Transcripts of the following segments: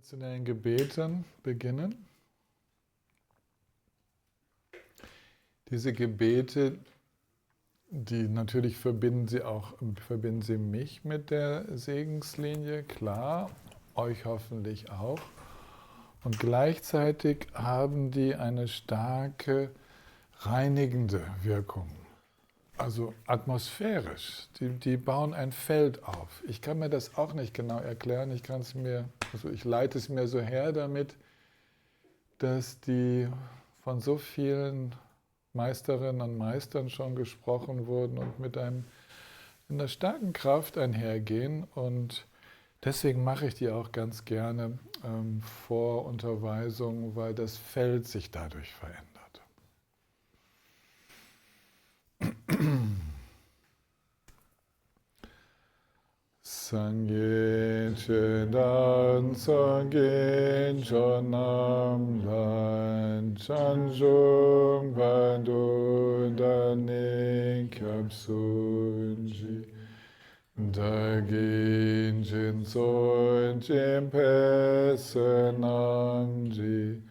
traditionellen Gebeten beginnen. Diese Gebete, die natürlich verbinden Sie mich mit der Segenslinie, klar, euch hoffentlich auch. Und gleichzeitig haben die eine starke reinigende Wirkung. Also atmosphärisch, die bauen ein Feld auf. Ich kann mir das auch nicht genau erklären, ich leite es mir so her damit, dass die von so vielen Meisterinnen und Meistern schon gesprochen wurden und mit einer starken Kraft einhergehen. Und deswegen mache ich die auch ganz gerne vor Unterweisungen, weil das Feld sich dadurch verändert. Sangye Chedan Sangye Chonam Lan Chanjung Bandu Dani Kyapsunji Dagin Jin Son Jimpe Senamji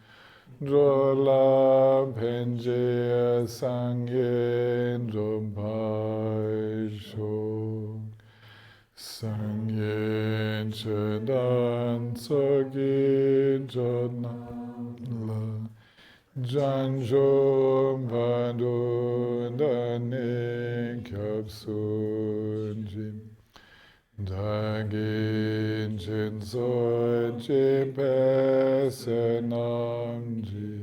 Drolam Penje Sangye Rumpai Shong Sangye Chedan Sogin Jonam La Janjom Bandu Dani Kyapsunji Dagin Jin Son Jimpe Senamji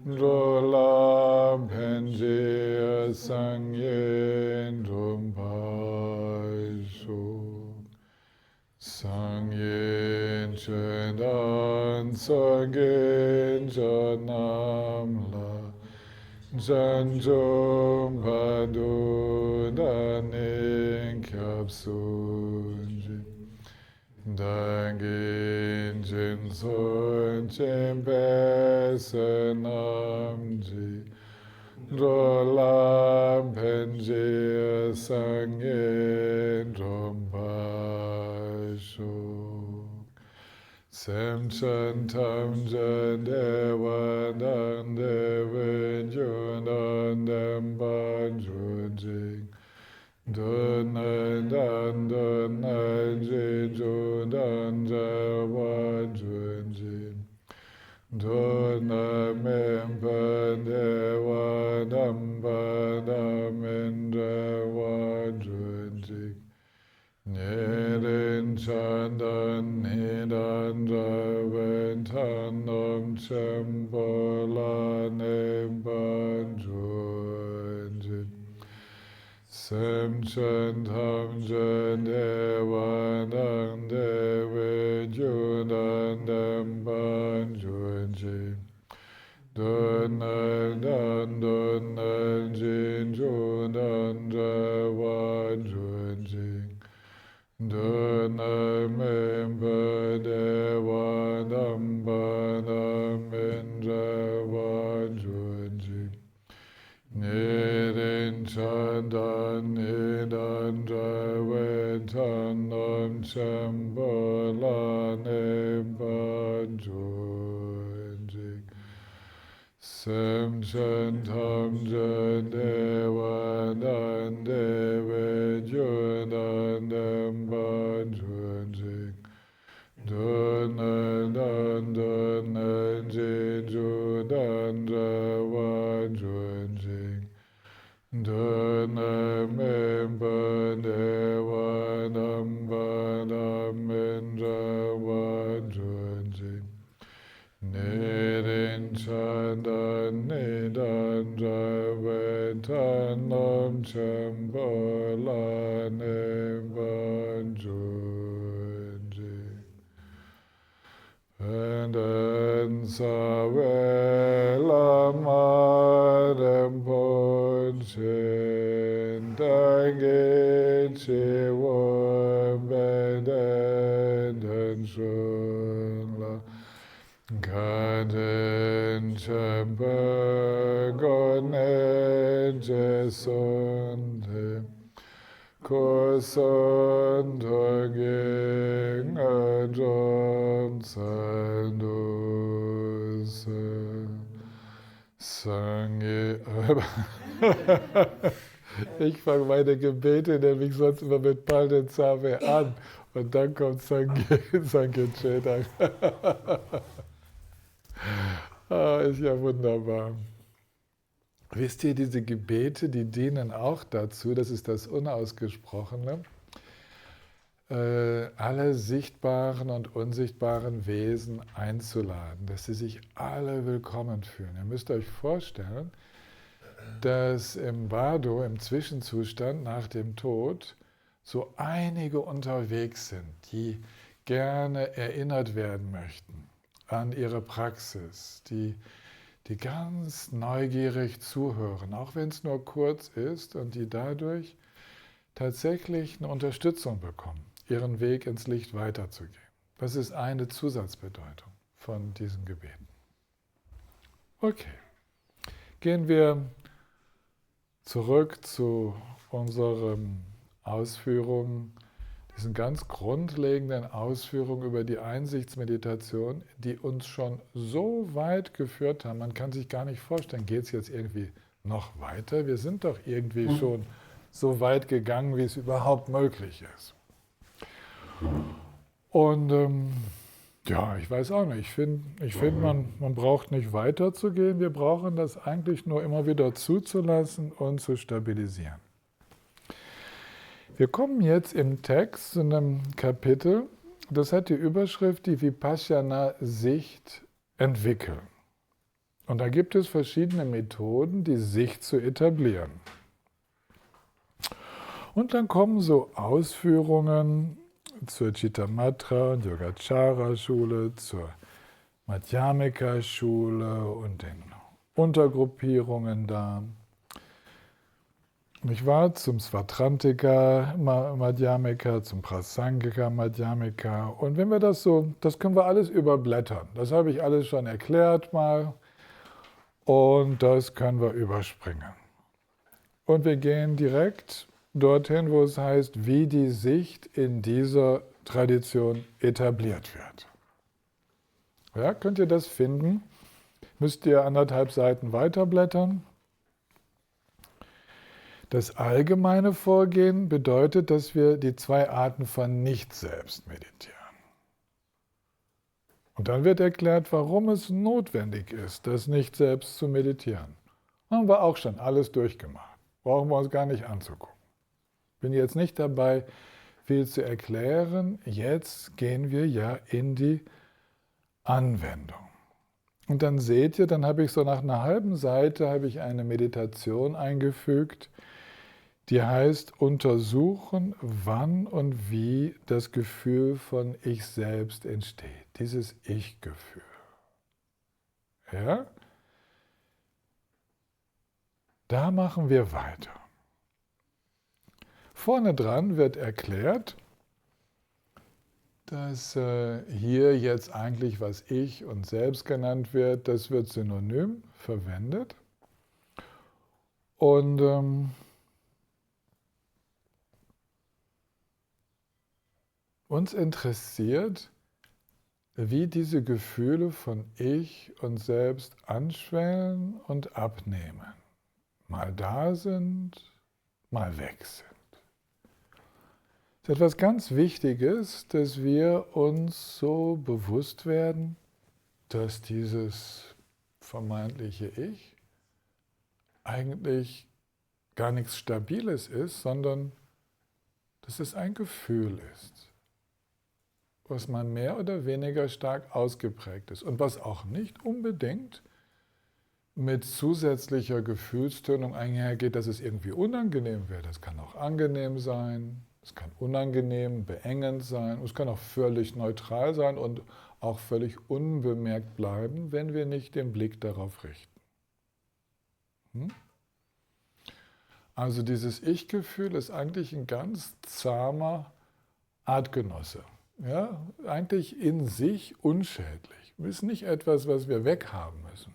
Rolam Penje Sangye Rumpai Shong Sangye Chedan Sangye Janam La Janjom Bandu Dani Kyapsunji Dagin Jin Son Jimpe Senamji Rolam Penje Sangye Rumpai Shong Sem Chantam Jan Devadan Devin Junan Demban Jujing Dunan Dan Dunan Jin Junan Jawan Junjin Dona Mempan Devanam Padam Indra Junjing Nirin Chandan Nidan Raventanam Chambola Nemban Junjin Sem Chantam Jan Devanam Devin Junan Demban Junjin Dunan Dan Dunan Jin Junan Jawan Junjin Dona Memba Devanam Banam Indravan Junjin Nirin Chandan Nidan Raventanam Chambola Nemban Junjin Sem Chantam Jan Devanan Devin Junan Demban Junjin Dunan Dan Dunan Jin Junan Ravan Junjin Dona Memba Devanam Banam Indravan Junjin Nirin Chandan Nidan Raventanam Chambola Nemban Junjin Pendan Savela Madam Ponchen Dangin Chiwon Benden Shunla Gaden Chambergon Jesunde Koson Toging Adrom Sandus Sangye. Ich fange meine Gebete nämlich sonst immer mit Palden-Zave an und dann kommt Sankirtan. Ist ja wunderbar. Wisst ihr, diese Gebete, die dienen auch dazu, das ist das Unausgesprochene, alle sichtbaren und unsichtbaren Wesen einzuladen, dass sie sich alle willkommen fühlen. Ihr müsst euch vorstellen, dass im Bardo, im Zwischenzustand nach dem Tod, so einige unterwegs sind, die gerne erinnert werden möchten an ihre Praxis, die ganz neugierig zuhören, auch wenn es nur kurz ist und die dadurch tatsächlich eine Unterstützung bekommen, ihren Weg ins Licht weiterzugehen. Das ist eine Zusatzbedeutung von diesen Gebeten. Okay, gehen wir zurück zu unseren Ausführungen, diesen ganz grundlegenden Ausführungen über die Einsichtsmeditation, die uns schon so weit geführt haben, man kann sich gar nicht vorstellen, geht es jetzt irgendwie noch weiter? Wir sind doch irgendwie schon so weit gegangen, wie es überhaupt möglich ist. Und ja, ich weiß auch nicht, ich find, man braucht nicht weiterzugehen, wir brauchen das eigentlich nur immer wieder zuzulassen und zu stabilisieren. Wir kommen jetzt im Text zu einem Kapitel, das hat die Überschrift die Vipassana-Sicht entwickeln. Und da gibt es verschiedene Methoden, die Sicht zu etablieren. Und dann kommen so Ausführungen zur Chittamatra und Yogacara-Schule, zur Madhyamika-Schule und den Untergruppierungen da. Ich war zum Svatrantika Madhyamika, zum Prasangika Madhyamika. Und wenn wir das können wir alles überblättern. Das habe ich alles schon erklärt mal. Und das können wir überspringen. Und wir gehen direkt dorthin, wo es heißt, wie die Sicht in dieser Tradition etabliert wird. Ja, könnt ihr das finden? Müsst ihr 1,5 Seiten weiterblättern. Das allgemeine Vorgehen bedeutet, dass wir die 2 Arten von Nicht-Selbst meditieren. Und dann wird erklärt, warum es notwendig ist, das Nicht-Selbst zu meditieren. Haben wir auch schon alles durchgemacht. Brauchen wir uns gar nicht anzugucken. Bin jetzt nicht dabei, viel zu erklären. Jetzt gehen wir ja in die Anwendung. Und dann seht ihr, dann habe ich so nach einer halben Seite eine Meditation eingefügt, die heißt, untersuchen, wann und wie das Gefühl von Ich selbst entsteht. Dieses Ich-Gefühl. Ja? Da machen wir weiter. Vorne dran wird erklärt, dass hier jetzt eigentlich, was Ich und Selbst genannt wird, das wird synonym verwendet. Und uns interessiert, wie diese Gefühle von Ich und Selbst anschwellen und abnehmen. Mal da sind, mal weg sind. Es ist etwas ganz Wichtiges, dass wir uns so bewusst werden, dass dieses vermeintliche Ich eigentlich gar nichts Stabiles ist, sondern dass es ein Gefühl ist, was mal mehr oder weniger stark ausgeprägt ist und was auch nicht unbedingt mit zusätzlicher Gefühlstönung einhergeht, dass es irgendwie unangenehm wird. Das kann auch angenehm sein. Es kann unangenehm, beengend sein, es kann auch völlig neutral sein und auch völlig unbemerkt bleiben, wenn wir nicht den Blick darauf richten. Also dieses Ich-Gefühl ist eigentlich ein ganz zahmer Artgenosse. Ja? Eigentlich in sich unschädlich. Es ist nicht etwas, was wir weghaben müssen.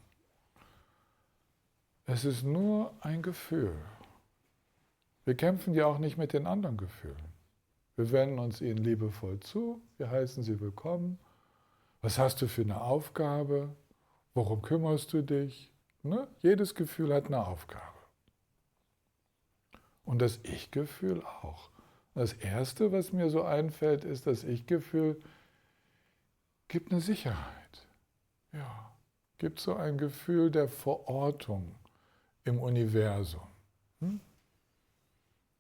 Es ist nur ein Gefühl. Wir kämpfen ja auch nicht mit den anderen Gefühlen. Wir wenden uns ihnen liebevoll zu, wir heißen sie willkommen. Was hast du für eine Aufgabe? Worum kümmerst du dich? Ne? Jedes Gefühl hat eine Aufgabe. Und das Ich-Gefühl auch. Das Erste, was mir so einfällt, ist, das Ich-Gefühl gibt eine Sicherheit. Ja, gibt so ein Gefühl der Verortung im Universum.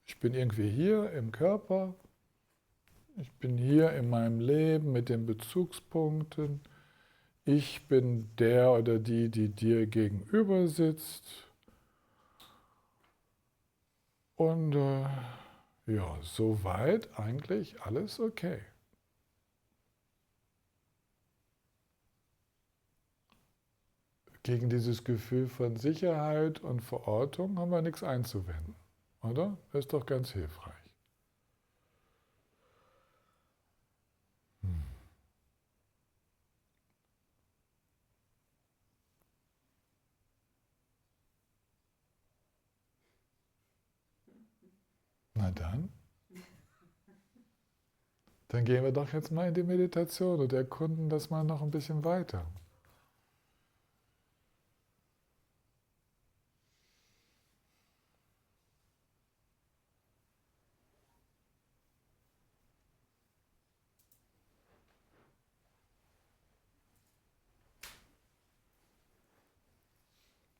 Ich bin irgendwie hier im Körper, ich bin hier in meinem Leben mit den Bezugspunkten, ich bin der oder die, die dir gegenüber sitzt und ja, soweit eigentlich alles okay. Gegen dieses Gefühl von Sicherheit und Verortung haben wir nichts einzuwenden, oder? Das ist doch ganz hilfreich. Na dann gehen wir doch jetzt mal in die Meditation und erkunden das mal noch ein bisschen weiter.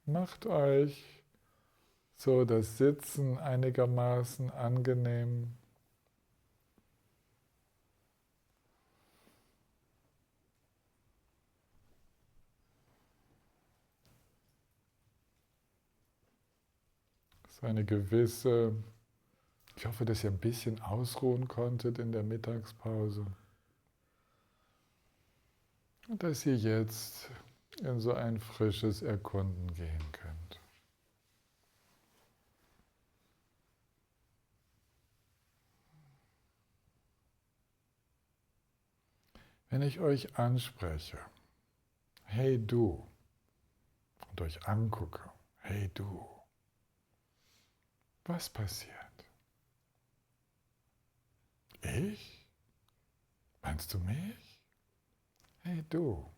Macht euch so das Sitzen einigermaßen angenehm. So eine gewisse, ich hoffe, dass ihr ein bisschen ausruhen konntet in der Mittagspause. Und dass ihr jetzt in so ein frisches Erkunden gehen könnt. Wenn ich euch anspreche, hey du, und euch angucke, hey du, was passiert? Ich? Meinst du mich? Hey du.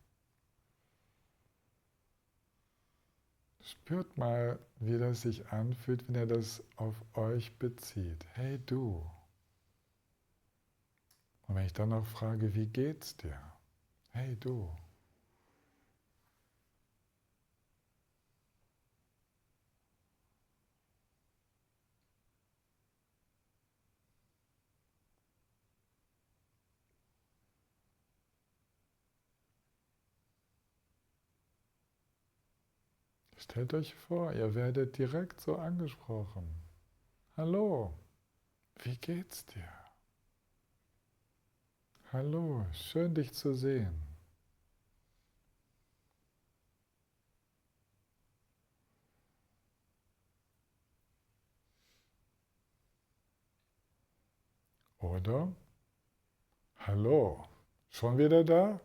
Spürt mal, wie das sich anfühlt, wenn ihr das auf euch bezieht. Hey du. Und wenn ich dann noch frage, wie geht's dir? Hey du. Stellt euch vor, ihr werdet direkt so angesprochen. Hallo, wie geht's dir? Hallo, schön dich zu sehen. Oder? Hallo, schon wieder da?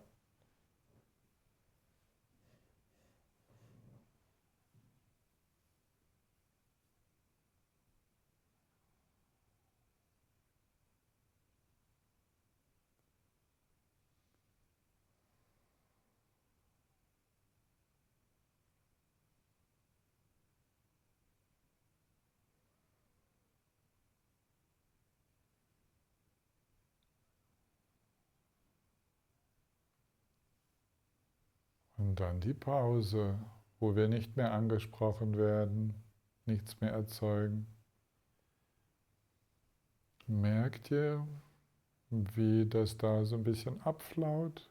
Und dann die Pause, wo wir nicht mehr angesprochen werden, nichts mehr erzeugen. Merkt ihr, wie das da so ein bisschen abflaut?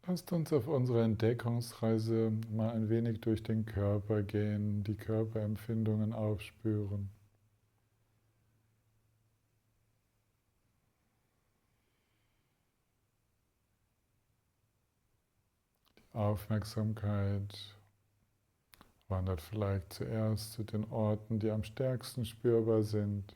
Lasst uns auf unserer Entdeckungsreise mal ein wenig durch den Körper gehen, die Körperempfindungen aufspüren. Die Aufmerksamkeit wandert vielleicht zuerst zu den Orten, die am stärksten spürbar sind.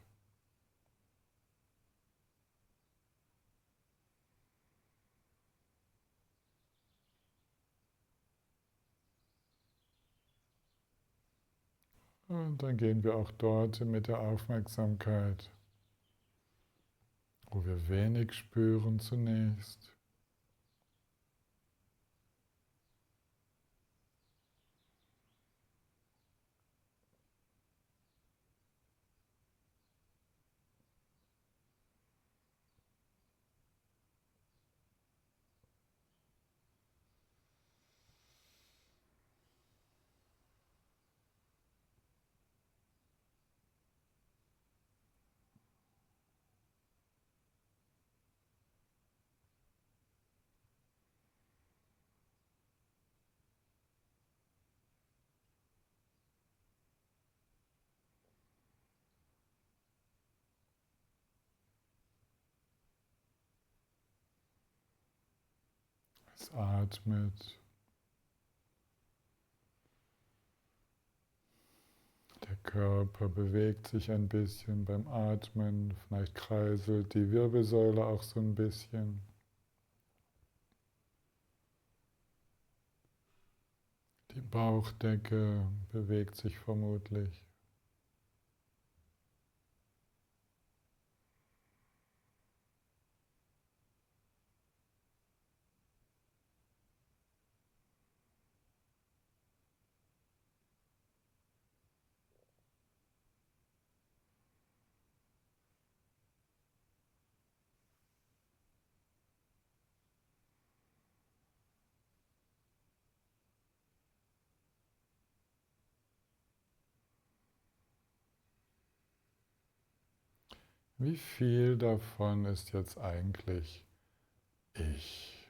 Und dann gehen wir auch dort mit der Aufmerksamkeit, wo wir wenig spüren zunächst. Es atmet. Der Körper bewegt sich ein bisschen beim Atmen, vielleicht kreiselt die Wirbelsäule auch so ein bisschen. Die Bauchdecke bewegt sich vermutlich. Wie viel davon ist jetzt eigentlich ich?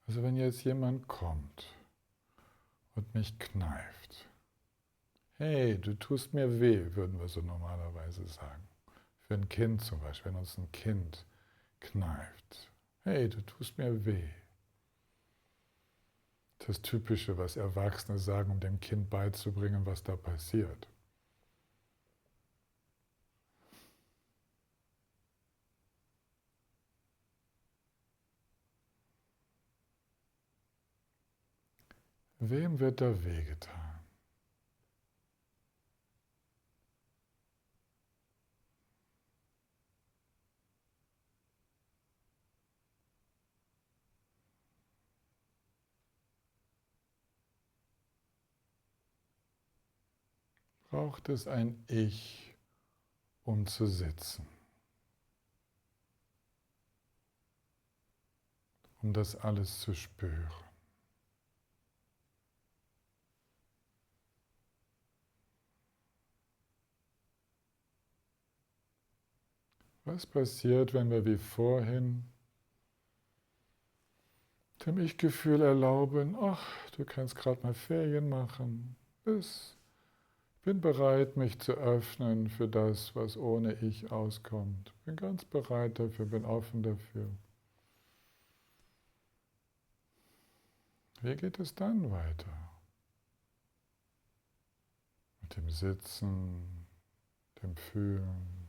Also wenn jetzt jemand kommt und mich kneift. Hey, du tust mir weh, würden wir so normalerweise sagen. Für ein Kind zum Beispiel, wenn uns ein Kind kneift. Hey, du tust mir weh. Das Typische, was Erwachsene sagen, um dem Kind beizubringen, was da passiert. Wem wird da wehgetan? Braucht es ein Ich, um zu sitzen? Um das alles zu spüren? Was passiert, wenn wir wie vorhin dem Ich-Gefühl erlauben, ach, du kannst gerade mal Ferien machen. Ich bin bereit, mich zu öffnen für das, was ohne Ich auskommt. Bin ganz bereit dafür, bin offen dafür. Wie geht es dann weiter? Mit dem Sitzen, dem Fühlen.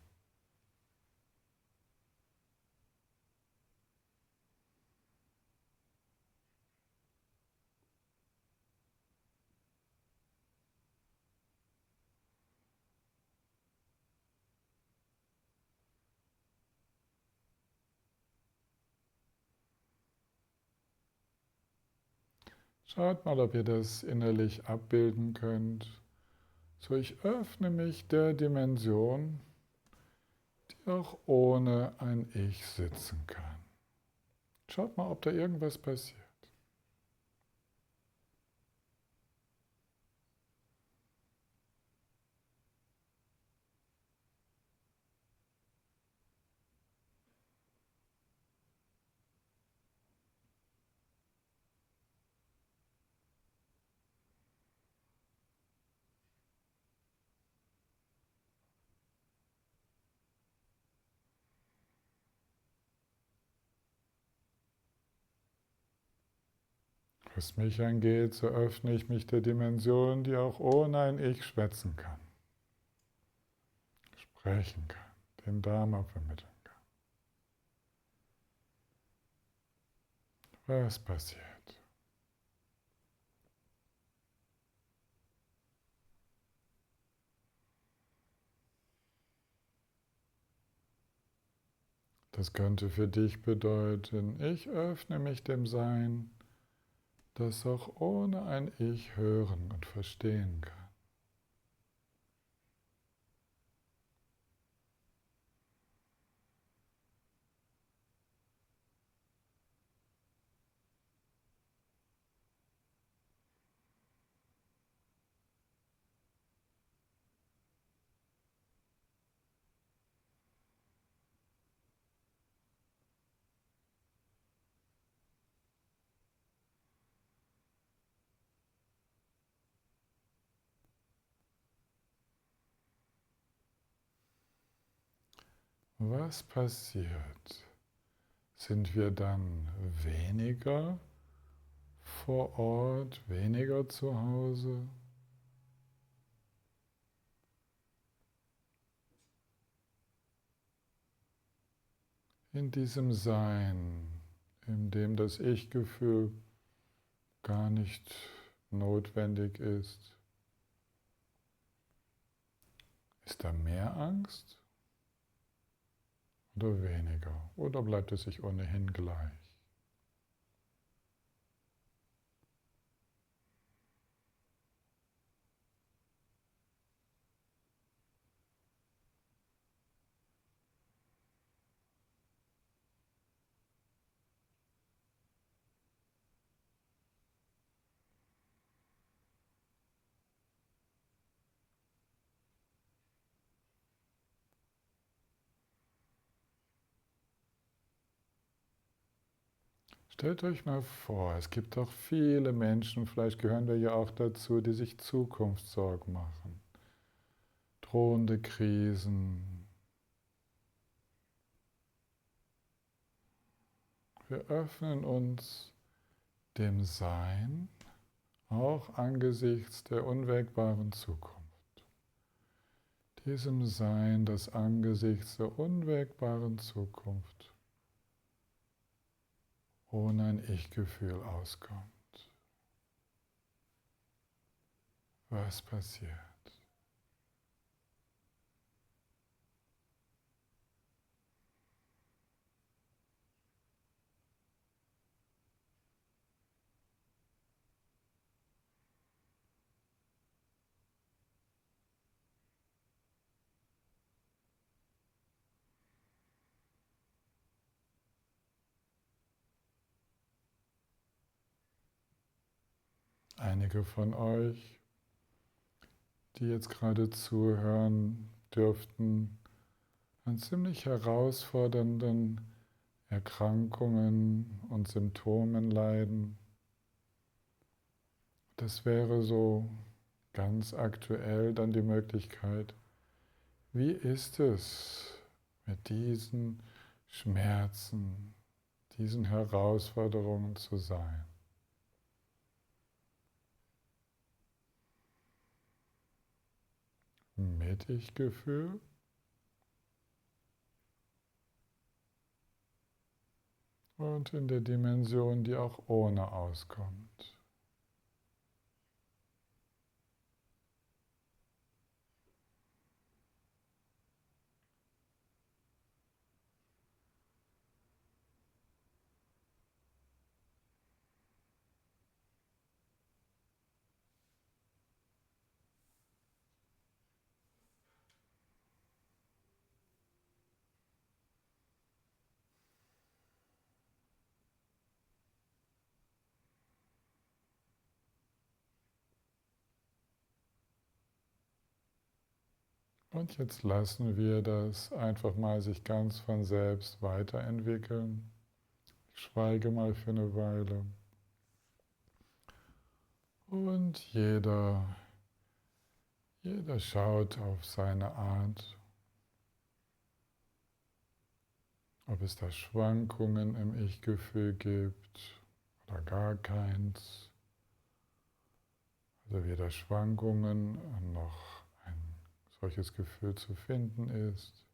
Schaut mal, ob ihr das innerlich abbilden könnt. So, ich öffne mich der Dimension, die auch ohne ein Ich sitzen kann. Schaut mal, ob da irgendwas passiert. Was mich angeht, so öffne ich mich der Dimension, die auch ohne ein Ich schwätzen kann, sprechen kann, den Dharma vermitteln kann. Was passiert? Das könnte für dich bedeuten, ich öffne mich dem Sein, das auch ohne ein Ich hören und verstehen kann. Was passiert? Sind wir dann weniger vor Ort, weniger zu Hause? In diesem Sein, in dem das Ich-Gefühl gar nicht notwendig ist, ist da mehr Angst oder weniger? Oder bleibt es sich ohnehin gleich? Stellt euch mal vor, es gibt auch viele Menschen, vielleicht gehören wir ja auch dazu, die sich Zukunftssorgen machen. Drohende Krisen. Wir öffnen uns dem Sein, auch angesichts der unwägbaren Zukunft. Diesem Sein, das angesichts der unwägbaren Zukunft ohne ein Ich-Gefühl auskommt. Was passiert? Einige von euch, die jetzt gerade zuhören, dürften an ziemlich herausfordernden Erkrankungen und Symptomen leiden. Das wäre so ganz aktuell dann die Möglichkeit, wie ist es mit diesen Schmerzen, diesen Herausforderungen zu sein? Mit Ich-Gefühl und in der Dimension, die auch ohne auskommt. Und jetzt lassen wir das einfach mal sich ganz von selbst weiterentwickeln. Ich schweige mal für eine Weile. Und jeder schaut auf seine Art, ob es da Schwankungen im Ich-Gefühl gibt oder gar keins. Also weder Schwankungen noch ein solches Gefühl zu finden ist.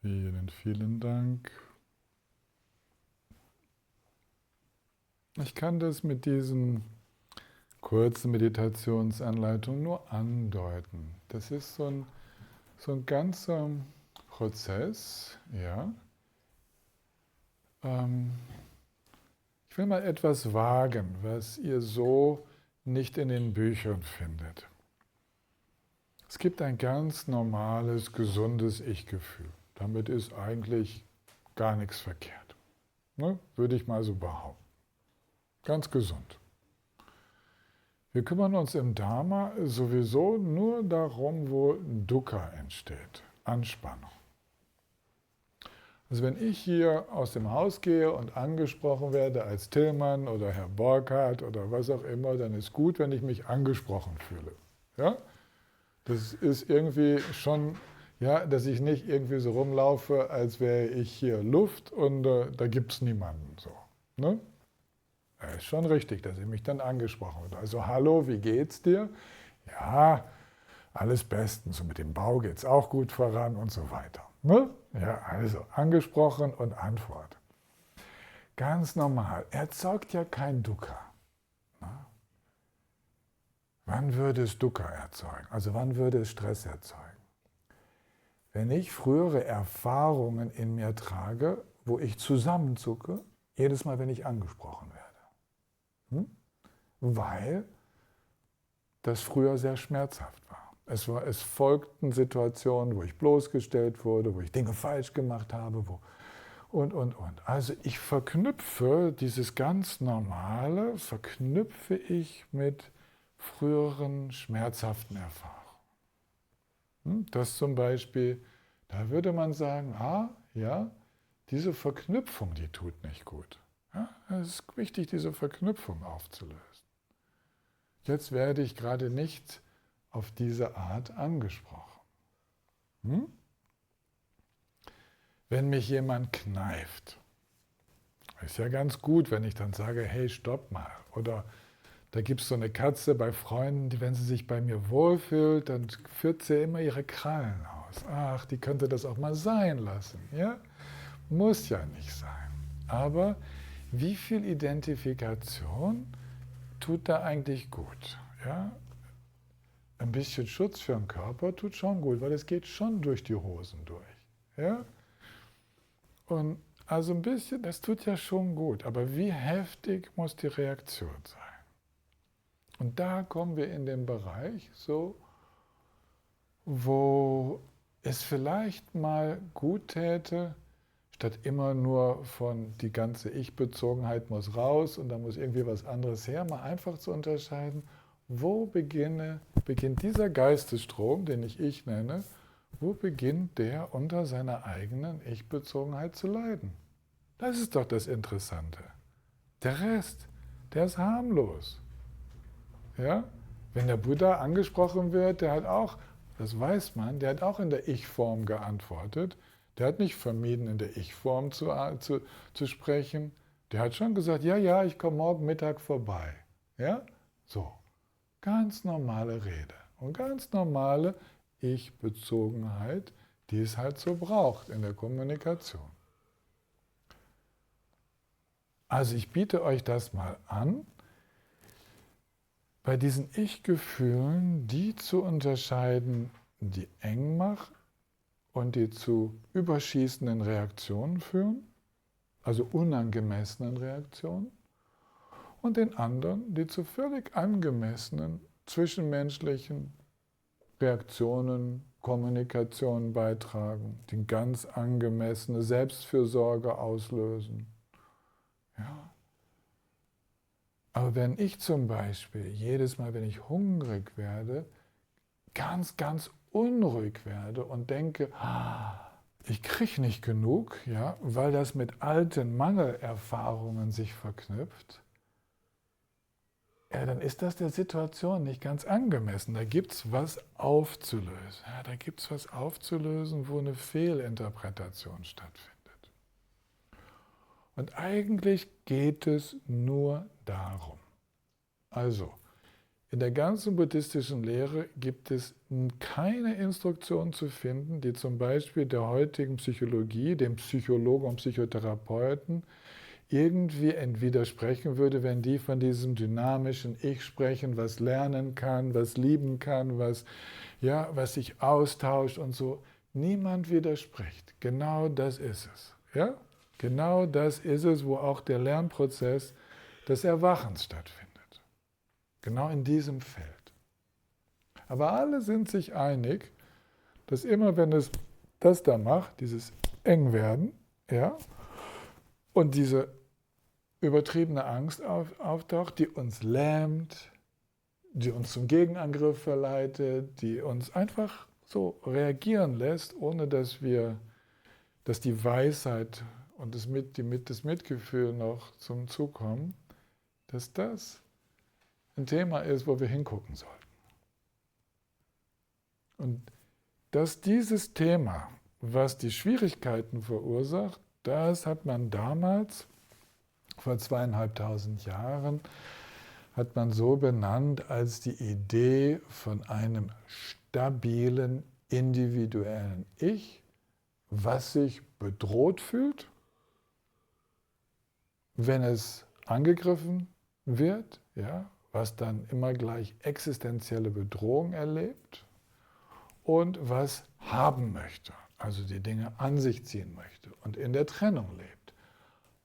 Vielen, vielen Dank. Ich kann das mit diesen kurzen Meditationsanleitungen nur andeuten. Das ist so ein ganzer Prozess, ja. Ich will mal etwas wagen, was ihr so nicht in den Büchern findet. Es gibt ein ganz normales, gesundes Ich-Gefühl. Damit ist eigentlich gar nichts verkehrt. Ne? Würde ich mal so behaupten. Ganz gesund. Wir kümmern uns im Dharma sowieso nur darum, wo Dukkha entsteht, Anspannung. Also wenn ich hier aus dem Haus gehe und angesprochen werde als Tillmann oder Herr Borkhardt oder was auch immer, dann ist gut, wenn ich mich angesprochen fühle. Ja? Das ist irgendwie schon, ja, dass ich nicht irgendwie so rumlaufe, als wäre ich hier Luft und da gibt es niemanden. So, ne? Das ist schon richtig, dass ich mich dann angesprochen werde. Also hallo, wie geht's dir? Ja, alles bestens. Und mit dem Bau geht es auch gut voran und so weiter. Ne? Ja, also angesprochen und Antwort. Ganz normal. Erzeugt ja kein Dukkha. Ne? Wann würde es Dukkha erzeugen? Also wann würde es Stress erzeugen? Wenn ich frühere Erfahrungen in mir trage, wo ich zusammenzucke, jedes Mal, wenn ich angesprochen werde. Weil das früher sehr schmerzhaft war. Es folgten Situationen, wo ich bloßgestellt wurde, wo ich Dinge falsch gemacht habe, und. Also ich verknüpfe dieses ganz Normale, verknüpfe ich mit früheren schmerzhaften Erfahrungen. Das zum Beispiel, da würde man sagen, ja, diese Verknüpfung, die tut nicht gut. Ja, es ist wichtig, diese Verknüpfung aufzulösen. Jetzt werde ich gerade nicht auf diese Art angesprochen. Wenn mich jemand kneift, ist ja ganz gut, wenn ich dann sage, hey, stopp mal. Oder da gibt es so eine Katze bei Freunden, die, wenn sie sich bei mir wohlfühlt, dann führt sie immer ihre Krallen aus. Ach, die könnte das auch mal sein lassen. Ja? Muss ja nicht sein. Aber wie viel Identifikation tut da eigentlich gut? Ja? Ein bisschen Schutz für den Körper tut schon gut, weil es geht schon durch die Hosen durch. Ja? Und also ein bisschen, das tut ja schon gut, aber wie heftig muss die Reaktion sein? Und da kommen wir in den Bereich, so, wo es vielleicht mal gut täte, statt immer nur von die ganze Ich-Bezogenheit muss raus und da muss irgendwie was anderes her, mal einfach zu unterscheiden, wo beginnt dieser Geistesstrom, den ich nenne, wo beginnt der unter seiner eigenen Ich-Bezogenheit zu leiden? Das ist doch das Interessante. Der Rest, der ist harmlos. Ja? Wenn der Buddha angesprochen wird, der hat auch, das weiß man, der hat auch in der Ich-Form geantwortet. Der hat nicht vermieden, in der Ich-Form zu sprechen. Der hat schon gesagt, ja, ich komme morgen Mittag vorbei. Ja? So. Ganz normale Rede und ganz normale Ich-Bezogenheit, die es halt so braucht in der Kommunikation. Also ich biete euch das mal an, bei diesen Ich-Gefühlen die zu unterscheiden, die eng machen und die zu überschießenden Reaktionen führen, also unangemessenen Reaktionen, und den anderen, die zu völlig angemessenen zwischenmenschlichen Reaktionen, Kommunikation beitragen, die ganz angemessene Selbstfürsorge auslösen. Ja. Aber wenn ich zum Beispiel jedes Mal, wenn ich hungrig werde, ganz, ganz unruhig werde und denke, ich kriege nicht genug, ja, weil das mit alten Mangelerfahrungen sich verknüpft, ja, dann ist das der Situation nicht ganz angemessen. Da gibt es was aufzulösen. Ja, da gibt es was aufzulösen, wo eine Fehlinterpretation stattfindet. Und eigentlich geht es nur darum. Also, In der ganzen buddhistischen Lehre gibt es keine Instruktion zu finden, die zum Beispiel der heutigen Psychologie, dem Psychologen und Psychotherapeuten, irgendwie widersprechen würde, wenn die von diesem dynamischen Ich sprechen, was lernen kann, was lieben kann, was sich austauscht und so. Niemand widerspricht. Genau das ist es. Ja? Genau das ist es, wo auch der Lernprozess des Erwachens stattfindet. Genau in diesem Feld. Aber alle sind sich einig, dass immer wenn es das da macht, dieses Engwerden, ja, und diese übertriebene Angst auftaucht, die uns lähmt, die uns zum Gegenangriff verleitet, die uns einfach so reagieren lässt, ohne dass die Weisheit und das Mitgefühl noch zum Zug kommen, dass das ein Thema ist, wo wir hingucken sollten. Und dass dieses Thema, was die Schwierigkeiten verursacht, das hat man damals, vor 2500 Jahren, hat man so benannt als die Idee von einem stabilen, individuellen Ich, was sich bedroht fühlt, wenn es angegriffen wird, ja, was dann immer gleich existenzielle Bedrohung erlebt und was haben möchte, also die Dinge an sich ziehen möchte und in der Trennung lebt.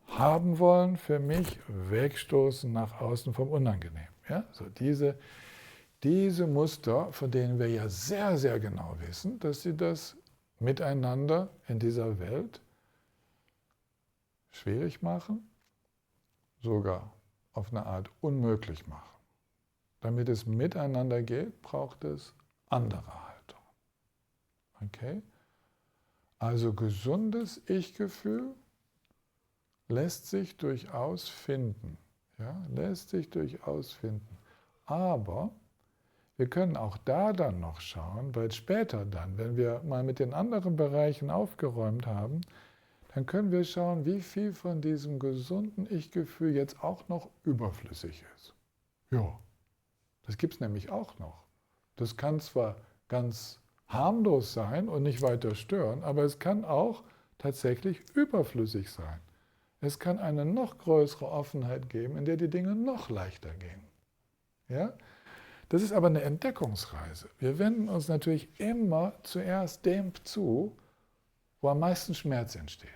Haben wollen für mich, wegstoßen nach außen vom Unangenehmen. Ja? So diese Muster, von denen wir ja sehr, sehr genau wissen, dass sie das miteinander in dieser Welt schwierig machen, sogar auf eine Art unmöglich machen. Damit es miteinander geht, braucht es andere Haltung. Okay? Also gesundes Ich-Gefühl lässt sich durchaus finden. Ja? Lässt sich durchaus finden. Aber wir können auch da dann noch schauen, weil später dann, wenn wir mal mit den anderen Bereichen aufgeräumt haben, dann können wir schauen, wie viel von diesem gesunden Ich-Gefühl jetzt auch noch überflüssig ist. Ja, das gibt es nämlich auch noch. Das kann zwar ganz harmlos sein und nicht weiter stören, aber es kann auch tatsächlich überflüssig sein. Es kann eine noch größere Offenheit geben, in der die Dinge noch leichter gehen. Ja? Das ist aber eine Entdeckungsreise. Wir wenden uns natürlich immer zuerst dem zu, wo am meisten Schmerz entsteht.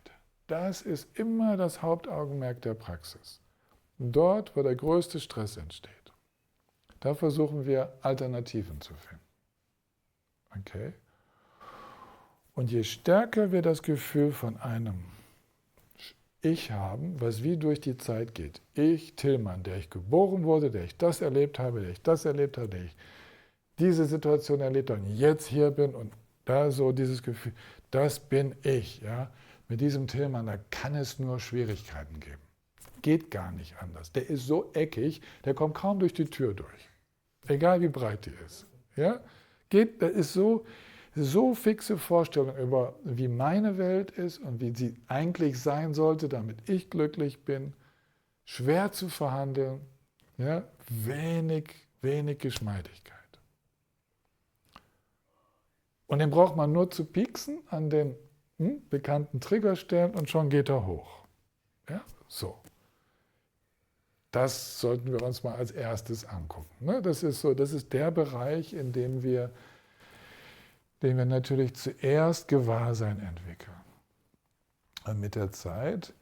Das ist immer das Hauptaugenmerk der Praxis. Dort, wo der größte Stress entsteht. Da versuchen wir, Alternativen zu finden. Okay? Und je stärker wir das Gefühl von einem Ich haben, was wie durch die Zeit geht. Ich, Tillmann, der ich geboren wurde, der ich das erlebt habe, der ich das erlebt habe, der ich diese Situation erlebt habe und jetzt hier bin und da so dieses Gefühl, das bin ich. Ja? Mit diesem Tillmann, da kann es nur Schwierigkeiten geben. Geht gar nicht anders. Der ist so eckig, der kommt kaum durch die Tür durch. Egal wie breit die ist. Ja? Das ist so fixe Vorstellung über, wie meine Welt ist und wie sie eigentlich sein sollte, damit ich glücklich bin. Schwer zu verhandeln. Ja? Wenig Geschmeidigkeit. Und den braucht man nur zu pieksen an den bekannten Triggerstellen und schon geht er hoch. Ja? So. Das sollten wir uns mal als erstes angucken. Ne? Das ist der Bereich, in dem wir natürlich zuerst Gewahrsein entwickeln. Und mit der Zeit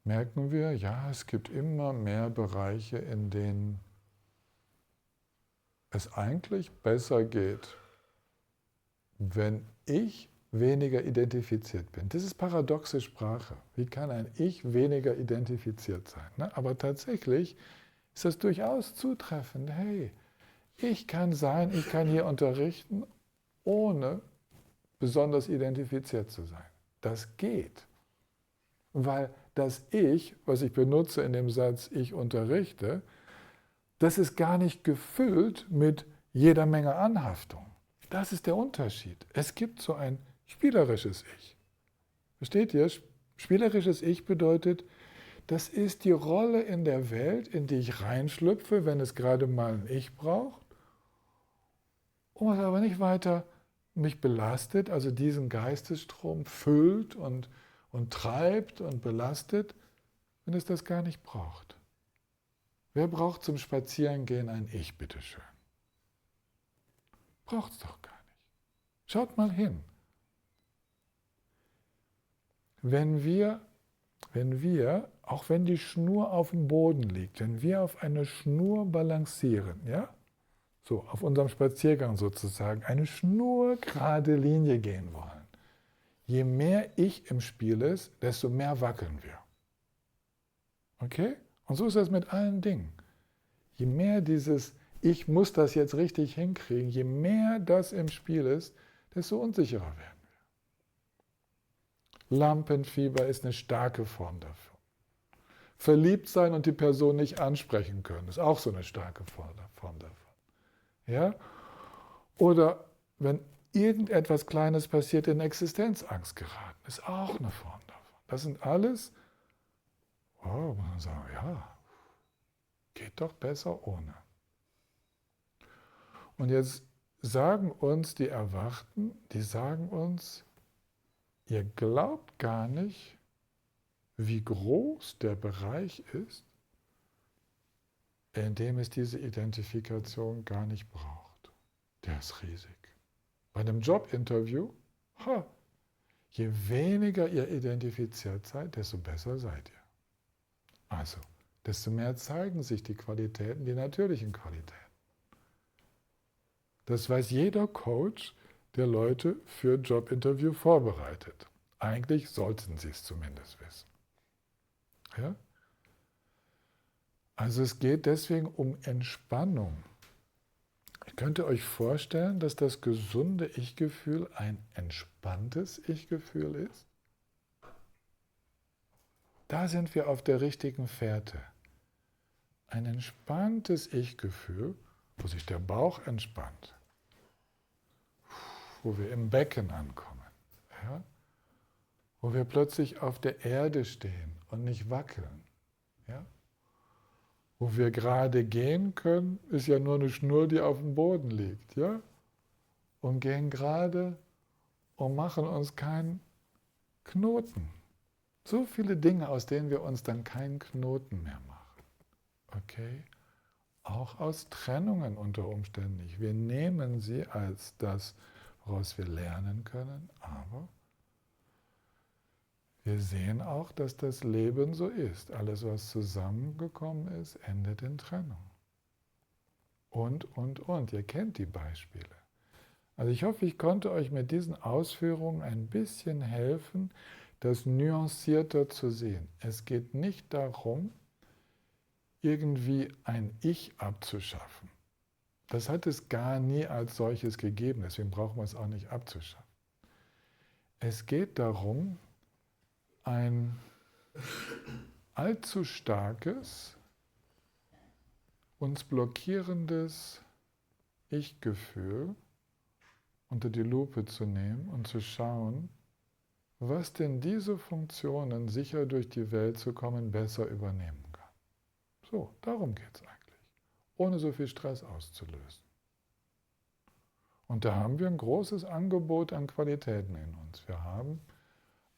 merken wir, ja, es gibt immer mehr Bereiche, in denen es eigentlich besser geht, wenn ich weniger identifiziert bin. Das ist paradoxe Sprache. Wie kann ein Ich weniger identifiziert sein? Ne? Aber tatsächlich ist das durchaus zutreffend. Hey, ich kann sein, ich kann hier unterrichten, ohne besonders identifiziert zu sein. Das geht. Weil das Ich, was ich benutze in dem Satz, ich unterrichte, das ist gar nicht gefüllt mit jeder Menge Anhaftung. Das ist der Unterschied. Es gibt so ein spielerisches Ich. Versteht ihr? Spielerisches Ich bedeutet, das ist die Rolle in der Welt, in die ich reinschlüpfe, wenn es gerade mal ein Ich braucht. und was aber nicht weiter mich belastet, also diesen Geistesstrom füllt und treibt und belastet, wenn es das gar nicht braucht. Wer braucht zum Spazierengehen ein Ich, bitteschön? Braucht es doch gar nicht. Schaut mal hin. Wenn wir, auch wenn die Schnur auf dem Boden liegt, wenn wir auf einer Schnur balancieren, ja, so auf unserem Spaziergang sozusagen, eine schnurgerade Linie gehen wollen, je mehr Ich im Spiel ist, desto mehr wackeln wir. Okay? Und so ist das mit allen Dingen. Je mehr dieses Ich muss das jetzt richtig hinkriegen, je mehr das im Spiel ist, desto unsicherer werden wir. Lampenfieber ist eine starke Form dafür. Verliebt sein und die Person nicht ansprechen können, ist auch so eine starke Form davon. Ja? Oder wenn irgendetwas Kleines passiert, in Existenzangst geraten, ist auch eine Form davon. Das sind alles, man sagt, ja, geht doch besser ohne. Und jetzt sagen uns die Erwachten, die sagen uns, ihr glaubt gar nicht, wie groß der Bereich ist, in dem es diese Identifikation gar nicht braucht. Der ist riesig. Bei einem Jobinterview, je weniger ihr identifiziert seid, desto besser seid ihr. Also, desto mehr zeigen sich die Qualitäten, die natürlichen Qualitäten. Das weiß jeder Coach, der Leute für Jobinterview vorbereitet. Eigentlich sollten sie es zumindest wissen. Ja? Also es geht deswegen um Entspannung. Könnt ihr euch vorstellen, dass das gesunde Ich-Gefühl ein entspanntes Ich-Gefühl ist? Da sind wir auf der richtigen Fährte. Ein entspanntes Ich-Gefühl, wo sich der Bauch entspannt, wo wir im Becken ankommen, ja? Wo wir plötzlich auf der Erde stehen und nicht wackeln. Ja? Wo wir gerade gehen können, ist ja nur eine Schnur, die auf dem Boden liegt. Ja? Und gehen gerade und machen uns keinen Knoten. So viele Dinge, aus denen wir uns dann keinen Knoten mehr machen. Okay? Auch aus Trennungen unter Umständen nicht. Wir nehmen sie als das, woraus wir lernen können, aber wir sehen auch, dass das Leben so ist. Alles, was zusammengekommen ist, endet in Trennung. Und. Ihr kennt die Beispiele. Also ich hoffe, ich konnte euch mit diesen Ausführungen ein bisschen helfen, das nuancierter zu sehen. Es geht nicht darum, irgendwie ein Ich abzuschaffen. Das hat es gar nie als solches gegeben, deswegen brauchen wir es auch nicht abzuschaffen. Es geht darum, ein allzu starkes, uns blockierendes Ich-Gefühl unter die Lupe zu nehmen und zu schauen, was denn diese Funktionen, sicher durch die Welt zu kommen, besser übernehmen kann. So, darum geht es eigentlich, ohne so viel Stress auszulösen. Und da haben wir ein großes Angebot an Qualitäten in uns. Wir haben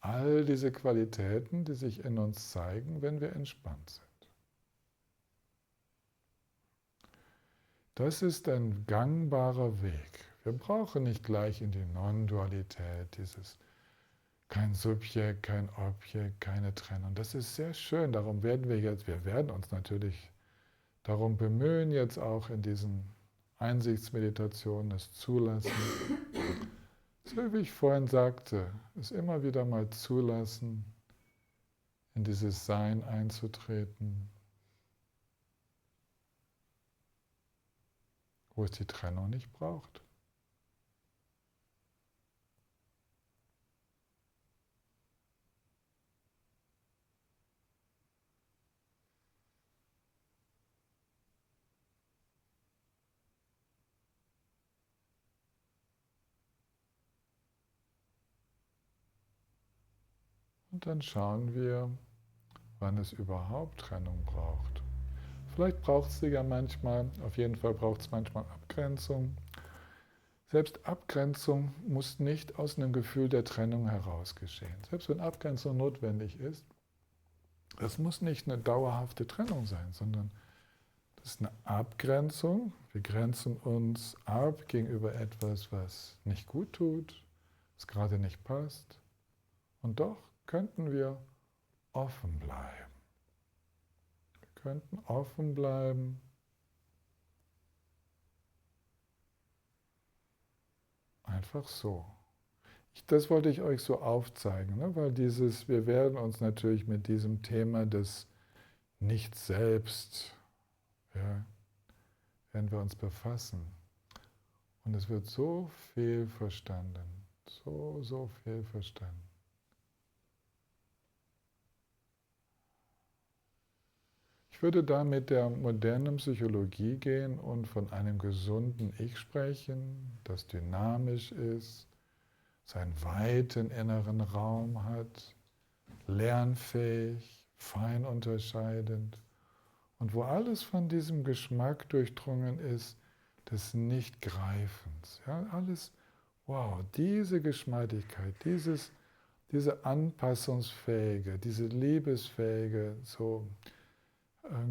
all diese Qualitäten, die sich in uns zeigen, wenn wir entspannt sind. Das ist ein gangbarer Weg. Wir brauchen nicht gleich in die Non-Dualität, dieses kein Subjekt, kein Objekt, keine Trennung. Das ist sehr schön, darum werden wir werden uns natürlich darum bemühen, jetzt auch in diesen Einsichtsmeditationen das Zulassen. So wie ich vorhin sagte, es immer wieder mal zulassen, in dieses Sein einzutreten, wo es die Trennung nicht braucht. Und dann schauen wir, wann es überhaupt Trennung braucht. Vielleicht braucht es sie ja manchmal, auf jeden Fall braucht es manchmal Abgrenzung. Selbst Abgrenzung muss nicht aus einem Gefühl der Trennung heraus geschehen. Selbst wenn Abgrenzung notwendig ist, das muss nicht eine dauerhafte Trennung sein, sondern das ist eine Abgrenzung. Wir grenzen uns ab gegenüber etwas, was nicht gut tut, was gerade nicht passt. Und doch könnten wir offen bleiben. Wir könnten offen bleiben. Einfach so. Das wollte ich euch so aufzeigen, ne? Weil wir werden uns natürlich mit diesem Thema des Nicht-Selbst, ja, werden wir uns befassen. Und es wird so viel verstanden, so viel verstanden. Ich würde da mit der modernen Psychologie gehen und von einem gesunden Ich sprechen, das dynamisch ist, seinen weiten inneren Raum hat, lernfähig, fein unterscheidend und wo alles von diesem Geschmack durchdrungen ist, des Nicht-Greifens. Ja, alles, wow, diese Geschmeidigkeit, diese anpassungsfähige, diese liebesfähige, so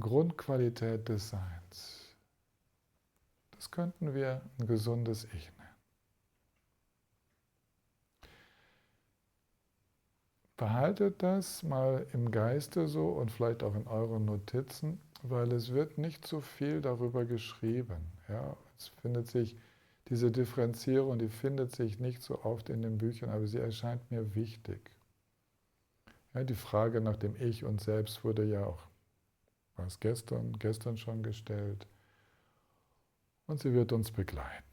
Grundqualität des Seins. Das könnten wir ein gesundes Ich nennen. Behaltet das mal im Geiste so und vielleicht auch in euren Notizen, weil es wird nicht so viel darüber geschrieben. Ja, es findet sich, diese Differenzierung, die findet sich nicht so oft in den Büchern, aber sie erscheint mir wichtig. Ja, die Frage nach dem Ich und Selbst wurde ja auch gestern schon gestellt und sie wird uns begleiten.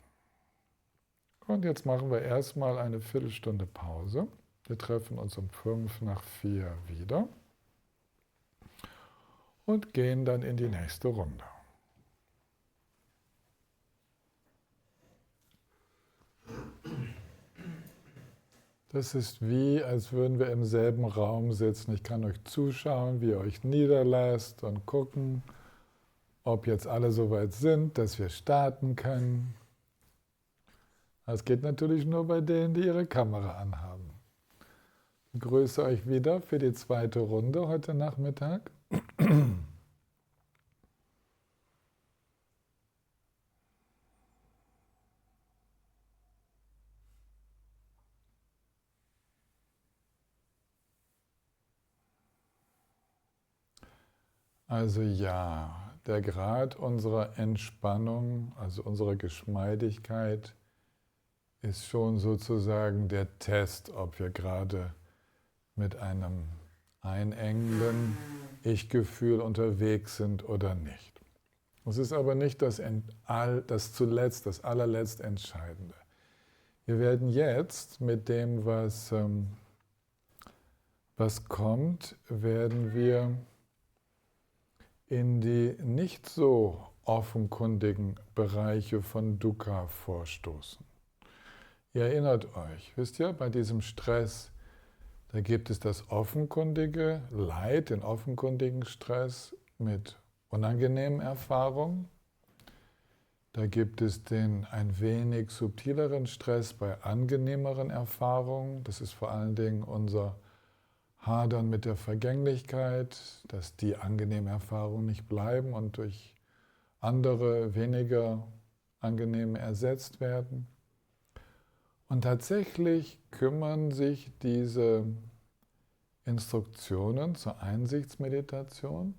Und jetzt machen wir erstmal eine Viertelstunde Pause. Wir treffen uns um 3:55 wieder und gehen dann in die nächste Runde. Das ist wie, als würden wir im selben Raum sitzen. Ich kann euch zuschauen, wie ihr euch niederlasst und gucken, ob jetzt alle soweit sind, dass wir starten können. Das geht natürlich nur bei denen, die ihre Kamera anhaben. Ich begrüße euch wieder für die zweite Runde heute Nachmittag. Also ja, der Grad unserer Entspannung, also unserer Geschmeidigkeit, ist schon sozusagen der Test, ob wir gerade mit einem einengenden Ich-Gefühl unterwegs sind oder nicht. Es ist aber nicht das allerletzt Entscheidende. Wir werden jetzt mit dem, was kommt, werden wir in die nicht so offenkundigen Bereiche von Dukkha vorstoßen. Ihr erinnert euch, wisst ihr, bei diesem Stress, da gibt es das offenkundige Leid, den offenkundigen Stress mit unangenehmen Erfahrungen. Da gibt es den ein wenig subtileren Stress bei angenehmeren Erfahrungen. Das ist vor allen Dingen unser Hadern mit der Vergänglichkeit, dass die angenehmen Erfahrungen nicht bleiben und durch andere, weniger angenehme ersetzt werden. Und tatsächlich kümmern sich diese Instruktionen zur Einsichtsmeditation,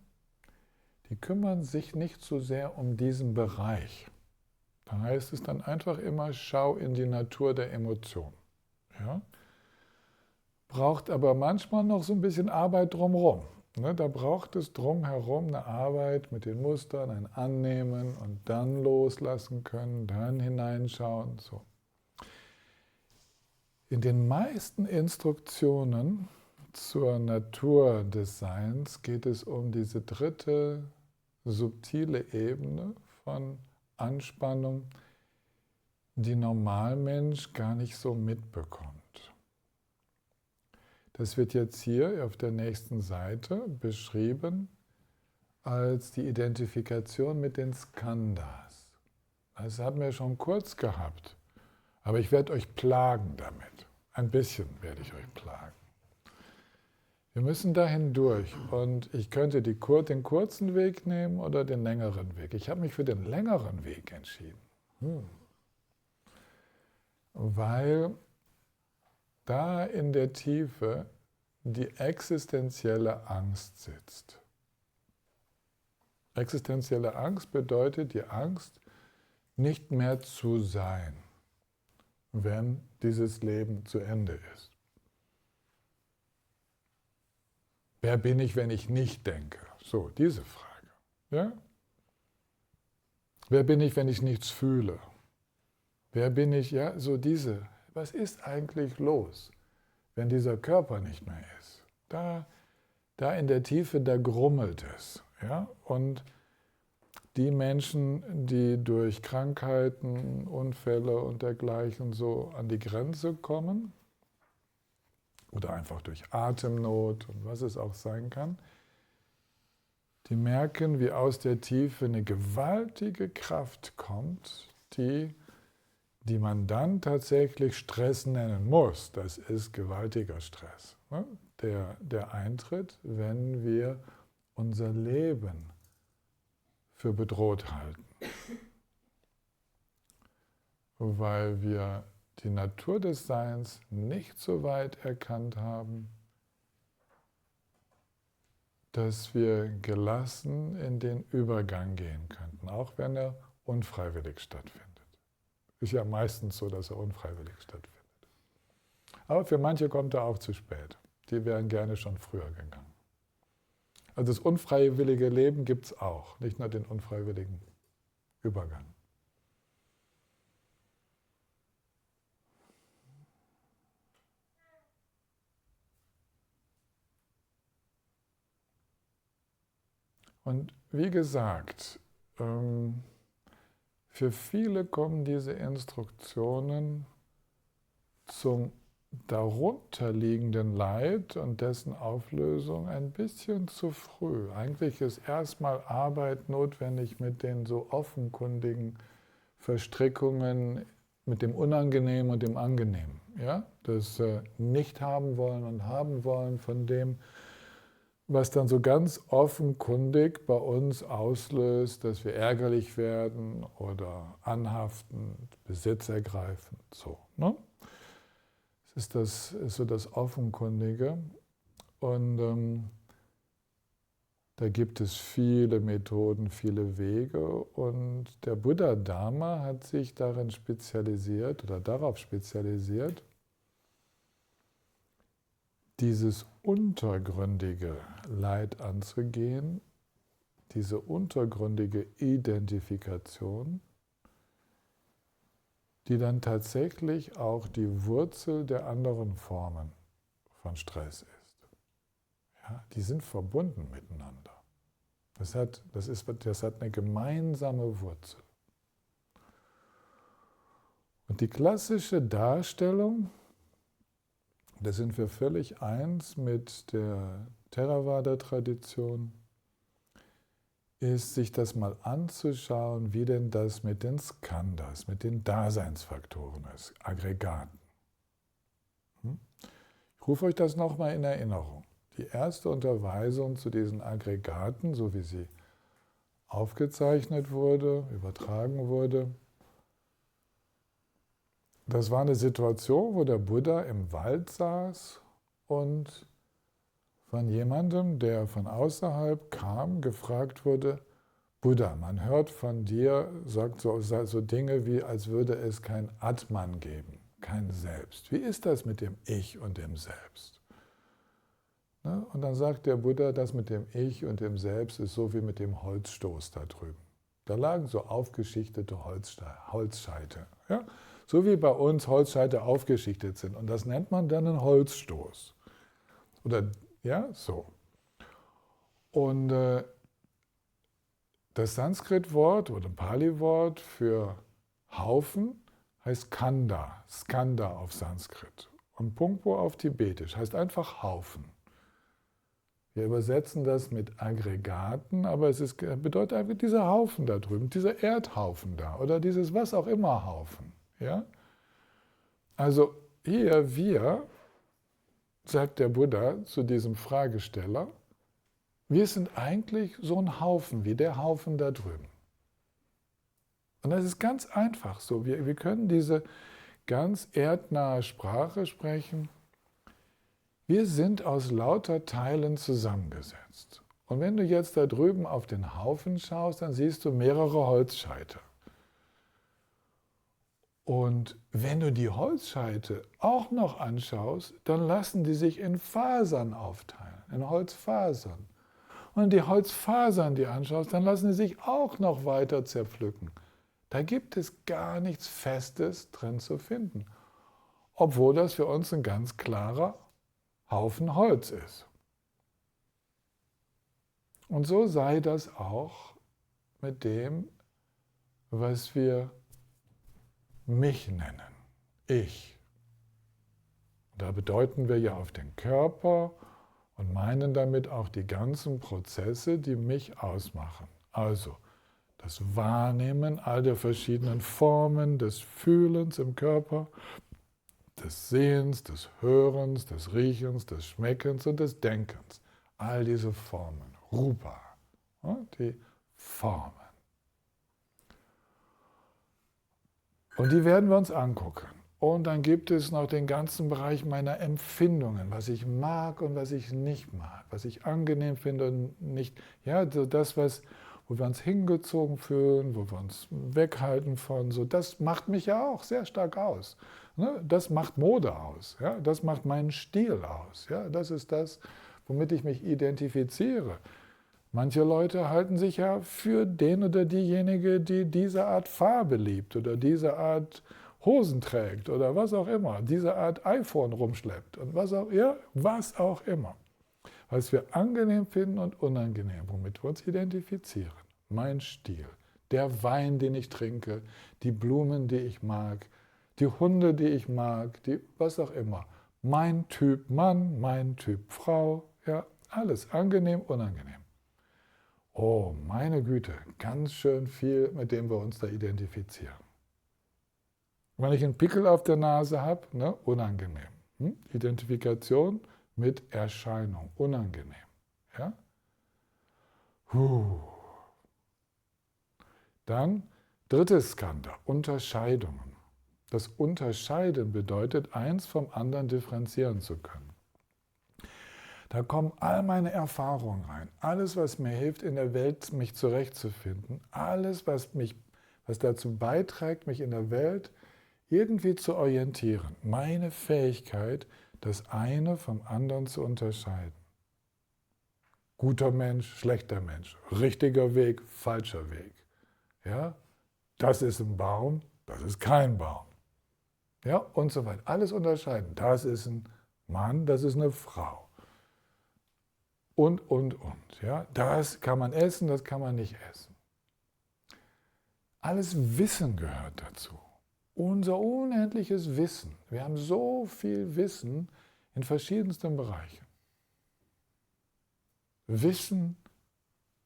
die kümmern sich nicht so sehr um diesen Bereich. Da heißt es dann einfach immer, schau in die Natur der Emotion. Ja? Braucht aber manchmal noch so ein bisschen Arbeit drumherum. Da braucht es drumherum eine Arbeit mit den Mustern, ein Annehmen und dann loslassen können, dann hineinschauen. So. In den meisten Instruktionen zur Natur des Seins geht es um diese dritte subtile Ebene von Anspannung, die Normalmensch gar nicht so mitbekommt. Das wird jetzt hier auf der nächsten Seite beschrieben als die Identifikation mit den Skandhas. Das hatten wir schon kurz gehabt. Aber ich werde euch plagen damit. Ein bisschen werde ich euch plagen. Wir müssen dahin durch und ich könnte den kurzen Weg nehmen oder den längeren Weg. Ich habe mich für den längeren Weg entschieden, weil da in der Tiefe die existenzielle Angst sitzt. Existenzielle Angst bedeutet die Angst, nicht mehr zu sein, wenn dieses Leben zu Ende ist. Wer bin ich, wenn ich nicht denke? So, diese Frage. Ja? Wer bin ich, wenn ich nichts fühle? Wer bin ich, ja, so diese. Was ist eigentlich los, wenn dieser Körper nicht mehr ist? Da in der Tiefe, da grummelt es. Ja? Und die Menschen, die durch Krankheiten, Unfälle und dergleichen so an die Grenze kommen, oder einfach durch Atemnot und was es auch sein kann, die merken, wie aus der Tiefe eine gewaltige Kraft kommt, die man dann tatsächlich Stress nennen muss. Das ist gewaltiger Stress, ne? Der eintritt, wenn wir unser Leben für bedroht halten. Weil wir die Natur des Seins nicht so weit erkannt haben, dass wir gelassen in den Übergang gehen könnten, auch wenn er unfreiwillig stattfindet. Ist ja meistens so, dass er unfreiwillig stattfindet. Aber für manche kommt er auch zu spät. Die wären gerne schon früher gegangen. Also das unfreiwillige Leben gibt es auch, nicht nur den unfreiwilligen Übergang. Und wie gesagt, für viele kommen diese Instruktionen zum darunterliegenden Leid und dessen Auflösung ein bisschen zu früh. Eigentlich ist erstmal Arbeit notwendig mit den so offenkundigen Verstrickungen, mit dem Unangenehmen und dem Angenehmen. Ja? Das nicht haben wollen und haben wollen von dem, was dann so ganz offenkundig bei uns auslöst, dass wir ärgerlich werden oder anhaftend, besitzergreifend, so. Ne? Das ist so das Offenkundige. Und da gibt es viele Methoden, viele Wege. Und der Buddha Dharma hat sich darin spezialisiert oder darauf spezialisiert, dieses untergründige Leid anzugehen, diese untergründige Identifikation, die dann tatsächlich auch die Wurzel der anderen Formen von Stress ist. Ja, die sind verbunden miteinander. Das hat eine gemeinsame Wurzel. Und die klassische Darstellung, da sind wir völlig eins mit der Theravada-Tradition, ist, sich das mal anzuschauen, wie denn das mit den Skandhas, mit den Daseinsfaktoren ist, Aggregaten. Ich rufe euch das nochmal in Erinnerung. Die erste Unterweisung zu diesen Aggregaten, so wie sie aufgezeichnet wurde, übertragen wurde, das war eine Situation, wo der Buddha im Wald saß und von jemandem, der von außerhalb kam, gefragt wurde, Buddha, man hört von dir, sagt so Dinge wie, als würde es kein Atman geben, kein Selbst. Wie ist das mit dem Ich und dem Selbst? Ne? Und dann sagt der Buddha, das mit dem Ich und dem Selbst ist so wie mit dem Holzstoß da drüben. Da lagen so aufgeschichtete Holzscheite. Ja? So wie bei uns Holzscheite aufgeschichtet sind. Und das nennt man dann einen Holzstoß. Oder, ja, so. Und das Sanskrit-Wort oder Pali-Wort für Haufen heißt Kanda, Skanda auf Sanskrit. Und Pungpo auf Tibetisch heißt einfach Haufen. Wir übersetzen das mit Aggregaten, aber bedeutet einfach dieser Haufen da drüben, dieser Erdhaufen da oder dieses was auch immer Haufen. Ja? Also hier wir, sagt der Buddha zu diesem Fragesteller, wir sind eigentlich so ein Haufen, wie der Haufen da drüben. Und das ist ganz einfach so. Wir können diese ganz erdnahe Sprache sprechen. Wir sind aus lauter Teilen zusammengesetzt. Und wenn du jetzt da drüben auf den Haufen schaust, dann siehst du mehrere Holzscheite. Und wenn du die Holzscheite auch noch anschaust, dann lassen die sich in Fasern aufteilen, in Holzfasern. Und wenn du die Holzfasern die anschaust, dann lassen die sich auch noch weiter zerpflücken. Da gibt es gar nichts Festes drin zu finden, obwohl das für uns ein ganz klarer Haufen Holz ist. Und so sei das auch mit dem, was wir mich nennen, ich. Da bedeuten wir ja auf den Körper und meinen damit auch die ganzen Prozesse, die mich ausmachen. Also das Wahrnehmen all der verschiedenen Formen des Fühlens im Körper, des Sehens, des Hörens, des Riechens, des Schmeckens und des Denkens. All diese Formen, Rupa, die Formen. Und die werden wir uns angucken. Und dann gibt es noch den ganzen Bereich meiner Empfindungen, was ich mag und was ich nicht mag, was ich angenehm finde und nicht. Ja, so das, wo wir uns hingezogen fühlen, wo wir uns weghalten von, so, das macht mich ja auch sehr stark aus. Das macht Mode aus, ja? Das macht meinen Stil aus. Ja? Das ist das, womit ich mich identifiziere. Manche Leute halten sich ja für den oder diejenige, die diese Art Farbe liebt oder diese Art Hosen trägt oder was auch immer, diese Art iPhone rumschleppt und was auch immer. Was wir angenehm finden und unangenehm, womit wir uns identifizieren. Mein Stil, der Wein, den ich trinke, die Blumen, die ich mag, die Hunde, die ich mag, was auch immer. Mein Typ Mann, mein Typ Frau, ja, alles angenehm, unangenehm. Oh, meine Güte, ganz schön viel, mit dem wir uns da identifizieren. Wenn ich einen Pickel auf der Nase habe, unangenehm. Identifikation mit Erscheinung, unangenehm. Ja? Dann drittes Skandha, Unterscheidungen. Das Unterscheiden bedeutet, eins vom anderen differenzieren zu können. Da kommen all meine Erfahrungen rein, alles, was mir hilft, in der Welt mich zurechtzufinden, alles, was dazu beiträgt, mich in der Welt irgendwie zu orientieren. Meine Fähigkeit, das eine vom anderen zu unterscheiden. Guter Mensch, schlechter Mensch, richtiger Weg, falscher Weg. Ja? Das ist ein Baum, das ist kein Baum. Ja? Und so weiter. Alles unterscheiden. Das ist ein Mann, das ist eine Frau. Und. Ja? Das kann man essen, das kann man nicht essen. Alles Wissen gehört dazu. Unser unendliches Wissen. Wir haben so viel Wissen in verschiedensten Bereichen. Wissen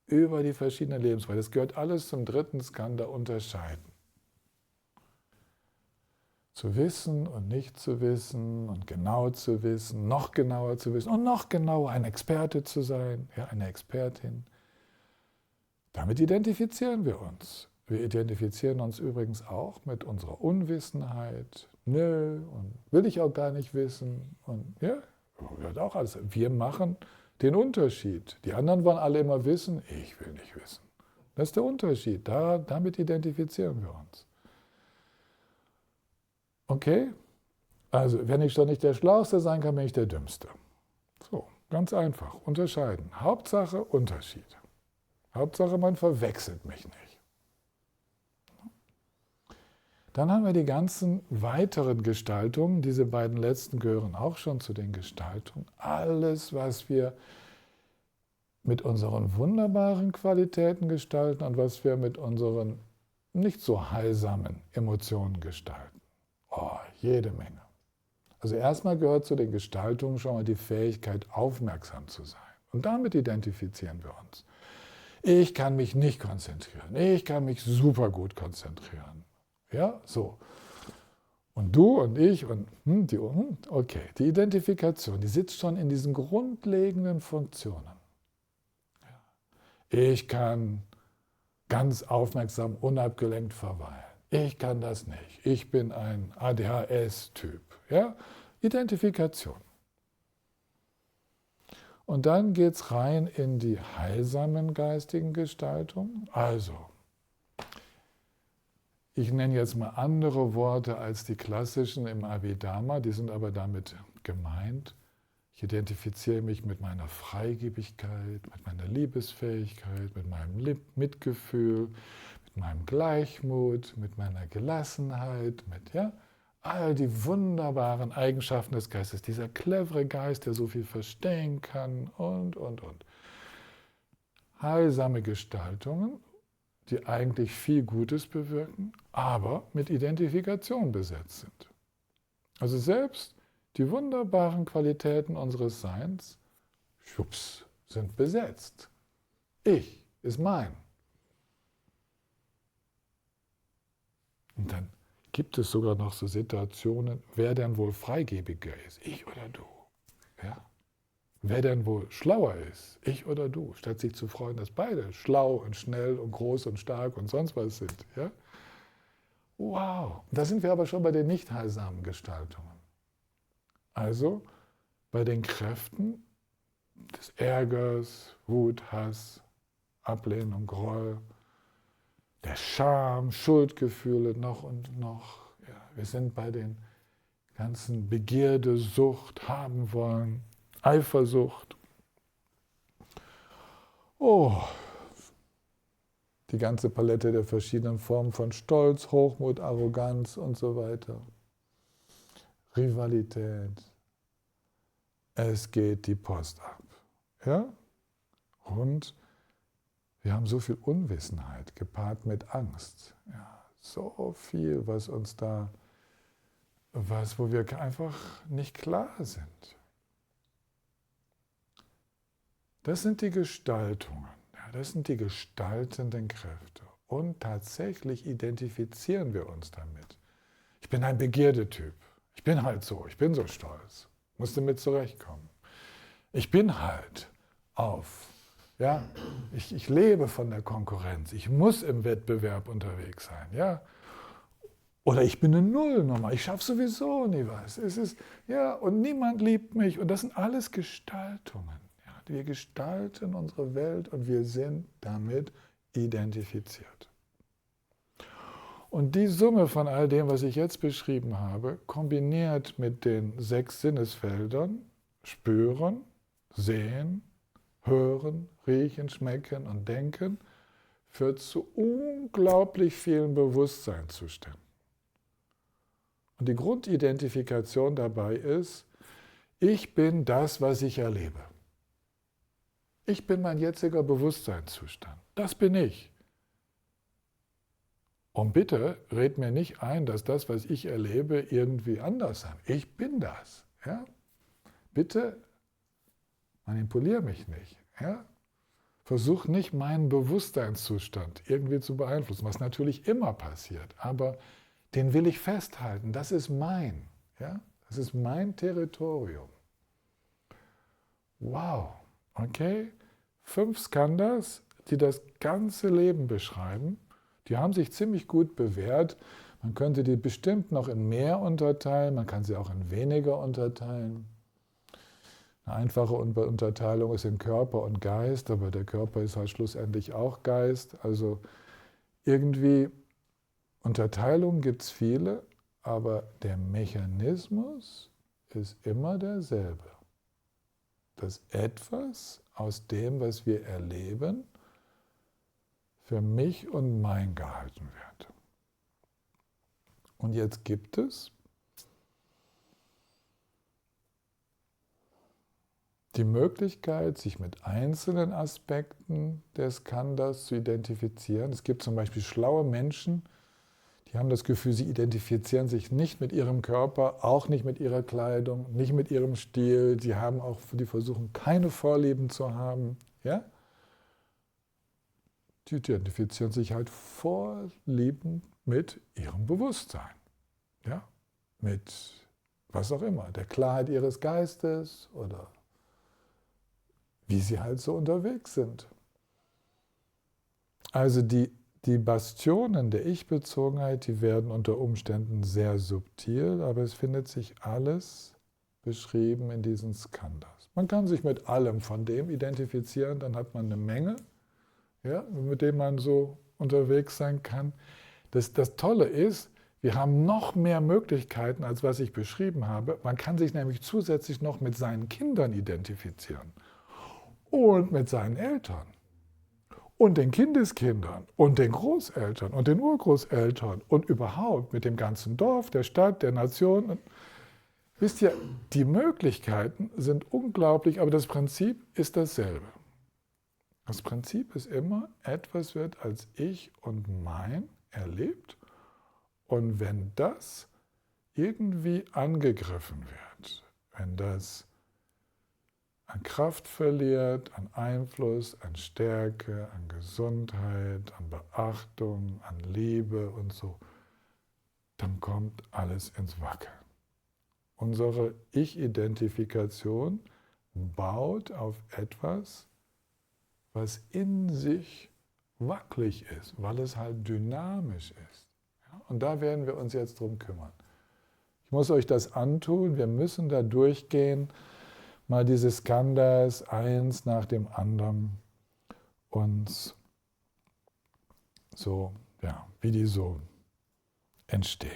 über die verschiedenen Lebensweisen. Das gehört alles zum dritten Skandha, unterscheiden. Zu wissen und nicht zu wissen und genau zu wissen, noch genauer zu wissen und noch genauer ein Experte zu sein, ja, eine Expertin. Damit identifizieren wir uns. Wir identifizieren uns übrigens auch mit unserer Unwissenheit. Nö, und will ich auch gar nicht wissen. Und ja, gehört auch alles. Wir machen den Unterschied. Die anderen wollen alle immer wissen, ich will nicht wissen. Das ist der Unterschied. Damit identifizieren wir uns. Okay? Also, wenn ich schon nicht der Schlauste sein kann, bin ich der Dümmste. So, ganz einfach. Unterscheiden. Hauptsache Unterschied. Hauptsache, man verwechselt mich nicht. Dann haben wir die ganzen weiteren Gestaltungen. Diese beiden letzten gehören auch schon zu den Gestaltungen. Alles, was wir mit unseren wunderbaren Qualitäten gestalten und was wir mit unseren nicht so heilsamen Emotionen gestalten. Oh, jede Menge. Also erstmal gehört zu den Gestaltungen schon mal die Fähigkeit, aufmerksam zu sein. Und damit identifizieren wir uns. Ich kann mich nicht konzentrieren. Ich kann mich super gut konzentrieren. Ja, so. Und du und ich und okay, die Identifikation, die sitzt schon in diesen grundlegenden Funktionen. Ich kann ganz aufmerksam, unabgelenkt verweilen. Ich kann das nicht. Ich bin ein ADHS-Typ. Ja? Identifikation. Und dann geht es rein in die heilsamen geistigen Gestaltungen. Also, ich nenne jetzt mal andere Worte als die klassischen im Abhidharma, die sind aber damit gemeint. Ich identifiziere mich mit meiner Freigebigkeit, mit meiner Liebesfähigkeit, mit meinem Mitgefühl, mit meinem Gleichmut, mit meiner Gelassenheit, mit all die wunderbaren Eigenschaften des Geistes. Dieser clevere Geist, der so viel verstehen kann und. Heilsame Gestaltungen, die eigentlich viel Gutes bewirken, aber mit Identifikation besetzt sind. Also selbst die wunderbaren Qualitäten unseres Seins, schwupps, sind besetzt. Ich ist mein. Und dann gibt es sogar noch so Situationen, wer denn wohl freigebiger ist, ich oder du. Ja? Wer denn wohl schlauer ist, ich oder du, statt sich zu freuen, dass beide schlau und schnell und groß und stark und sonst was sind. Ja? Wow, da sind wir aber schon bei den nicht heilsamen Gestaltungen. Also bei den Kräften des Ärgers, Wut, Hass, Ablehnung, Groll, der Scham, Schuldgefühle noch und noch. Ja, wir sind bei den ganzen Begierde, Sucht, haben wollen, Eifersucht. Oh, die ganze Palette der verschiedenen Formen von Stolz, Hochmut, Arroganz und so weiter. Rivalität. Es geht die Post ab. Ja? Und wir haben so viel Unwissenheit gepaart mit Angst. Ja, so viel, wo wir einfach nicht klar sind. Das sind die Gestaltungen. Ja, das sind die gestaltenden Kräfte. Und tatsächlich identifizieren wir uns damit. Ich bin ein Begierdetyp. Ich bin halt so. Ich bin so stolz. Muss damit zurechtkommen. Ich bin halt auf. Ja, ich lebe von der Konkurrenz. Ich muss im Wettbewerb unterwegs sein. Ja? Oder ich bin eine Nullnummer. Ich schaffe sowieso nie was. Und niemand liebt mich. Und das sind alles Gestaltungen. Ja? Wir gestalten unsere Welt und wir sind damit identifiziert. Und die Summe von all dem, was ich jetzt beschrieben habe, kombiniert mit den 6 Sinnesfeldern, spüren, sehen, hören, riechen, schmecken und denken, führt zu unglaublich vielen Bewusstseinszuständen. Und die Grundidentifikation dabei ist, ich bin das, was ich erlebe. Ich bin mein jetziger Bewusstseinszustand. Das bin ich. Und bitte red mir nicht ein, dass das, was ich erlebe, irgendwie anders sein. Ich bin das. Ja? Bitte manipuliere mich nicht. Ja? Versuch nicht, meinen Bewusstseinszustand irgendwie zu beeinflussen, was natürlich immer passiert. Aber den will ich festhalten. Das ist mein. Ja? Das ist mein Territorium. Wow. Okay? 5 Skandhas, die das ganze Leben beschreiben. Die haben sich ziemlich gut bewährt. Man könnte die bestimmt noch in mehr unterteilen, man kann sie auch in weniger unterteilen. Eine einfache Unterteilung ist in Körper und Geist, aber der Körper ist halt schlussendlich auch Geist. Also irgendwie, Unterteilungen gibt es viele, aber der Mechanismus ist immer derselbe. Dass etwas aus dem, was wir erleben, für mich und mein gehalten wird. Und jetzt gibt es die Möglichkeit, sich mit einzelnen Aspekten des Skandhas zu identifizieren. Es gibt zum Beispiel schlaue Menschen, die haben das Gefühl, sie identifizieren sich nicht mit ihrem Körper, auch nicht mit ihrer Kleidung, nicht mit ihrem Stil. Die versuchen, keine Vorlieben zu haben. Ja? Die identifizieren sich halt vorliebend mit ihrem Bewusstsein. Ja? mit was auch immer, der Klarheit ihres Geistes oder wie sie halt so unterwegs sind. Also die Bastionen der Ich-Bezogenheit, die werden unter Umständen sehr subtil, aber es findet sich alles beschrieben in diesen Skandhas. Man kann sich mit allem von dem identifizieren, dann hat man eine Menge, ja, mit dem man so unterwegs sein kann. Das Tolle ist, wir haben noch mehr Möglichkeiten, als was ich beschrieben habe. Man kann sich nämlich zusätzlich noch mit seinen Kindern identifizieren und mit seinen Eltern und den Kindeskindern und den Großeltern und den Urgroßeltern und überhaupt mit dem ganzen Dorf, der Stadt, der Nation. Wisst ihr, die Möglichkeiten sind unglaublich, aber das Prinzip ist dasselbe. Das Prinzip ist immer, etwas wird als ich und mein erlebt. Und wenn das irgendwie angegriffen wird, wenn das an Kraft verliert, an Einfluss, an Stärke, an Gesundheit, an Beachtung, an Liebe und so, dann kommt alles ins Wackeln. Unsere Ich-Identifikation baut auf etwas, was in sich wackelig ist, weil es halt dynamisch ist. Und da werden wir uns jetzt drum kümmern. Ich muss euch das antun, wir müssen da durchgehen, mal diese Skandhas eins nach dem anderen uns so, ja, wie die so entstehen.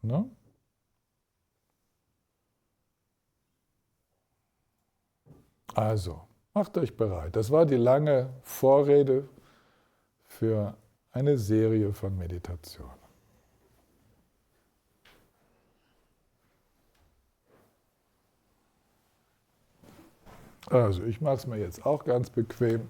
Ne? Also, macht euch bereit. Das war die lange Vorrede für eine Serie von Meditationen. Also, ich mache es mir jetzt auch ganz bequem.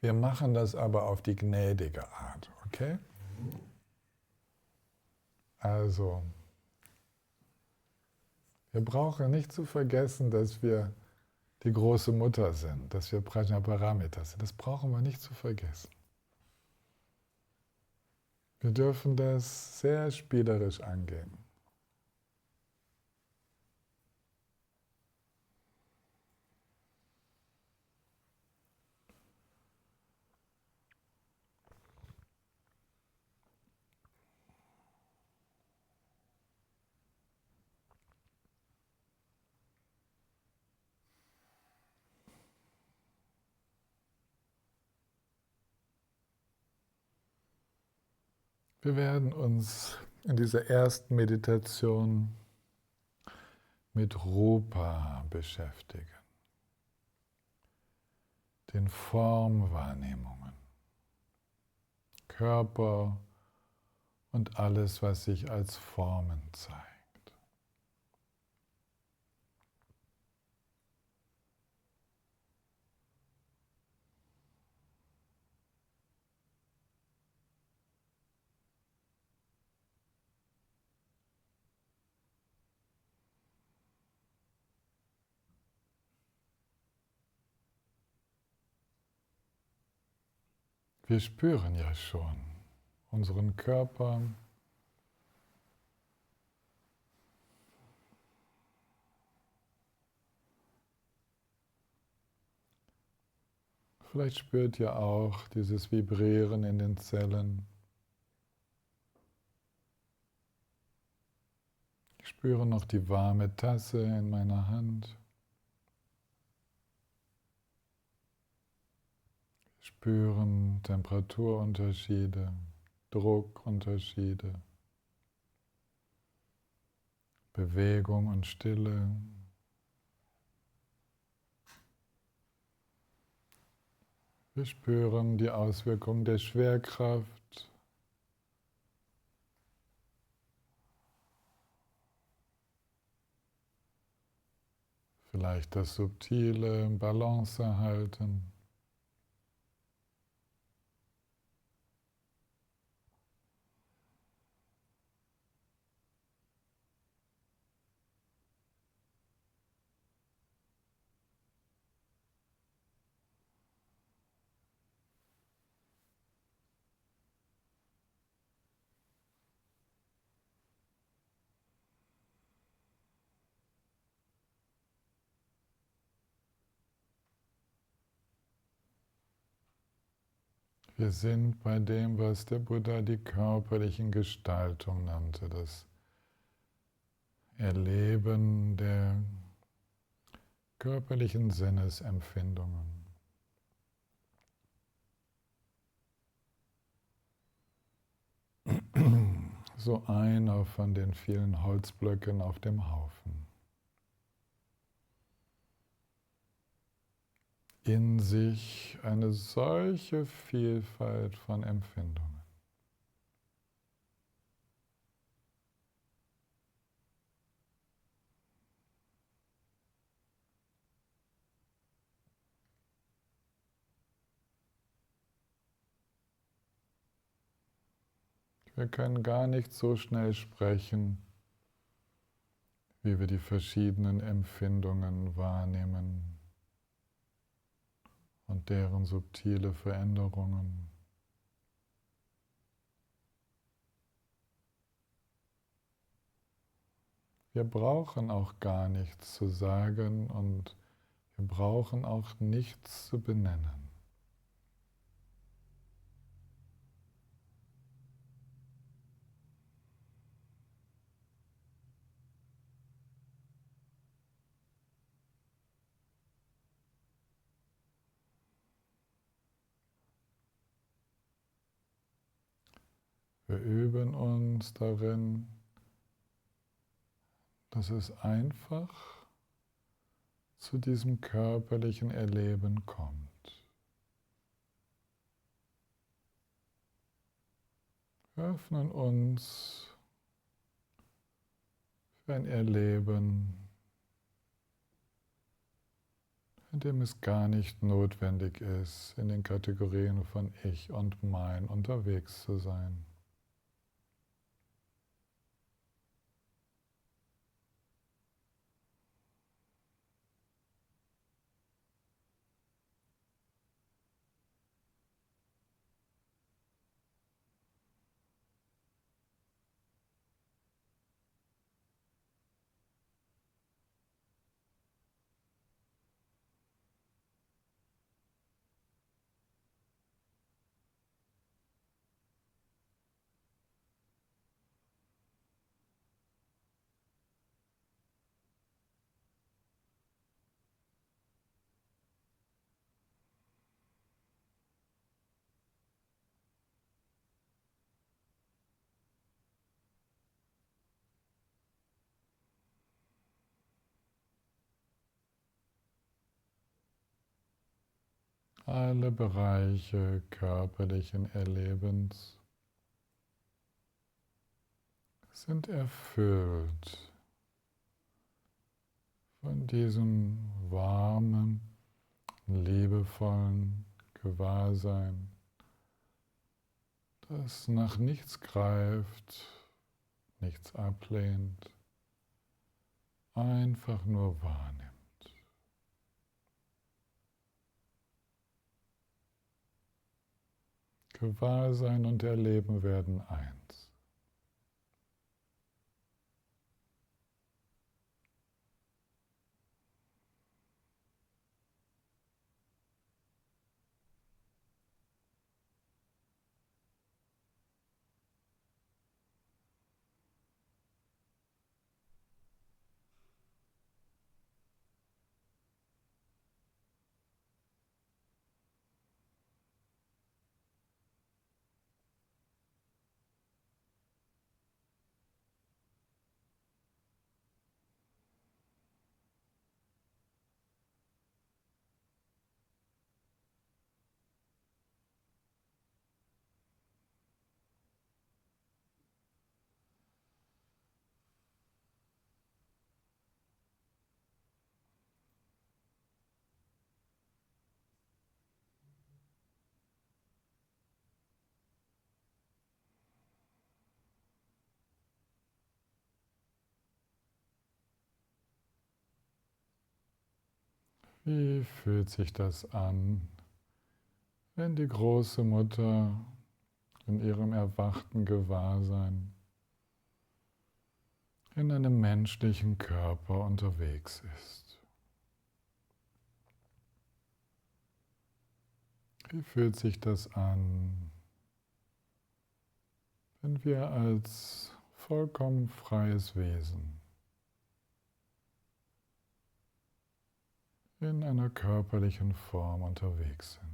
Wir machen das aber auf die gnädige Art, okay? Also, wir brauchen nicht zu vergessen, dass wir die große Mutter sind, dass wir Prajnaparamita sind. Das brauchen wir nicht zu vergessen. Wir dürfen das sehr spielerisch angehen. Wir werden uns in dieser ersten Meditation mit Rupa beschäftigen, den Formwahrnehmungen, Körper und alles, was sich als Formen zeigt. Wir spüren ja schon unseren Körper. Vielleicht spürt ihr auch dieses Vibrieren in den Zellen. Ich spüre noch die warme Tasse in meiner Hand. Wir spüren Temperaturunterschiede, Druckunterschiede, Bewegung und Stille. Wir spüren die Auswirkung der Schwerkraft. vielleicht das subtile Balance erhalten. Wir sind bei dem, was der Buddha die körperlichen Gestaltung nannte, das Erleben der körperlichen Sinnesempfindungen. So einer von den vielen Holzblöcken auf dem Haufen. In sich eine solche Vielfalt von Empfindungen. Wir können gar nicht so schnell sprechen, wie wir die verschiedenen Empfindungen wahrnehmen und deren subtile Veränderungen. Wir brauchen auch gar nichts zu sagen und wir brauchen auch nichts zu benennen. Wir üben uns darin, dass es einfach zu diesem körperlichen Erleben kommt. Wir öffnen uns für ein Erleben, in dem es gar nicht notwendig ist, in den Kategorien von Ich und Mein unterwegs zu sein. Alle Bereiche körperlichen Erlebens sind erfüllt von diesem warmen, liebevollen Gewahrsein, das nach nichts greift, nichts ablehnt, einfach nur wahrnimmt. Gewahrsein und Erleben werden eins. Wie fühlt sich das an, wenn die große Mutter in ihrem erwachten Gewahrsein in einem menschlichen Körper unterwegs ist? Wie fühlt sich das an, wenn wir als vollkommen freies Wesen in einer körperlichen Form unterwegs sind?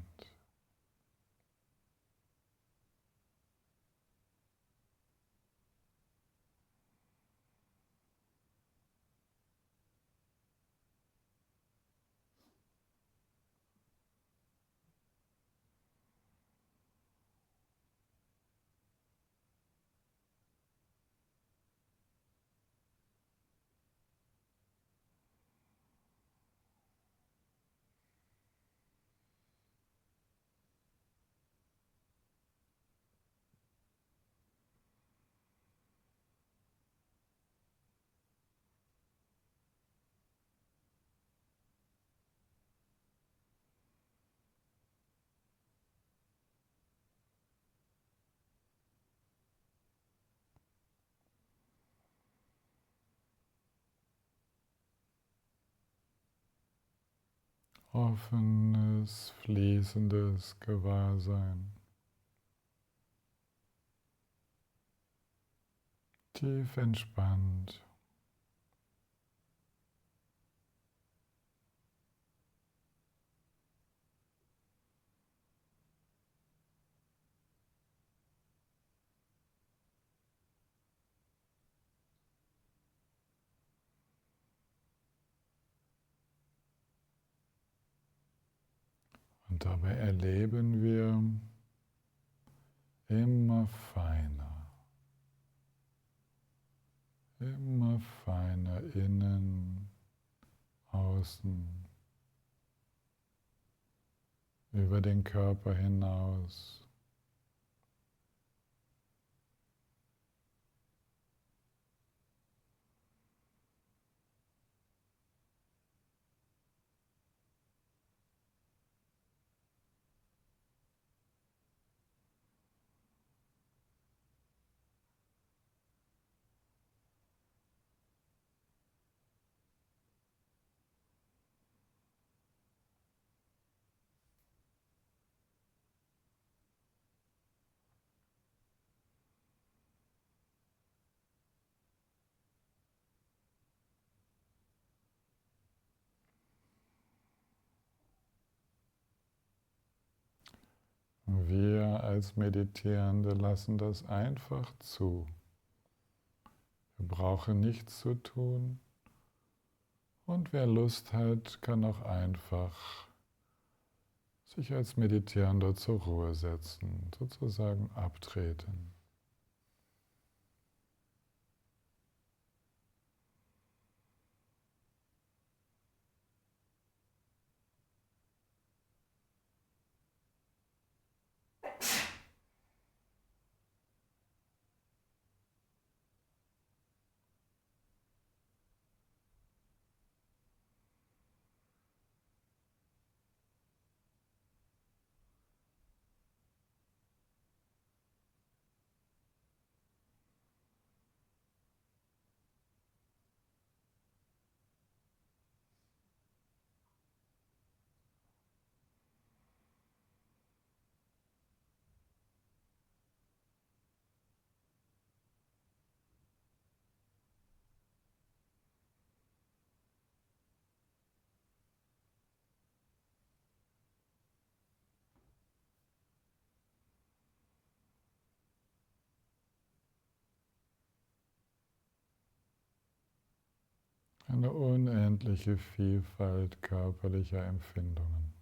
Offenes, fließendes Gewahrsein, tief entspannt. Und dabei erleben wir immer feiner innen, außen, über den Körper hinaus. Wir als Meditierende lassen das einfach zu. Wir brauchen nichts zu tun und wer Lust hat, kann auch einfach sich als Meditierender zur Ruhe setzen, sozusagen abtreten. Eine unendliche Vielfalt körperlicher Empfindungen.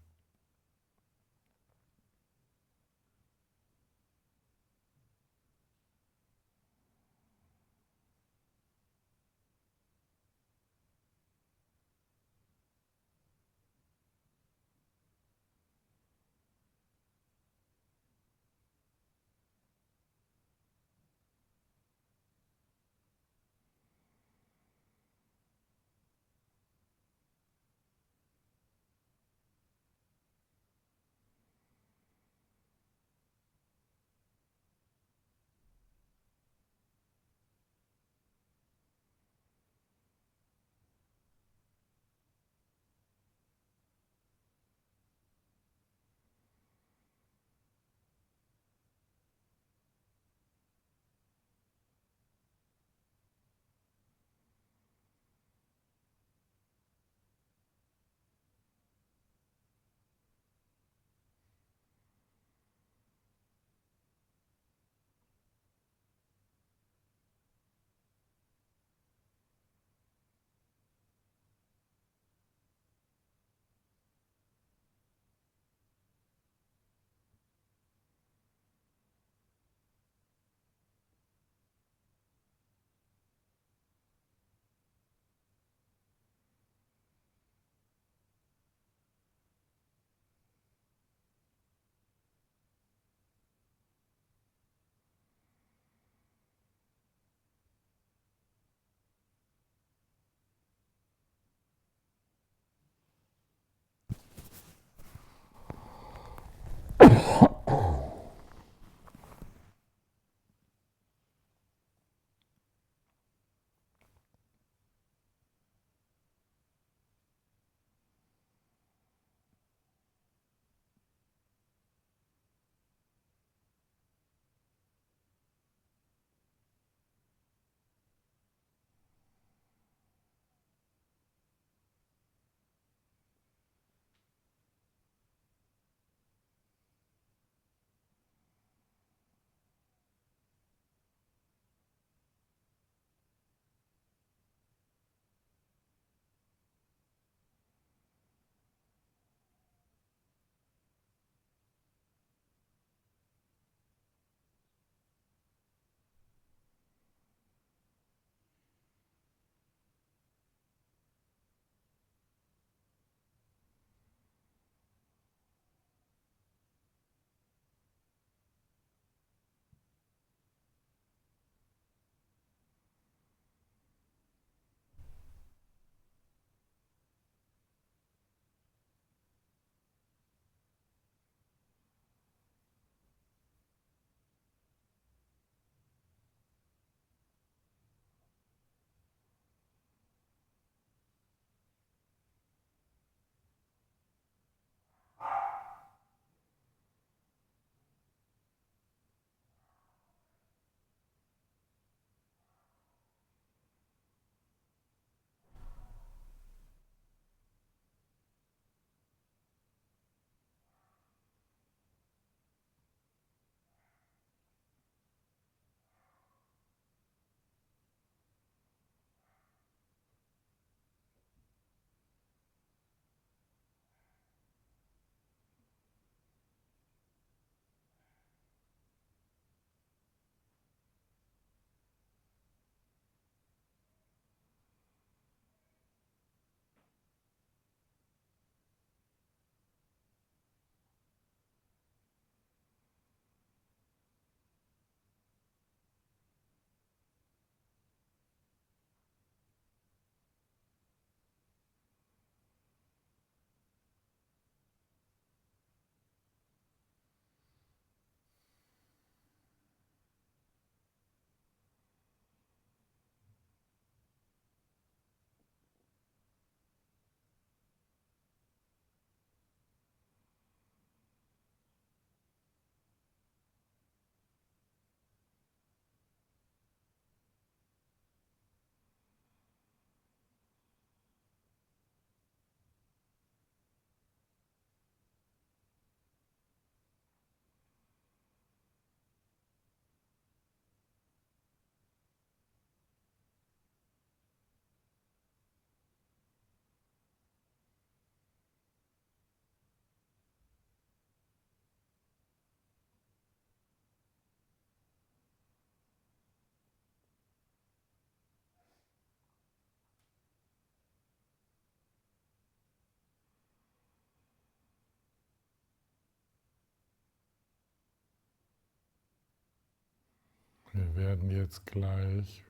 Wir werden jetzt gleich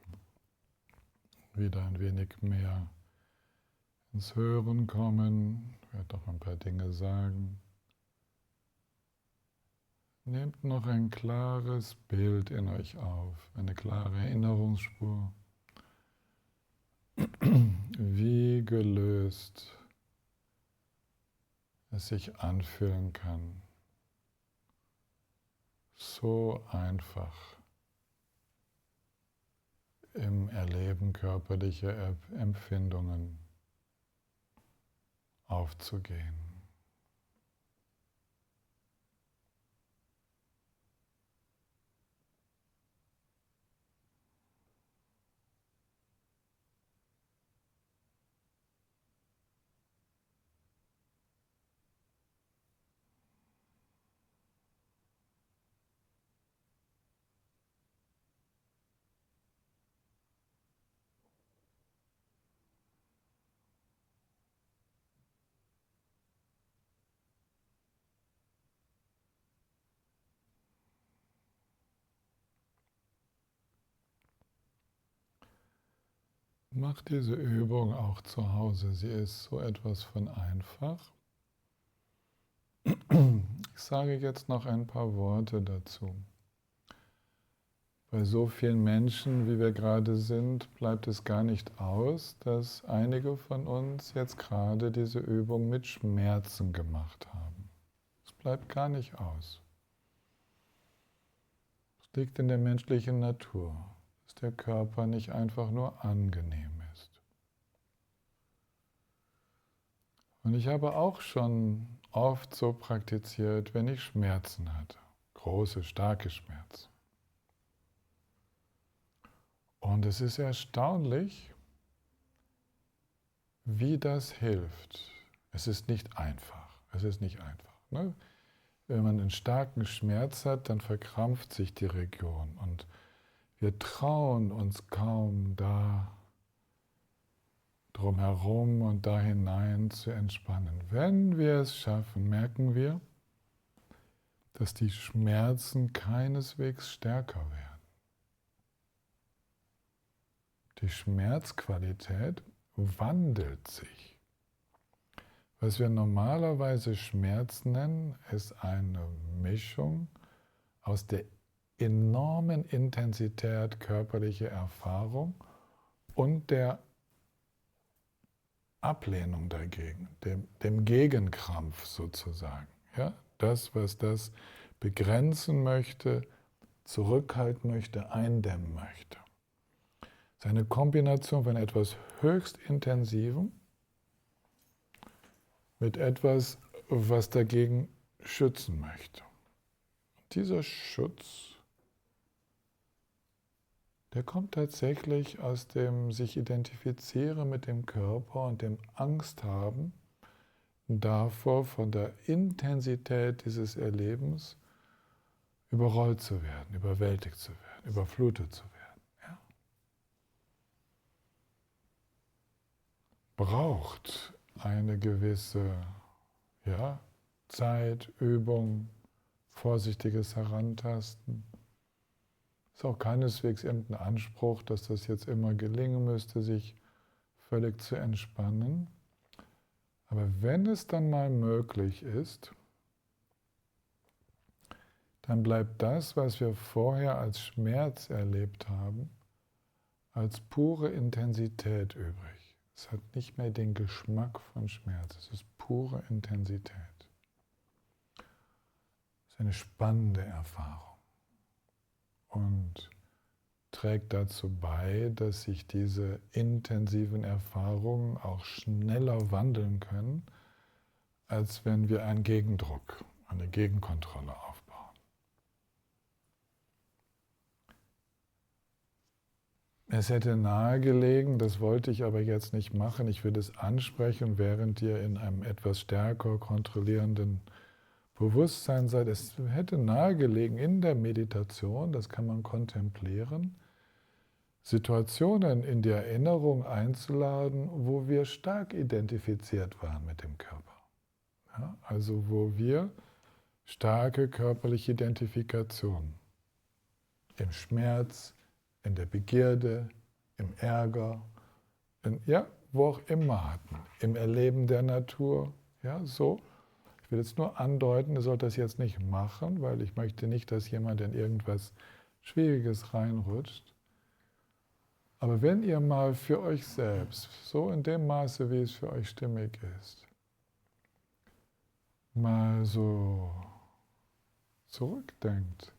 wieder ein wenig mehr ins Hören kommen. Ich werde noch ein paar Dinge sagen. Nehmt noch ein klares Bild in euch auf, eine klare Erinnerungsspur. Wie gelöst es sich anfühlen kann. So einfach im Erleben körperlicher Empfindungen aufzugehen. Mach diese Übung auch zu Hause. Sie ist so etwas von einfach. Ich sage jetzt noch ein paar Worte dazu. Bei so vielen Menschen, wie wir gerade sind, bleibt es gar nicht aus, dass einige von uns jetzt gerade diese Übung mit Schmerzen gemacht haben. Es bleibt gar nicht aus. Es liegt in der menschlichen Natur, dass der Körper nicht einfach nur angenehm ist. Und ich habe auch schon oft so praktiziert, wenn ich Schmerzen hatte. Große, starke Schmerzen. Und es ist erstaunlich, wie das hilft. Es ist nicht einfach. Es ist nicht einfach. Ne? Wenn man einen starken Schmerz hat, dann verkrampft sich die Region. Und wir trauen uns kaum da drumherum und da hinein zu entspannen. Wenn wir es schaffen, merken wir, dass die Schmerzen keineswegs stärker werden. Die Schmerzqualität wandelt sich. Was wir normalerweise Schmerz nennen, ist eine Mischung aus der enormen Intensität körperlicher Erfahrung und der Ablehnung dagegen, dem Gegenkrampf sozusagen. Ja? Das, was das begrenzen möchte, zurückhalten möchte, eindämmen möchte. Es ist eine Kombination von etwas höchst Intensivem mit etwas, was dagegen schützen möchte. Und dieser Schutz, der kommt tatsächlich aus dem sich identifizieren mit dem Körper und dem Angst haben davor, von der Intensität dieses Erlebens überrollt zu werden, überwältigt zu werden, überflutet zu werden. Ja? Braucht eine gewisse Zeit, Übung, vorsichtiges Herantasten. Ist auch keineswegs irgendein Anspruch, dass das jetzt immer gelingen müsste, sich völlig zu entspannen. Aber wenn es dann mal möglich ist, dann bleibt das, was wir vorher als Schmerz erlebt haben, als pure Intensität übrig. Es hat nicht mehr den Geschmack von Schmerz, es ist pure Intensität. Es ist eine spannende Erfahrung und trägt dazu bei, dass sich diese intensiven Erfahrungen auch schneller wandeln können, als wenn wir einen Gegendruck, eine Gegenkontrolle aufbauen. Es hätte nahegelegen, das wollte ich aber jetzt nicht machen, ich würde es ansprechen, während ihr in einem etwas stärker kontrollierenden Bewusstsein seid. Es hätte nahegelegen in der Meditation, das kann man kontemplieren, Situationen in die Erinnerung einzuladen, wo wir stark identifiziert waren mit dem Körper. Ja, also wo wir starke körperliche Identifikation im Schmerz, in der Begierde, im Ärger, wo auch immer hatten, im Erleben der Natur, so. Ich will jetzt nur andeuten, ihr sollt das jetzt nicht machen, weil ich möchte nicht, dass jemand in irgendwas Schwieriges reinrutscht. Aber wenn ihr mal für euch selbst, so in dem Maße, wie es für euch stimmig ist, mal so zurückdenkt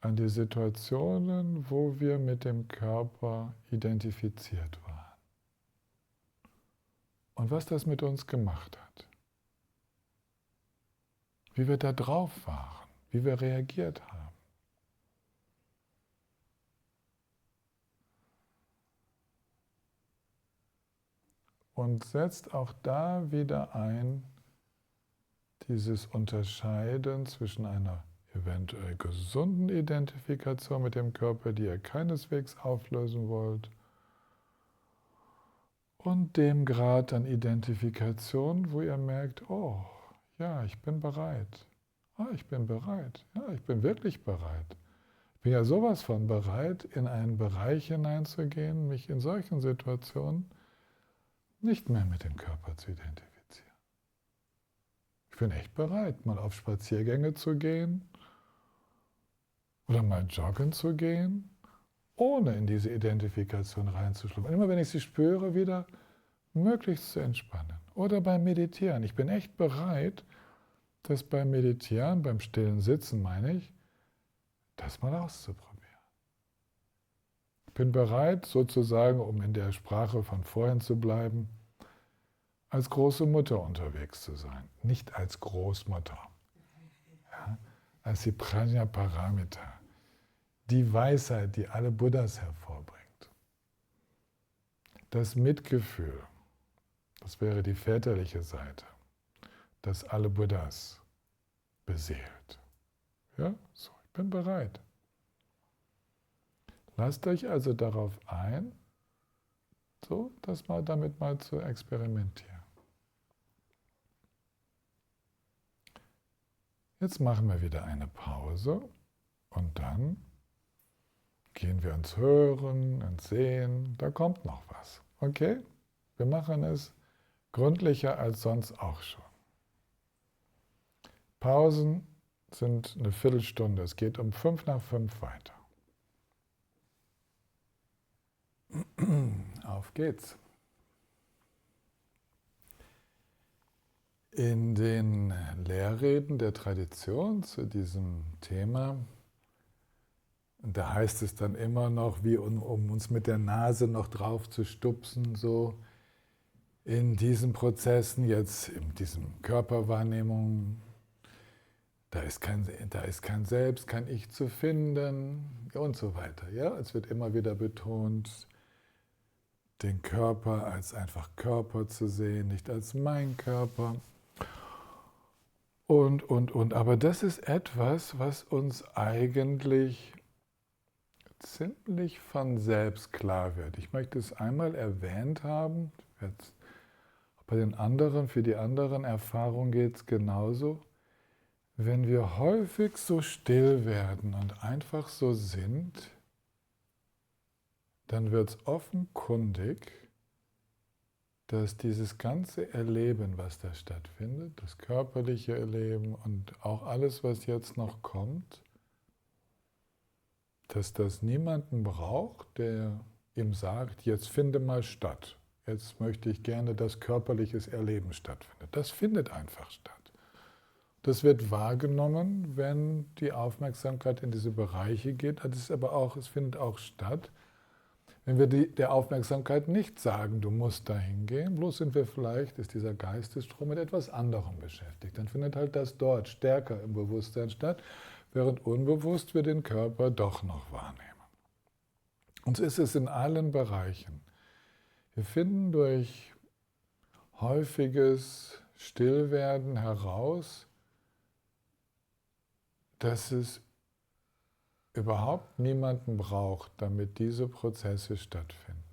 an die Situationen, wo wir mit dem Körper identifiziert waren und was das mit uns gemacht hat, wie wir da drauf waren, wie wir reagiert haben. Und setzt auch da wieder ein, dieses Unterscheiden zwischen einer eventuell gesunden Identifikation mit dem Körper, die ihr keineswegs auflösen wollt, und dem Grad an Identifikation, wo ihr merkt, oh, ja, ich bin bereit. Oh, ich bin bereit. Ja, ich bin wirklich bereit. Ich bin ja sowas von bereit, in einen Bereich hineinzugehen, mich in solchen Situationen nicht mehr mit dem Körper zu identifizieren. Ich bin echt bereit, mal auf Spaziergänge zu gehen oder mal joggen zu gehen, ohne in diese Identifikation reinzuschlüpfen. Immer wenn ich sie spüre, wieder möglichst zu entspannen. Oder beim Meditieren. Ich bin echt bereit, das beim Meditieren, beim stillen Sitzen meine ich, das mal auszuprobieren. Ich bin bereit, sozusagen, um in der Sprache von vorhin zu bleiben, als große Mutter unterwegs zu sein. Nicht als Großmutter, ja, als die Prajnaparamita, die Weisheit, die alle Buddhas hervorbringt. Das Mitgefühl, das wäre die väterliche Seite, das alle Buddhas beseelt. Ja, so, ich bin bereit. Lasst euch also darauf ein, so, damit mal zu experimentieren. Jetzt machen wir wieder eine Pause und dann gehen wir ins Hören, ins Sehen, da kommt noch was. Okay? Wir machen es gründlicher als sonst auch schon. Pausen sind eine Viertelstunde, es geht um 5:05 weiter. Auf geht's. In den Lehrreden der Tradition zu diesem Thema, da heißt es dann immer noch, wie um uns mit der Nase noch drauf zu stupsen, so in diesen Prozessen, jetzt in diesen Körperwahrnehmungen, da ist kein Selbst, kein Ich zu finden und so weiter. Ja? Es wird immer wieder betont, den Körper als einfach Körper zu sehen, nicht als mein Körper. Und. Aber das ist etwas, was uns eigentlich ziemlich von selbst klar wird. Ich möchte es einmal erwähnt haben, jetzt bei den anderen, für die anderen Erfahrungen geht es genauso. Wenn wir häufig so still werden und einfach so sind, dann wird es offenkundig, dass dieses ganze Erleben, was da stattfindet, das körperliche Erleben und auch alles, was jetzt noch kommt, dass das niemanden braucht, der ihm sagt, jetzt finde mal statt. Jetzt möchte ich gerne, dass körperliches Erleben stattfindet. Das findet einfach statt. Das wird wahrgenommen, wenn die Aufmerksamkeit in diese Bereiche geht. Es findet auch statt, wenn wir der Aufmerksamkeit nicht sagen, du musst dahin gehen, bloß ist dieser Geistesstrom mit etwas anderem beschäftigt. Dann findet halt das dort stärker im Bewusstsein statt, während unbewusst wir den Körper doch noch wahrnehmen. Und so ist es in allen Bereichen. Wir finden durch häufiges Stillwerden heraus, dass es überhaupt niemanden braucht, damit diese Prozesse stattfinden.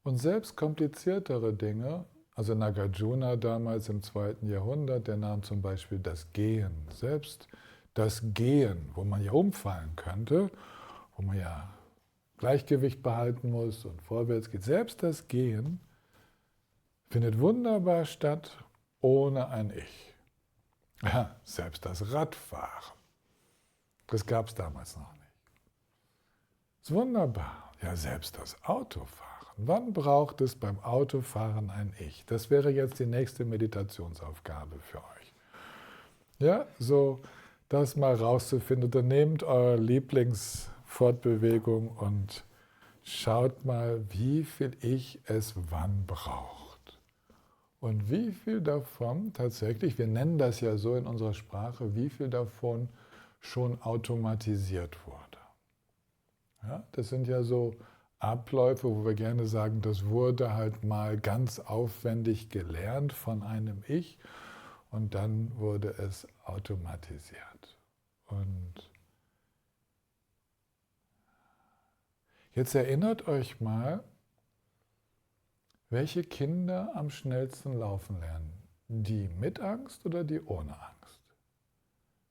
Und selbst kompliziertere Dinge, Also Nagarjuna damals im 2. Jahrhundert, der nahm zum Beispiel das Gehen, selbst das Gehen, wo man ja umfallen könnte, wo man ja Gleichgewicht behalten muss und vorwärts geht, selbst das Gehen findet wunderbar statt ohne ein Ich. Ja, selbst das Radfahren, das gab es damals noch nicht. Ist wunderbar. Ja, selbst das Autofahren. Wann braucht es beim Autofahren ein Ich? Das wäre jetzt die nächste Meditationsaufgabe für euch. Ja, so das mal rauszufinden. Dann nehmt eure Lieblingsfortbewegung und schaut mal, wie viel Ich es wann braucht. Und wie viel davon tatsächlich, wir nennen das ja so in unserer Sprache, wie viel davon schon automatisiert wurde. Ja, das sind ja so Abläufe, wo wir gerne sagen, das wurde halt mal ganz aufwendig gelernt von einem Ich und dann wurde es automatisiert. Und jetzt erinnert euch mal, welche Kinder am schnellsten laufen lernen. Die mit Angst oder die ohne Angst?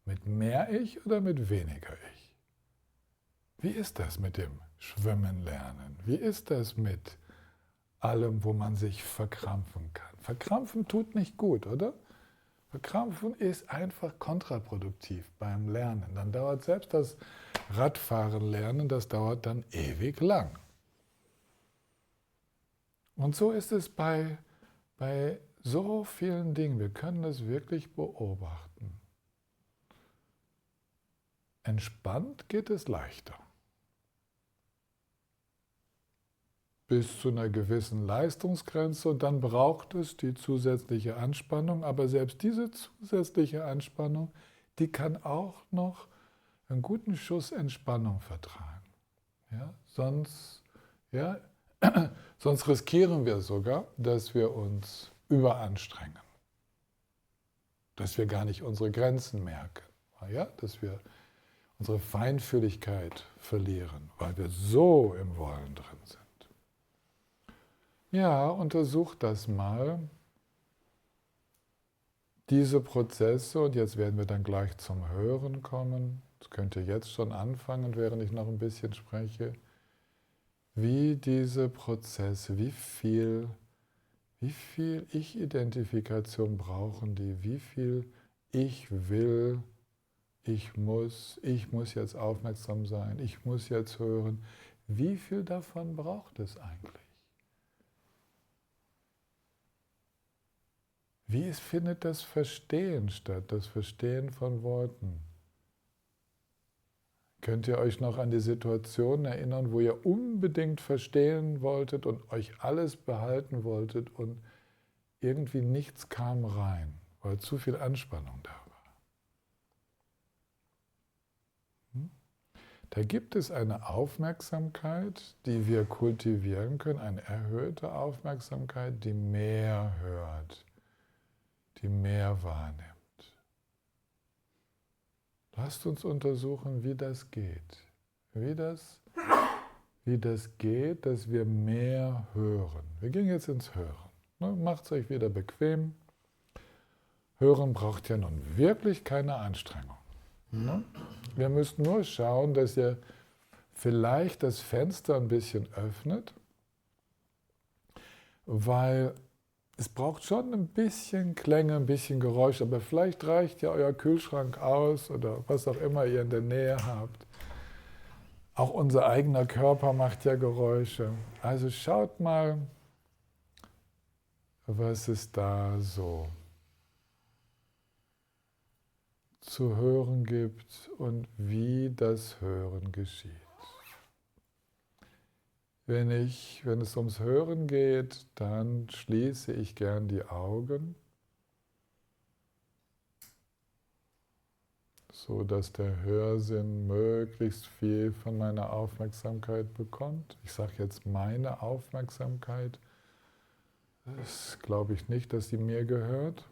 Mit mehr Ich oder mit weniger Ich? Wie ist das mit dem Schwimmen lernen? Wie ist das mit allem, wo man sich verkrampfen kann? Verkrampfen tut nicht gut, oder? Verkrampfen ist einfach kontraproduktiv beim Lernen. Dann dauert selbst das Radfahren lernen, das dauert dann ewig lang. Und so ist es bei so vielen Dingen. Wir können das wirklich beobachten. Entspannt geht es leichter. Bis zu einer gewissen Leistungsgrenze und dann braucht es die zusätzliche Anspannung, aber selbst diese zusätzliche Anspannung, die kann auch noch einen guten Schuss Entspannung vertragen. Ja? Sonst riskieren wir sogar, dass wir uns überanstrengen, dass wir gar nicht unsere Grenzen merken, ja? Dass wir unsere Feinfühligkeit verlieren, weil wir so im Wollen drin sind. Ja, untersucht das mal, diese Prozesse, und jetzt werden wir dann gleich zum Hören kommen. Das könnt ihr jetzt schon anfangen, während ich noch ein bisschen spreche. Wie diese Prozesse, wie viel Ich-Identifikation brauchen die, wie viel ich will, ich muss jetzt aufmerksam sein, ich muss jetzt hören. Wie viel davon braucht es eigentlich? Wie findet das Verstehen statt, das Verstehen von Worten? Könnt ihr euch noch an die Situation erinnern, wo ihr unbedingt verstehen wolltet und euch alles behalten wolltet und irgendwie nichts kam rein, weil zu viel Anspannung da war? Da gibt es eine Aufmerksamkeit, die wir kultivieren können, eine erhöhte Aufmerksamkeit, die mehr hört, die mehr wahrnimmt. Lasst uns untersuchen, wie das geht. Wie das geht, dass wir mehr hören. Wir gehen jetzt ins Hören. Macht es euch wieder bequem. Hören braucht ja nun wirklich keine Anstrengung. Wir müssen nur schauen, dass ihr vielleicht das Fenster ein bisschen öffnet, weil es braucht schon ein bisschen Klänge, ein bisschen Geräusch, aber vielleicht reicht ja euer Kühlschrank aus oder was auch immer ihr in der Nähe habt. Auch unser eigener Körper macht ja Geräusche. Also schaut mal, was es da so zu hören gibt und wie das Hören geschieht. Wenn es ums Hören geht, dann schließe ich gern die Augen, so dass der Hörsinn möglichst viel von meiner Aufmerksamkeit bekommt. Ich sage jetzt meine Aufmerksamkeit. Das glaube ich nicht, dass sie mir gehört.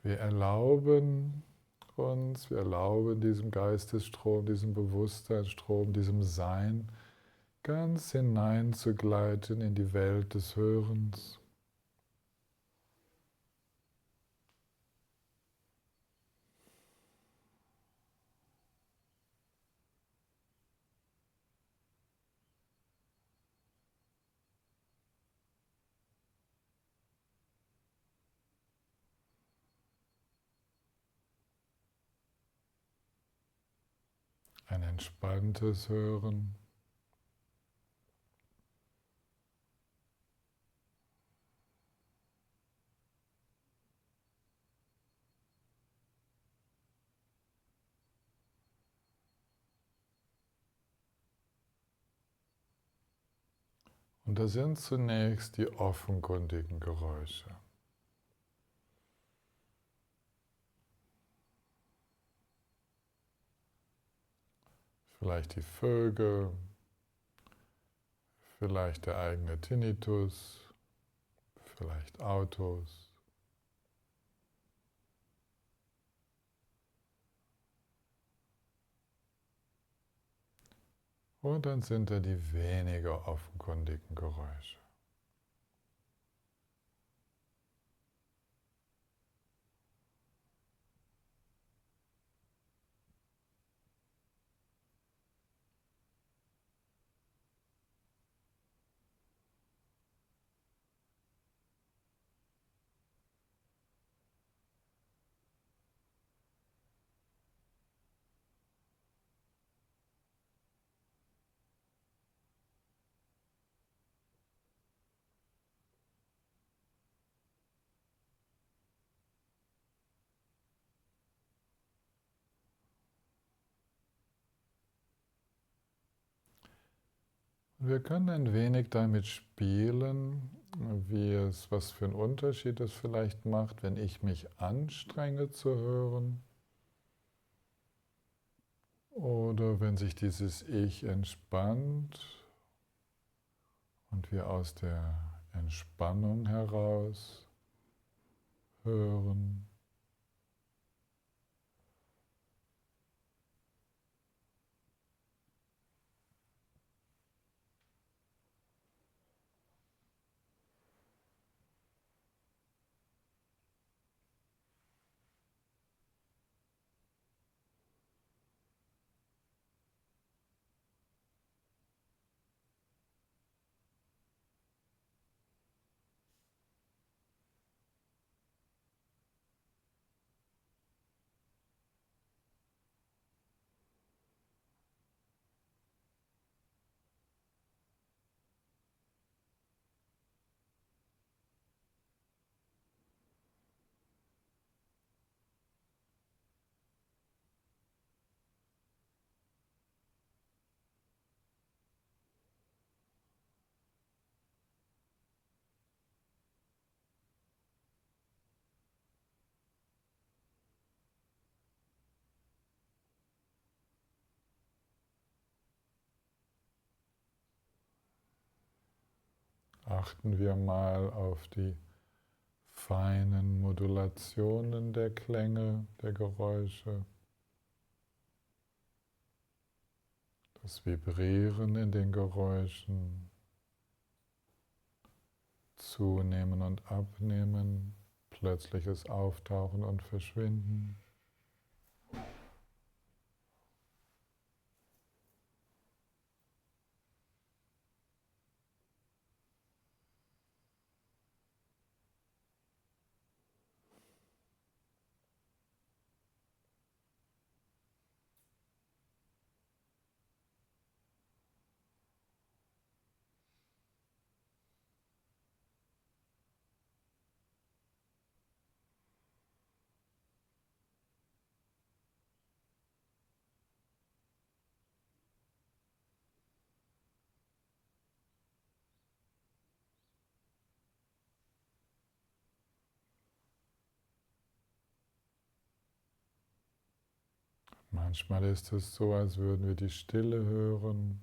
Wir erlauben uns, wir erlauben diesem Geistesstrom, diesem Bewusstseinsstrom, diesem Sein ganz hineinzugleiten in die Welt des Hörens. Ein entspanntes Hören. Und da sind zunächst die offenkundigen Geräusche. Vielleicht die Vögel, vielleicht der eigene Tinnitus, vielleicht Autos. Und dann sind da die weniger offenkundigen Geräusche. Wir können ein wenig damit spielen, was für einen Unterschied es vielleicht macht, wenn ich mich anstrenge zu hören oder wenn sich dieses Ich entspannt und wir aus der Entspannung heraus hören. Achten wir mal auf die feinen Modulationen der Klänge, der Geräusche, das Vibrieren in den Geräuschen, Zunehmen und Abnehmen, plötzliches Auftauchen und Verschwinden. Manchmal ist es so, als würden wir die Stille hören.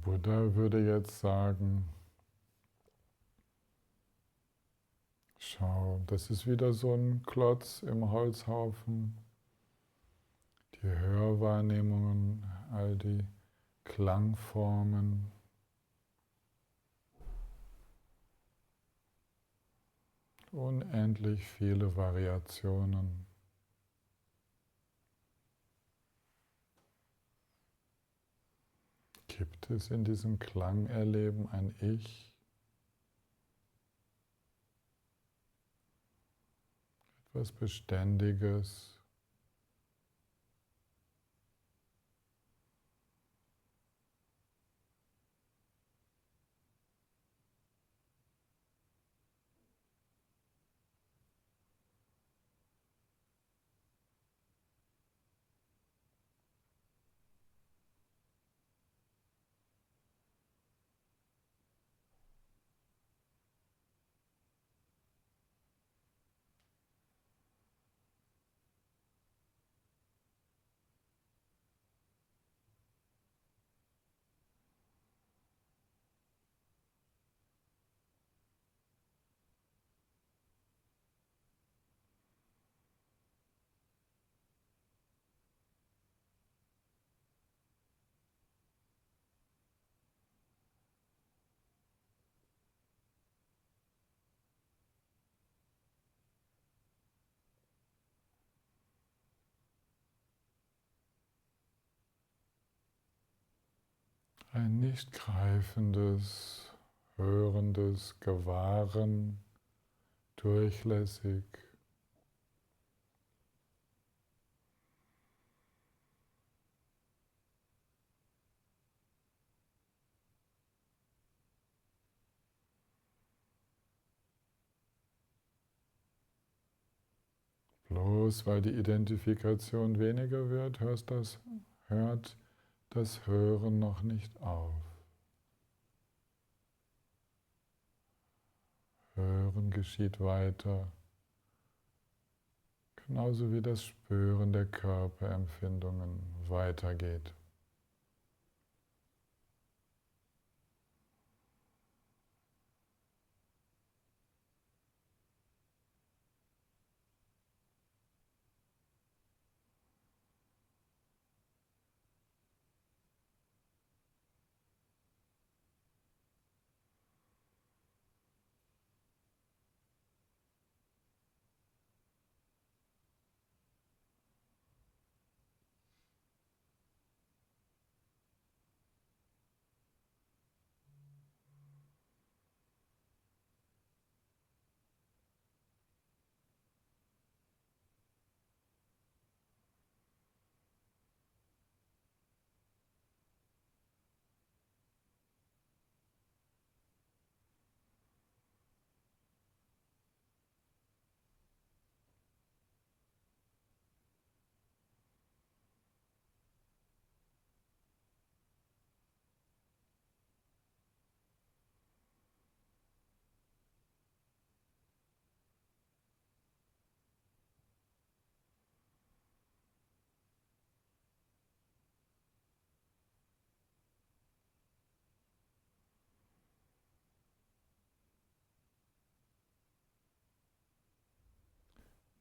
Buddha würde jetzt sagen, schau, das ist wieder so ein Klotz im Holzhaufen. Die Hörwahrnehmungen, all die Klangformen. Unendlich viele Variationen. Gibt es in diesem Klangerleben ein Ich? Etwas Beständiges? Ein nicht greifendes, hörendes Gewahren, durchlässig. Bloß weil die Identifikation weniger wird, hört das Hören noch nicht auf. Hören geschieht weiter, genauso wie das Spüren der Körperempfindungen weitergeht.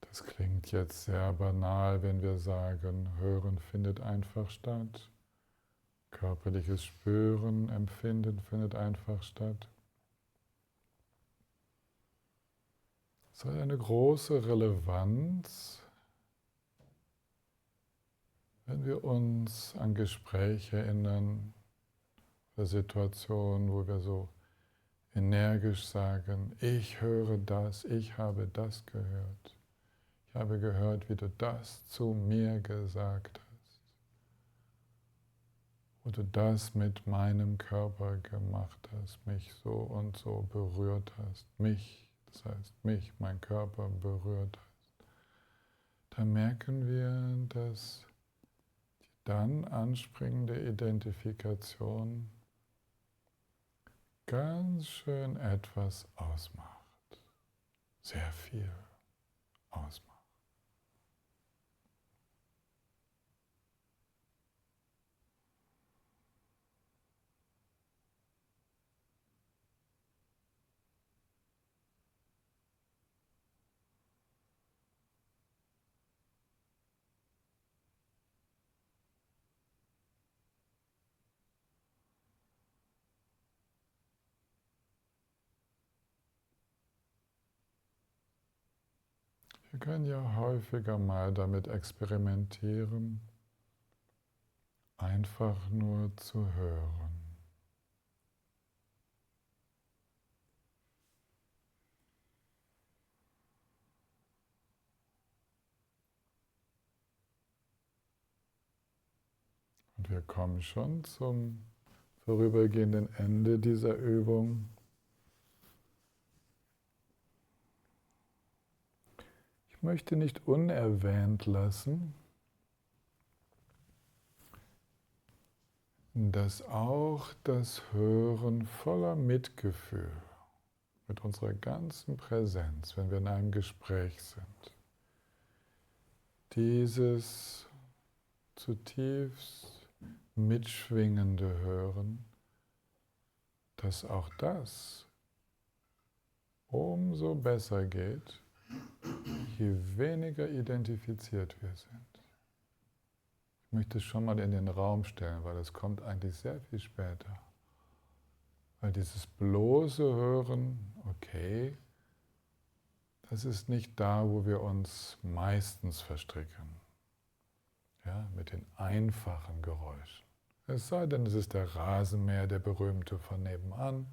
Das klingt jetzt sehr banal, wenn wir sagen, Hören findet einfach statt. Körperliches Spüren, Empfinden findet einfach statt. Es hat eine große Relevanz, wenn wir uns an Gespräche erinnern oder Situationen, wo wir so energisch sagen, ich höre das, ich habe das gehört. Ich habe gehört, wie du das zu mir gesagt hast. Wo du das mit meinem Körper gemacht hast, mich so und so berührt hast. Mich, das heißt mich, mein Körper berührt hast. Da merken wir, dass die dann anspringende Identifikation ganz schön etwas ausmacht. Sehr viel ausmacht. Wir können ja häufiger mal damit experimentieren, einfach nur zu hören. Und wir kommen schon zum vorübergehenden Ende dieser Übung. Ich möchte nicht unerwähnt lassen, dass auch das Hören voller Mitgefühl mit unserer ganzen Präsenz, wenn wir in einem Gespräch sind, dieses zutiefst mitschwingende Hören, dass auch das umso besser geht, je weniger identifiziert wir sind. Ich möchte es schon mal in den Raum stellen, weil es kommt eigentlich sehr viel später. Weil dieses bloße Hören, okay, das ist nicht da, wo wir uns meistens verstricken. Ja, mit den einfachen Geräuschen. Es sei denn, es ist der Rasenmäher, der berühmte von nebenan,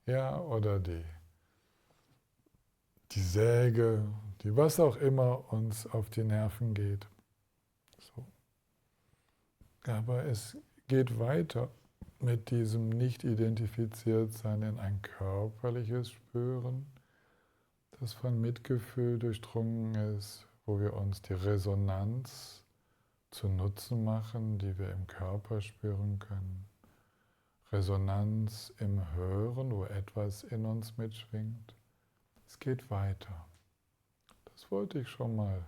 ja, oder die Säge, die was auch immer uns auf die Nerven geht. So. Aber es geht weiter mit diesem Nicht-Identifiziert-Sein in ein körperliches Spüren, das von Mitgefühl durchdrungen ist, wo wir uns die Resonanz zu Nutzen machen, die wir im Körper spüren können. Resonanz im Hören, wo etwas in uns mitschwingt. Es geht weiter. Das wollte ich schon mal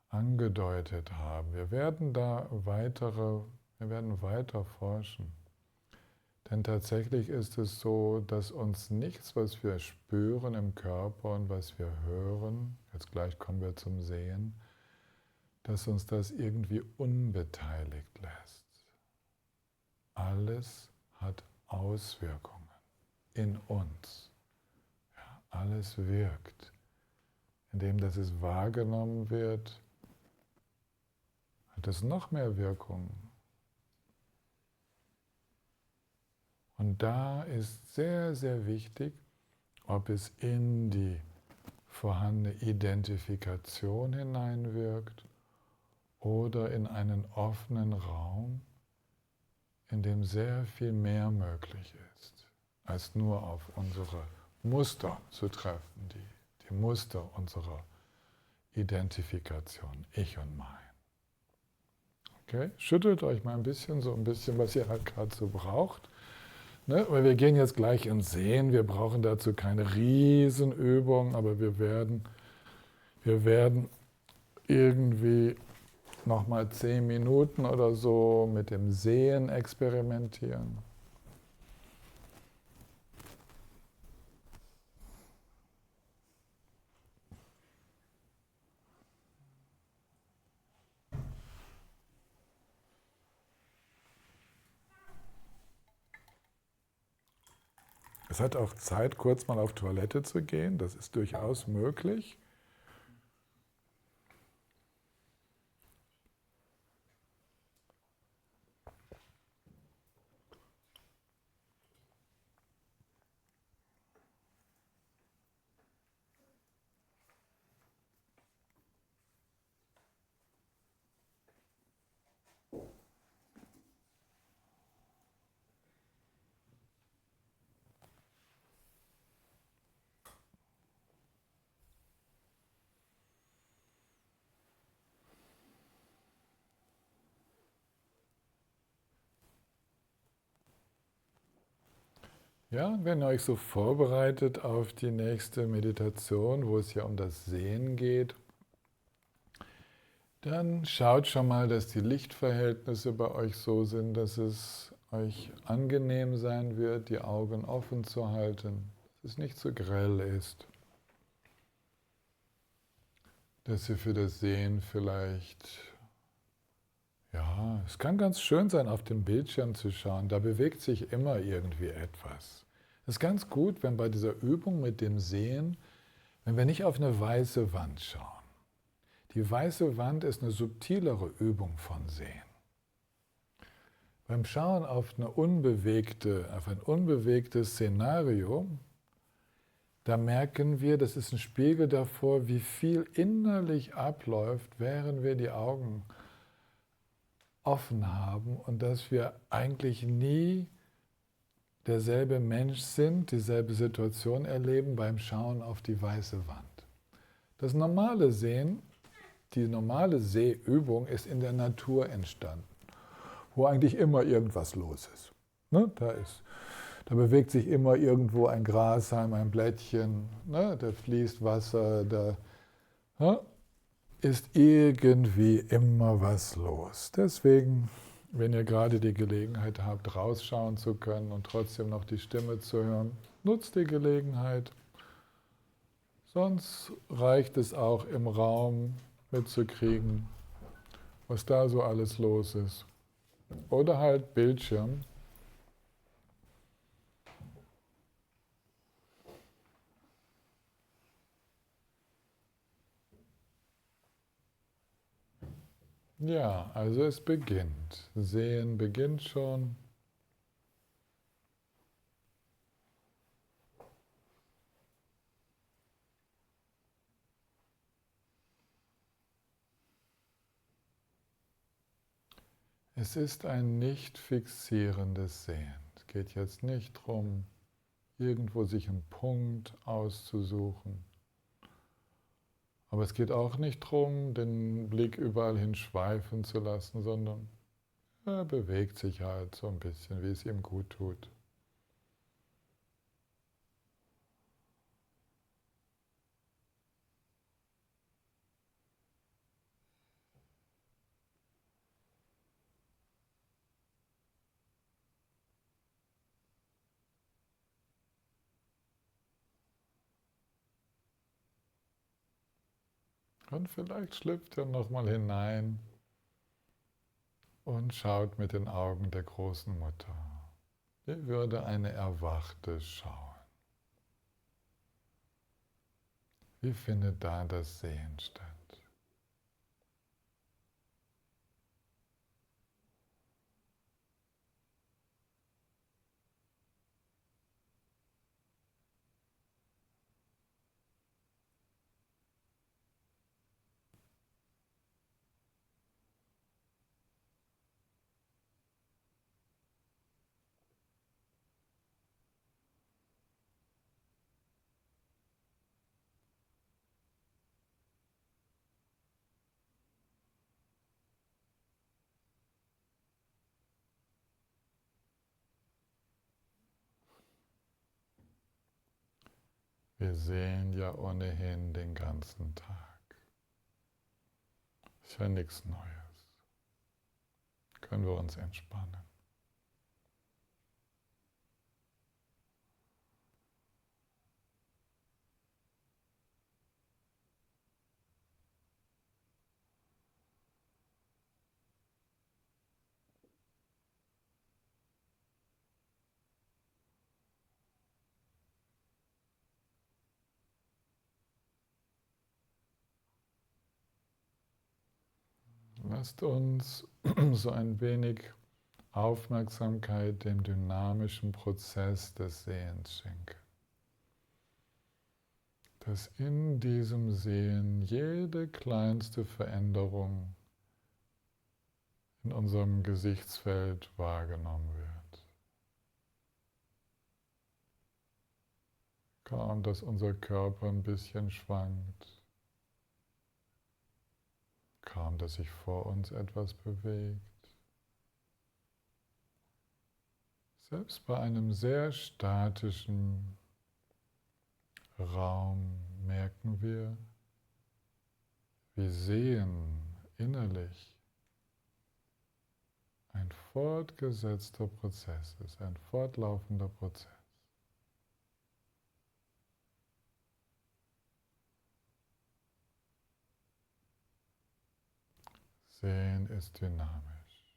angedeutet haben. Wir werden weiter forschen. Denn tatsächlich ist es so, dass uns nichts, was wir spüren im Körper und was wir hören, jetzt gleich kommen wir zum Sehen, dass uns das irgendwie unbeteiligt lässt. Alles hat Auswirkungen in uns. Ja, alles wirkt. Indem dass es wahrgenommen wird, hat es noch mehr Wirkung. Und da ist sehr, sehr wichtig, ob es in die vorhandene Identifikation hineinwirkt oder in einen offenen Raum, in dem sehr viel mehr möglich ist, als nur auf unsere Muster zu treffen, die Muster unserer Identifikation, ich und mein. Okay? Schüttelt euch mal ein bisschen, was ihr halt gerade so braucht. Ne? Weil wir gehen jetzt gleich ins Sehen, wir brauchen dazu keine Riesenübung, aber wir werden irgendwie nochmal 10 Minuten oder so mit dem Sehen experimentieren. Es hat auch Zeit, kurz mal auf Toilette zu gehen, das ist durchaus möglich. Ja, wenn ihr euch so vorbereitet auf die nächste Meditation, wo es ja um das Sehen geht, dann schaut schon mal, dass die Lichtverhältnisse bei euch so sind, dass es euch angenehm sein wird, die Augen offen zu halten, dass es nicht zu grell ist, dass ihr für das Sehen vielleicht, ja, es kann ganz schön sein, auf den Bildschirm zu schauen, da bewegt sich immer irgendwie etwas. Es ist ganz gut, wenn bei dieser Übung mit dem Sehen, Wenn wir nicht auf eine weiße Wand schauen, die weiße Wand ist eine subtilere Übung von Sehen. Beim Schauen auf ein unbewegtes Szenario, da merken wir, das ist ein Spiegel davor, wie viel innerlich abläuft, während wir die Augen offen haben und dass wir eigentlich nie derselbe Mensch sind, dieselbe Situation erleben beim Schauen auf die weiße Wand. Das normale Sehen, die normale Sehübung ist in der Natur entstanden, wo eigentlich immer irgendwas los ist. Ne? Da bewegt sich immer irgendwo ein Grashalm, ein Blättchen, ne? Da fließt Wasser, da ist irgendwie immer was los. Deswegen, wenn ihr gerade die Gelegenheit habt, rausschauen zu können und trotzdem noch die Stimme zu hören, nutzt die Gelegenheit. Sonst reicht es auch im Raum mitzukriegen, was da so alles los ist. Oder halt Bildschirm. Ja, also es beginnt. Sehen beginnt schon. Es ist ein nicht fixierendes Sehen. Es geht jetzt nicht darum, irgendwo sich einen Punkt auszusuchen. Aber es geht auch nicht darum, den Blick überall hin schweifen zu lassen, sondern er bewegt sich halt so ein bisschen, wie es ihm gut tut. Und vielleicht schlüpft er nochmal hinein und schaut mit den Augen der großen Mutter. Wie würde eine Erwachte schauen? Wie findet da das Sehen statt? Wir sehen ja ohnehin den ganzen Tag. Ist ja nichts Neues. Können wir uns entspannen. Lasst uns so ein wenig Aufmerksamkeit dem dynamischen Prozess des Sehens schenken. Dass in diesem Sehen jede kleinste Veränderung in unserem Gesichtsfeld wahrgenommen wird. Kaum, dass unser Körper ein bisschen schwankt. Kaum, dass sich vor uns etwas bewegt. Selbst bei einem sehr statischen Raum merken wir, wie Sehen innerlich ein fortgesetzter Prozess ist, ein fortlaufender Prozess. Sehen ist dynamisch.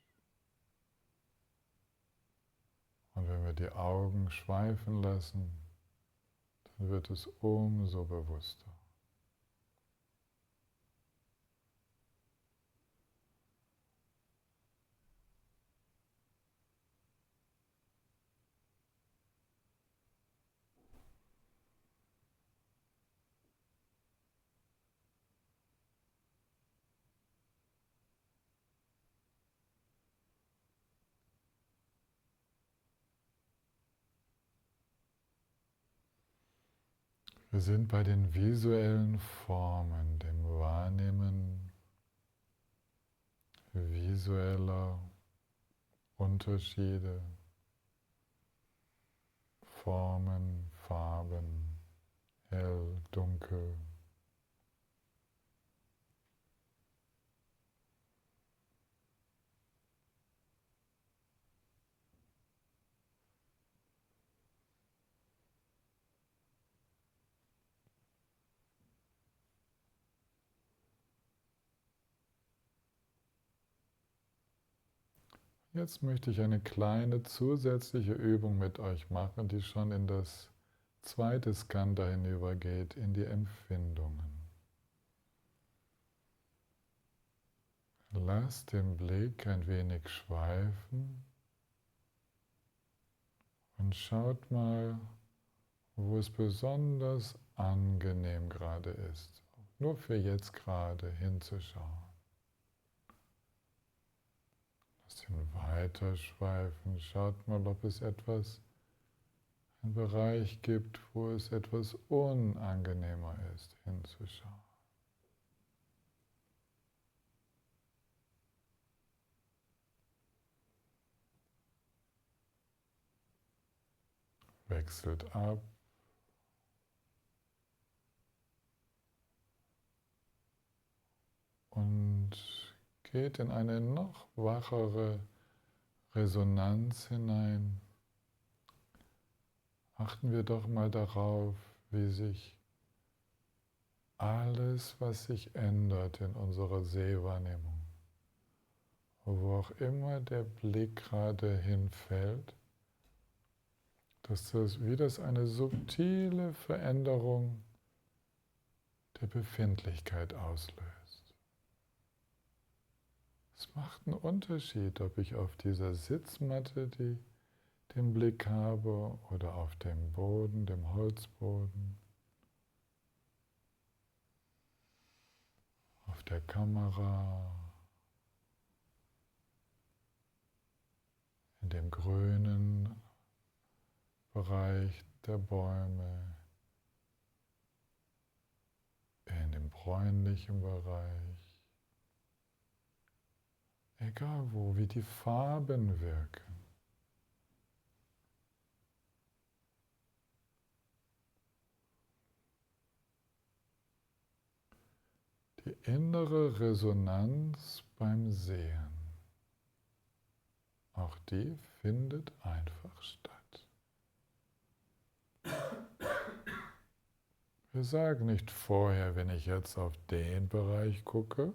Und wenn wir die Augen schweifen lassen, dann wird es umso bewusster. Wir sind bei den visuellen Formen, dem Wahrnehmen visueller Unterschiede, Formen, Farben, hell, dunkel. Jetzt möchte ich eine kleine zusätzliche Übung mit euch machen, die schon in das zweite Skandha hinübergeht, in die Empfindungen. Lasst den Blick ein wenig schweifen und schaut mal, wo es besonders angenehm gerade ist, nur für jetzt gerade hinzuschauen. Lasst ihn weiterschweifen, schaut mal, ob es einen Bereich gibt, wo es etwas unangenehmer ist, hinzuschauen. Wechselt ab. Und geht in eine noch wachere Resonanz hinein. Achten wir doch mal darauf, wie sich alles, was sich ändert in unserer Sehwahrnehmung, wo auch immer der Blick gerade hinfällt, dass wie das eine subtile Veränderung der Befindlichkeit auslöst. Es macht einen Unterschied, ob ich auf dieser Sitzmatte den Blick habe oder auf dem Boden, dem Holzboden, auf der Kamera, in dem grünen Bereich der Bäume, in dem bräunlichen Bereich. Egal wo, wie die Farben wirken. Die innere Resonanz beim Sehen, auch die findet einfach statt. Wir sagen nicht vorher, wenn ich jetzt auf den Bereich gucke,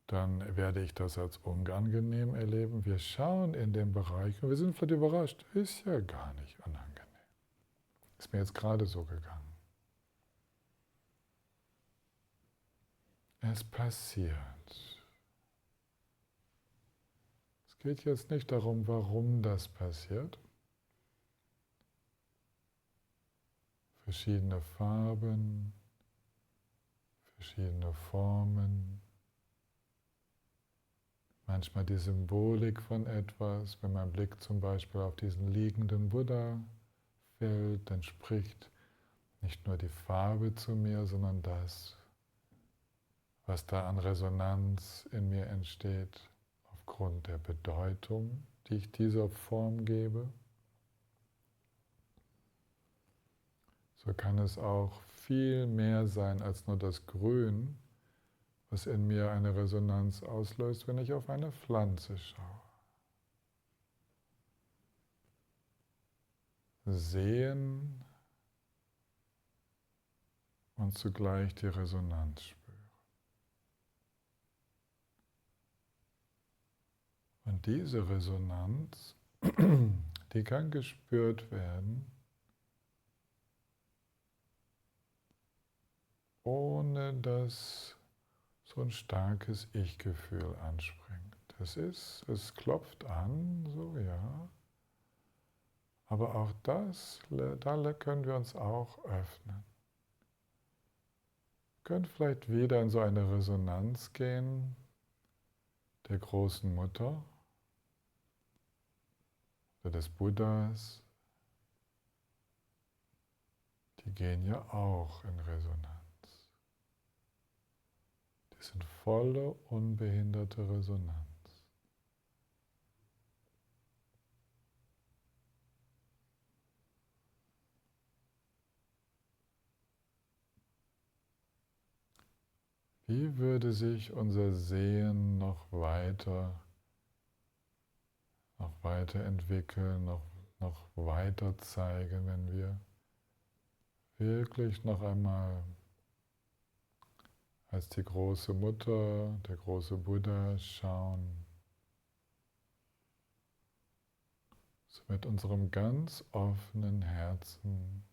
dann werde ich das als unangenehm erleben. Wir schauen in den Bereich und wir sind vielleicht überrascht. Ist ja gar nicht unangenehm. Ist mir jetzt gerade so gegangen. Es passiert. Es geht jetzt nicht darum, warum das passiert. Verschiedene Farben, verschiedene Formen. Manchmal die Symbolik von etwas, wenn mein Blick zum Beispiel auf diesen liegenden Buddha fällt, dann spricht nicht nur die Farbe zu mir, sondern das, was da an Resonanz in mir entsteht, aufgrund der Bedeutung, die ich dieser Form gebe. So kann es auch viel mehr sein als nur das Grün, was in mir eine Resonanz auslöst, wenn ich auf eine Pflanze schaue. Sehen und zugleich die Resonanz spüren. Und diese Resonanz, die kann gespürt werden, ohne dass so ein starkes Ich-Gefühl anspringt. Es klopft an, so ja. Aber auch da können wir uns auch öffnen. Wir können vielleicht wieder in so eine Resonanz gehen der großen Mutter oder des Buddhas, die gehen ja auch in Resonanz. Die sind volle, unbehinderte Resonanz. Wie würde sich unser Sehen noch weiterentwickeln, noch weiter zeigen, wenn wir wirklich noch einmal als die große Mutter, der große Buddha schauen, so mit unserem ganz offenen Herzen.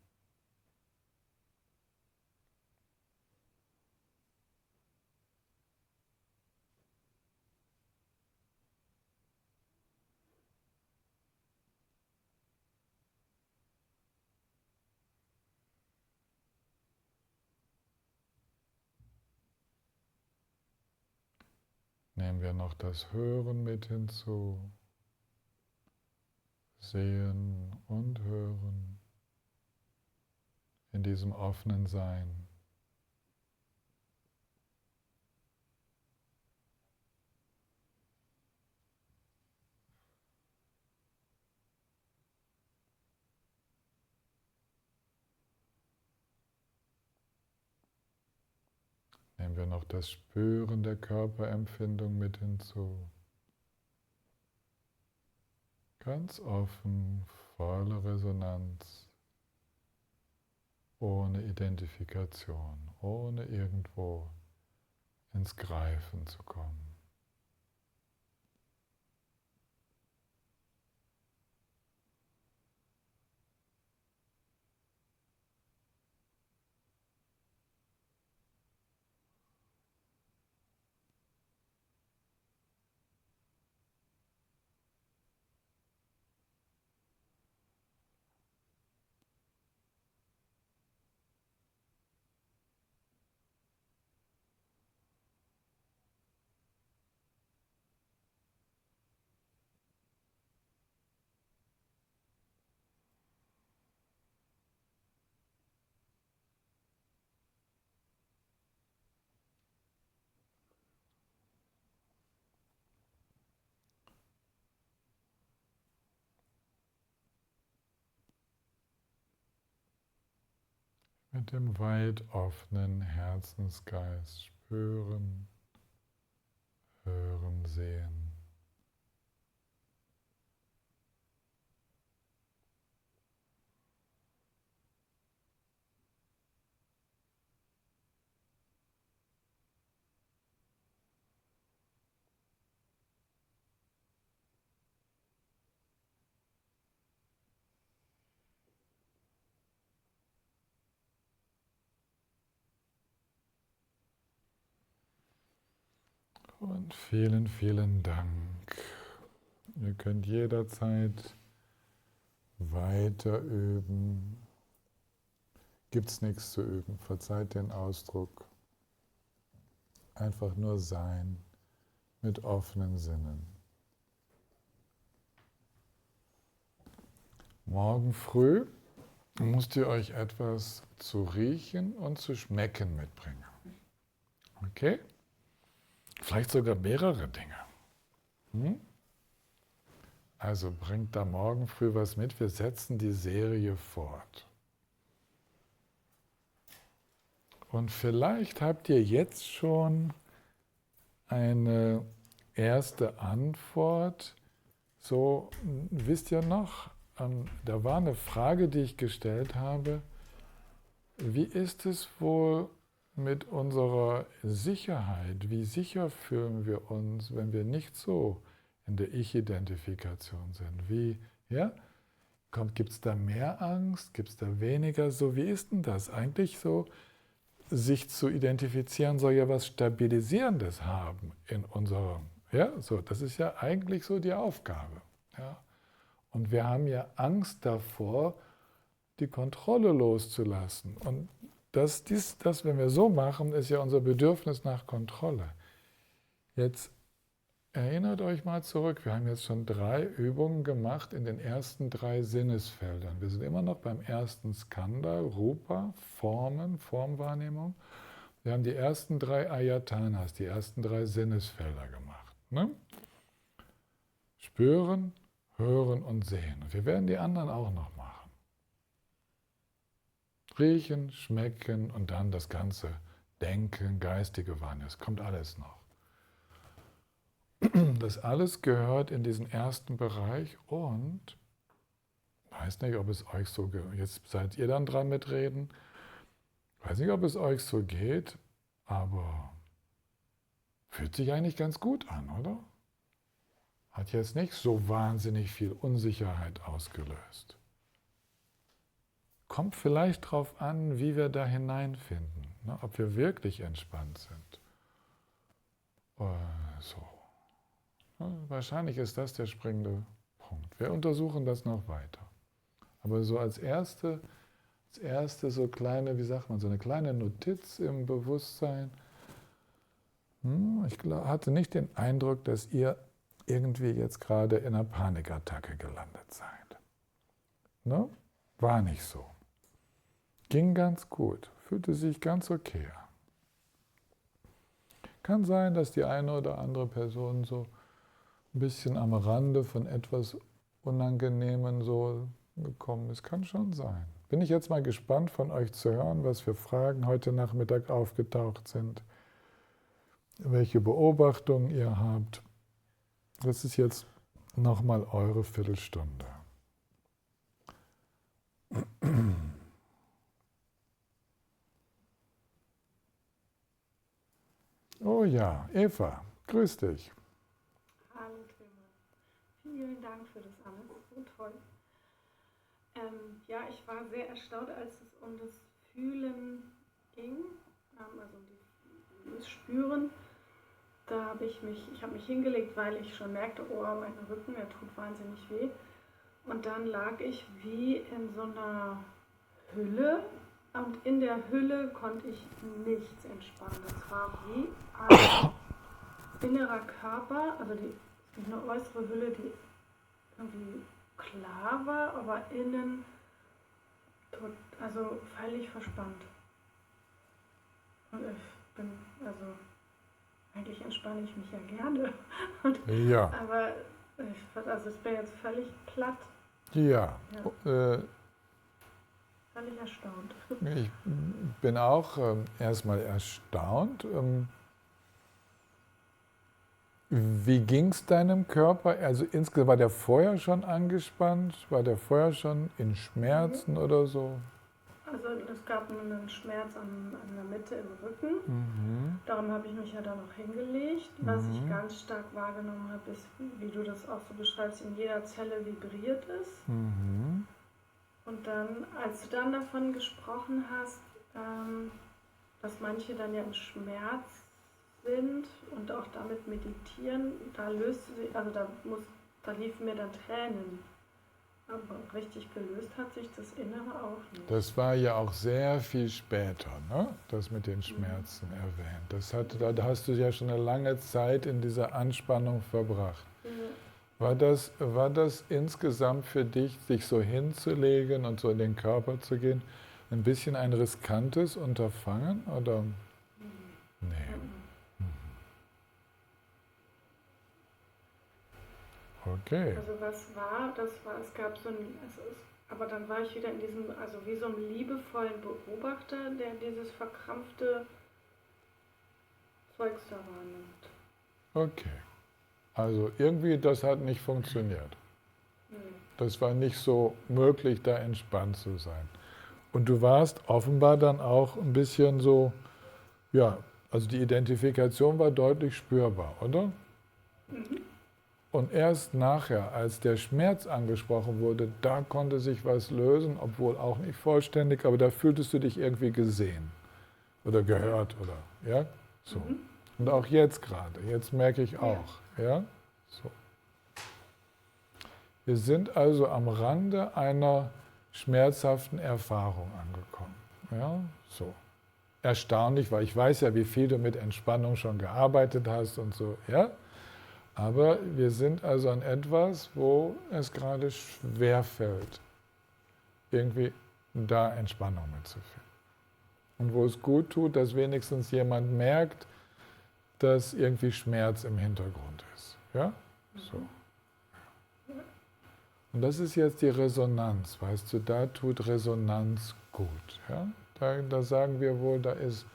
Nehmen wir noch das Hören mit hinzu, Sehen und Hören in diesem offenen Sein. Nehmen wir noch das Spüren der Körperempfindung mit hinzu. Ganz offen, volle Resonanz, ohne Identifikation, ohne irgendwo ins Greifen zu kommen. Mit dem weit offenen Herzensgeist spüren, hören, sehen. Und vielen, vielen Dank. Ihr könnt jederzeit weiter üben. Gibt's nichts zu üben, verzeiht den Ausdruck. Einfach nur sein mit offenen Sinnen. Morgen früh müsst ihr euch etwas zu riechen und zu schmecken mitbringen. Okay? Vielleicht sogar mehrere Dinge. Also bringt da morgen früh was mit. Wir setzen die Serie fort. Und vielleicht habt ihr jetzt schon eine erste Antwort. So, wisst ihr noch, da war eine Frage, die ich gestellt habe. Wie ist es wohl mit unserer Sicherheit? Wie sicher fühlen wir uns, wenn wir nicht so in der Ich-Identifikation sind? Gibt es da mehr Angst? Gibt es da weniger? So, wie ist denn das eigentlich so? Sich zu identifizieren soll ja was Stabilisierendes haben in unserem, das ist ja eigentlich so die Aufgabe. Ja? Und wir haben ja Angst davor, die Kontrolle loszulassen. Und das, wenn wir so machen, ist ja unser Bedürfnis nach Kontrolle. Jetzt erinnert euch mal zurück, wir haben jetzt schon 3 Übungen gemacht in den ersten 3 Sinnesfeldern. Wir sind immer noch beim ersten Skandha, Rupa, Formen, Formwahrnehmung. Wir haben die ersten 3 Ayatanas, die ersten 3 Sinnesfelder gemacht. Ne? Spüren, hören und sehen. Und wir werden die anderen auch noch machen. Riechen, schmecken und dann das ganze Denken, geistige Wahrnehmung. Es kommt alles noch. Das alles gehört in diesen ersten Bereich und ich weiß nicht, ob es euch so geht. Jetzt seid ihr dann dran mitreden. Ich weiß nicht, ob es euch so geht, aber fühlt sich eigentlich ganz gut an, oder? Hat jetzt nicht so wahnsinnig viel Unsicherheit ausgelöst. Kommt vielleicht darauf an, wie wir da hineinfinden, ne? Ob wir wirklich entspannt sind. So. Ja, wahrscheinlich ist das der springende Punkt. Wir untersuchen das noch weiter. Aber so als erste so kleine, wie sagt man, so eine kleine Notiz im Bewusstsein. Ich hatte nicht den Eindruck, dass ihr irgendwie jetzt gerade in einer Panikattacke gelandet seid. Ne? War nicht so. Ging ganz gut, fühlte sich ganz okay an. Kann sein, dass die eine oder andere Person so ein bisschen am Rande von etwas Unangenehmen so gekommen ist. Kann schon sein. Bin ich jetzt mal gespannt von euch zu hören, was für Fragen heute Nachmittag aufgetaucht sind, welche Beobachtungen ihr habt. Das ist jetzt nochmal eure Viertelstunde. Oh ja, Eva, grüß dich. Hallo Clemens. Vielen Dank für das alles, so toll. Ja, ich war sehr erstaunt, als es um das Fühlen ging, also das Spüren. Da habe ich mich hingelegt, weil ich schon merkte, oh, mein Rücken, der tut wahnsinnig weh. Und dann lag ich wie in so einer Hülle und in der Hülle konnte ich nichts entspannen. Das war wie ein innerer Körper, also nicht eine äußere Hülle, die irgendwie klar war, aber innen also völlig verspannt. Und ich bin, also eigentlich entspanne ich mich ja gerne. Ja. Aber ich bin jetzt völlig platt. Ja. Völlig erstaunt. Ich bin auch erstmal erstaunt. Wie ging es deinem Körper? Also insgesamt, war der vorher schon angespannt? War der vorher schon in Schmerzen oder so? Also es gab einen Schmerz an der Mitte im Rücken. Darum habe ich mich ja da noch hingelegt. Was ich ganz stark wahrgenommen habe, ist, wie du das auch so beschreibst, in jeder Zelle vibriert es. Und dann, als du dann davon gesprochen hast, dass manche dann ja im Schmerz sind und auch damit meditieren, da liefen mir dann Tränen. Aber richtig gelöst hat sich das Innere auch nicht. Das war ja auch sehr viel später, ne? Das mit den Schmerzen erwähnt. Da hast du ja schon eine lange Zeit in dieser Anspannung verbracht. War das insgesamt für dich, sich so hinzulegen und so in den Körper zu gehen, ein bisschen ein riskantes Unterfangen? Oder? Nee. Okay. Also es gab so ein, aber dann war ich wieder in diesem, also wie so einem liebevollen Beobachter, der dieses verkrampfte Zeugs da wahrnimmt. Okay. Also irgendwie, das hat nicht funktioniert. Das war nicht so möglich, da entspannt zu sein. Und du warst offenbar dann auch ein bisschen so, ja, also die Identifikation war deutlich spürbar, oder? Und erst nachher, als der Schmerz angesprochen wurde, da konnte sich was lösen, obwohl auch nicht vollständig, aber da fühltest du dich irgendwie gesehen oder gehört oder, ja, so. Und auch jetzt gerade, jetzt merke ich auch, ja, so. Wir sind also am Rande einer schmerzhaften Erfahrung angekommen, ja, so. Erstaunlich, weil ich weiß ja, wie viel du mit Entspannung schon gearbeitet hast und so, ja. Aber wir sind also an etwas, wo es gerade schwer fällt, irgendwie da Entspannung mitzufinden. Und wo es gut tut, dass wenigstens jemand merkt, dass irgendwie Schmerz im Hintergrund ist. Ja? So. Und das ist jetzt die Resonanz, weißt du, da tut Resonanz gut. Ja? Da sagen wir wohl, da ist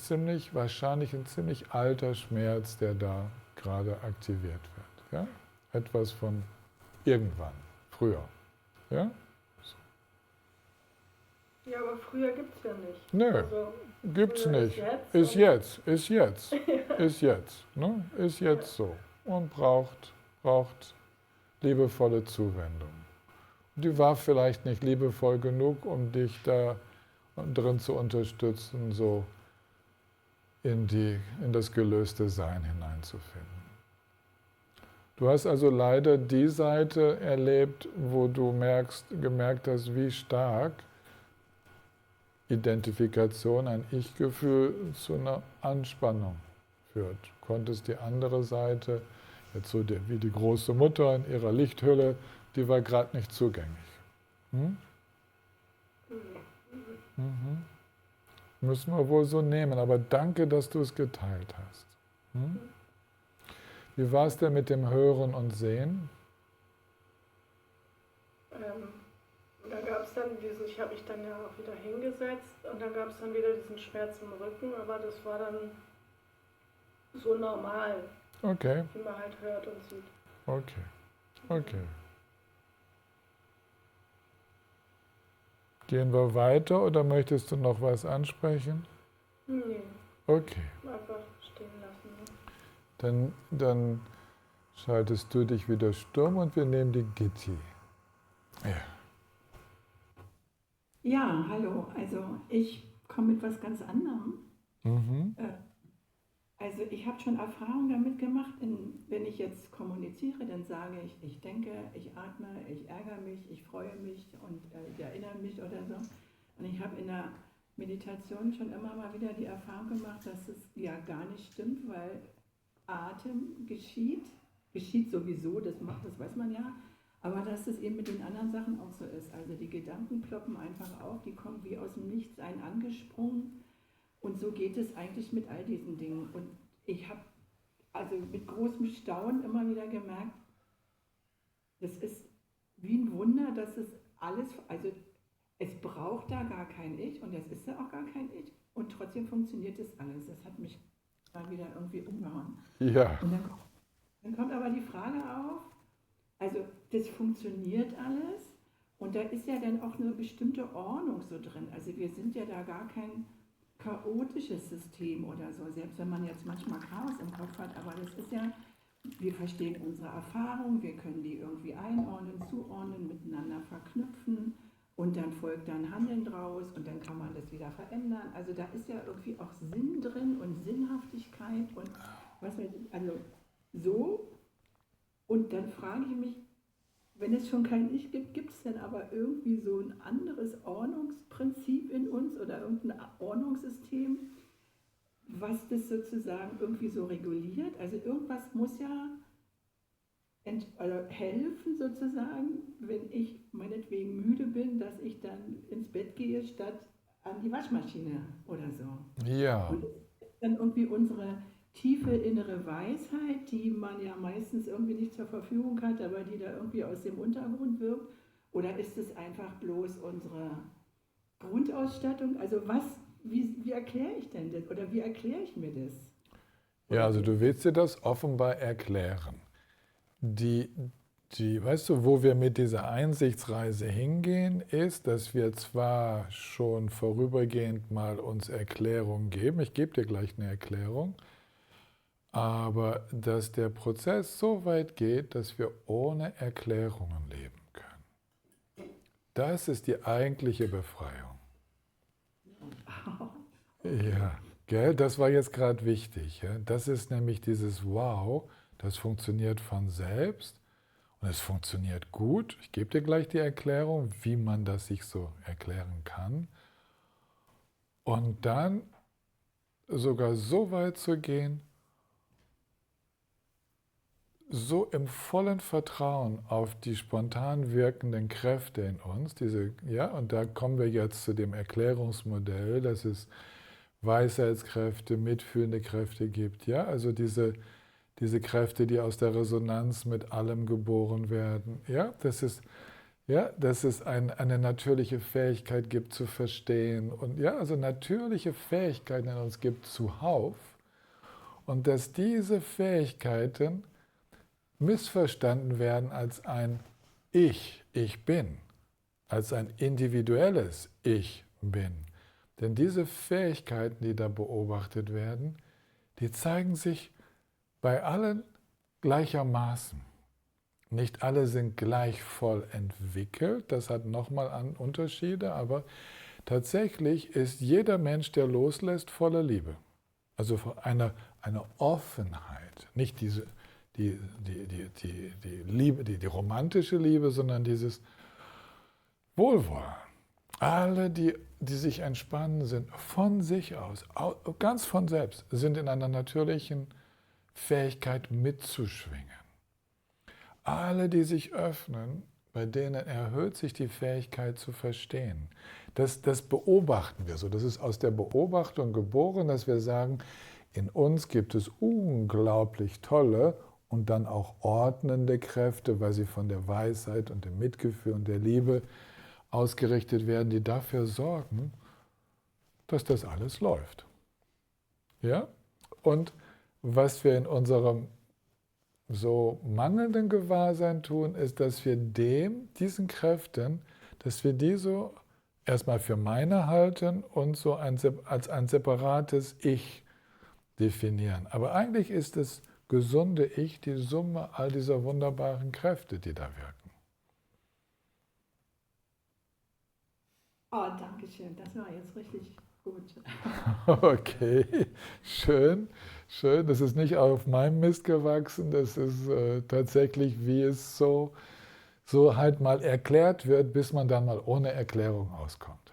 ziemlich, wahrscheinlich ein ziemlich alter Schmerz, der da gerade aktiviert wird. Ja? Etwas von irgendwann, früher. Ja? So. Ja, aber früher gibt es ja nicht. Nö, also, gibt's nicht. Ist jetzt. Ist jetzt. Ne? Ist jetzt so. Und braucht liebevolle Zuwendung. Die war vielleicht nicht liebevoll genug, um dich da drin zu unterstützen, so in das gelöste Sein hineinzufinden. Du hast also leider die Seite erlebt, wo du gemerkt hast, wie stark Identifikation, ein Ich-Gefühl zu einer Anspannung führt. Du konntest die andere Seite, jetzt so wie die große Mutter in ihrer Lichthülle, die war gerade nicht zugänglich. Mhm. Müssen wir wohl so nehmen, aber danke, dass du es geteilt hast. Wie war es denn mit dem Hören und Sehen? Da gab es dann ich habe mich dann ja auch wieder hingesetzt und dann gab es dann wieder diesen Schmerz im Rücken, aber das war dann so normal, Okay. wie man halt hört und sieht. Okay. Gehen wir weiter oder möchtest du noch was ansprechen? Nee. Okay. Einfach stehen lassen. Ne? Dann schaltest du dich wieder stumm und wir nehmen die Gitti. Ja. Ja, hallo. Also ich komme mit was ganz anderem. Also ich habe schon Erfahrung damit gemacht, wenn ich jetzt kommuniziere, dann sage ich, ich denke, ich atme, ich ärgere mich, ich freue mich und ich erinnere mich oder so. Und ich habe in der Meditation schon immer mal wieder die Erfahrung gemacht, dass es ja gar nicht stimmt, weil Atem geschieht sowieso, das weiß man ja, aber dass es eben mit den anderen Sachen auch so ist. Also die Gedanken ploppen einfach auf, die kommen wie aus dem Nichts einen angesprungen. Und so geht es eigentlich mit all diesen Dingen. Und ich habe also mit großem Staunen immer wieder gemerkt, das ist wie ein Wunder, dass es alles, also es braucht da gar kein Ich und es ist ja auch gar kein Ich und trotzdem funktioniert das alles. Das hat mich mal wieder irgendwie umgehauen. Ja. Und dann kommt aber die Frage auf, also das funktioniert alles und da ist ja dann auch eine bestimmte Ordnung so drin. Also wir sind ja da gar kein chaotisches System oder so, selbst wenn man jetzt manchmal Chaos im Kopf hat, aber das ist ja, wir verstehen unsere Erfahrung, wir können die irgendwie einordnen, zuordnen, miteinander verknüpfen und dann folgt dann Handeln draus und dann kann man das wieder verändern. Also da ist ja irgendwie auch Sinn drin und Sinnhaftigkeit und was weiß ich, also so. Und dann frage ich mich, wenn es schon kein Ich gibt, gibt es denn aber irgendwie so ein anderes Ordnungsprinzip in uns oder irgendein Ordnungssystem, was das sozusagen irgendwie so reguliert? Also irgendwas muss ja helfen sozusagen, wenn ich meinetwegen müde bin, dass ich dann ins Bett gehe statt an die Waschmaschine oder so. Ja. Und das ist dann irgendwie unsere tiefe innere Weisheit, die man ja meistens irgendwie nicht zur Verfügung hat, aber die da irgendwie aus dem Untergrund wirkt? Oder ist es einfach bloß unsere Grundausstattung? Also wie erkläre ich denn das? Oder wie erkläre ich mir das? Ja, also du willst dir das offenbar erklären. Weißt du, wo wir mit dieser Einsichtsreise hingehen, ist, dass wir zwar schon vorübergehend mal uns Erklärungen geben, ich gebe dir gleich eine Erklärung, aber dass der Prozess so weit geht, dass wir ohne Erklärungen leben können. Das ist die eigentliche Befreiung. Ja, gell? Das war jetzt gerade wichtig. Ja? Das ist nämlich dieses Wow, das funktioniert von selbst und es funktioniert gut. Ich gebe dir gleich die Erklärung, wie man das sich so erklären kann. Und dann sogar so weit zu gehen, so im vollen Vertrauen auf die spontan wirkenden Kräfte in uns, und da kommen wir jetzt zu dem Erklärungsmodell, dass es Weisheitskräfte, mitfühlende Kräfte gibt, ja, also diese Kräfte, die aus der Resonanz mit allem geboren werden, dass es eine natürliche Fähigkeit gibt zu verstehen und also natürliche Fähigkeiten in uns gibt zuhauf und dass diese Fähigkeiten missverstanden werden als ein Ich bin, als ein individuelles Ich bin. Denn diese Fähigkeiten, die da beobachtet werden, die zeigen sich bei allen gleichermaßen. Nicht alle sind gleich voll entwickelt, das hat nochmal Unterschiede, aber tatsächlich ist jeder Mensch, der loslässt, voller Liebe. Also eine Offenheit, nicht die Liebe, die romantische Liebe, sondern dieses Wohlwollen. Alle, die sich entspannen, sind von sich aus, ganz von selbst, sind in einer natürlichen Fähigkeit mitzuschwingen. Alle, die sich öffnen, bei denen erhöht sich die Fähigkeit zu verstehen. Das beobachten wir so. Das ist aus der Beobachtung geboren, dass wir sagen, in uns gibt es unglaublich tolle und dann auch ordnende Kräfte, weil sie von der Weisheit und dem Mitgefühl und der Liebe ausgerichtet werden, die dafür sorgen, dass das alles läuft. Ja? Und was wir in unserem so mangelnden Gewahrsein tun, ist, dass wir diesen Kräften, dass wir die so erstmal für meine halten und so als ein separates Ich definieren. Aber eigentlich ist das gesunde Ich die Summe all dieser wunderbaren Kräfte, die da wirken. Oh, danke schön. Das war jetzt richtig gut. Okay, schön. Schön. Das ist nicht auf meinem Mist gewachsen. Das ist tatsächlich, wie es so halt mal erklärt wird, bis man dann mal ohne Erklärung auskommt.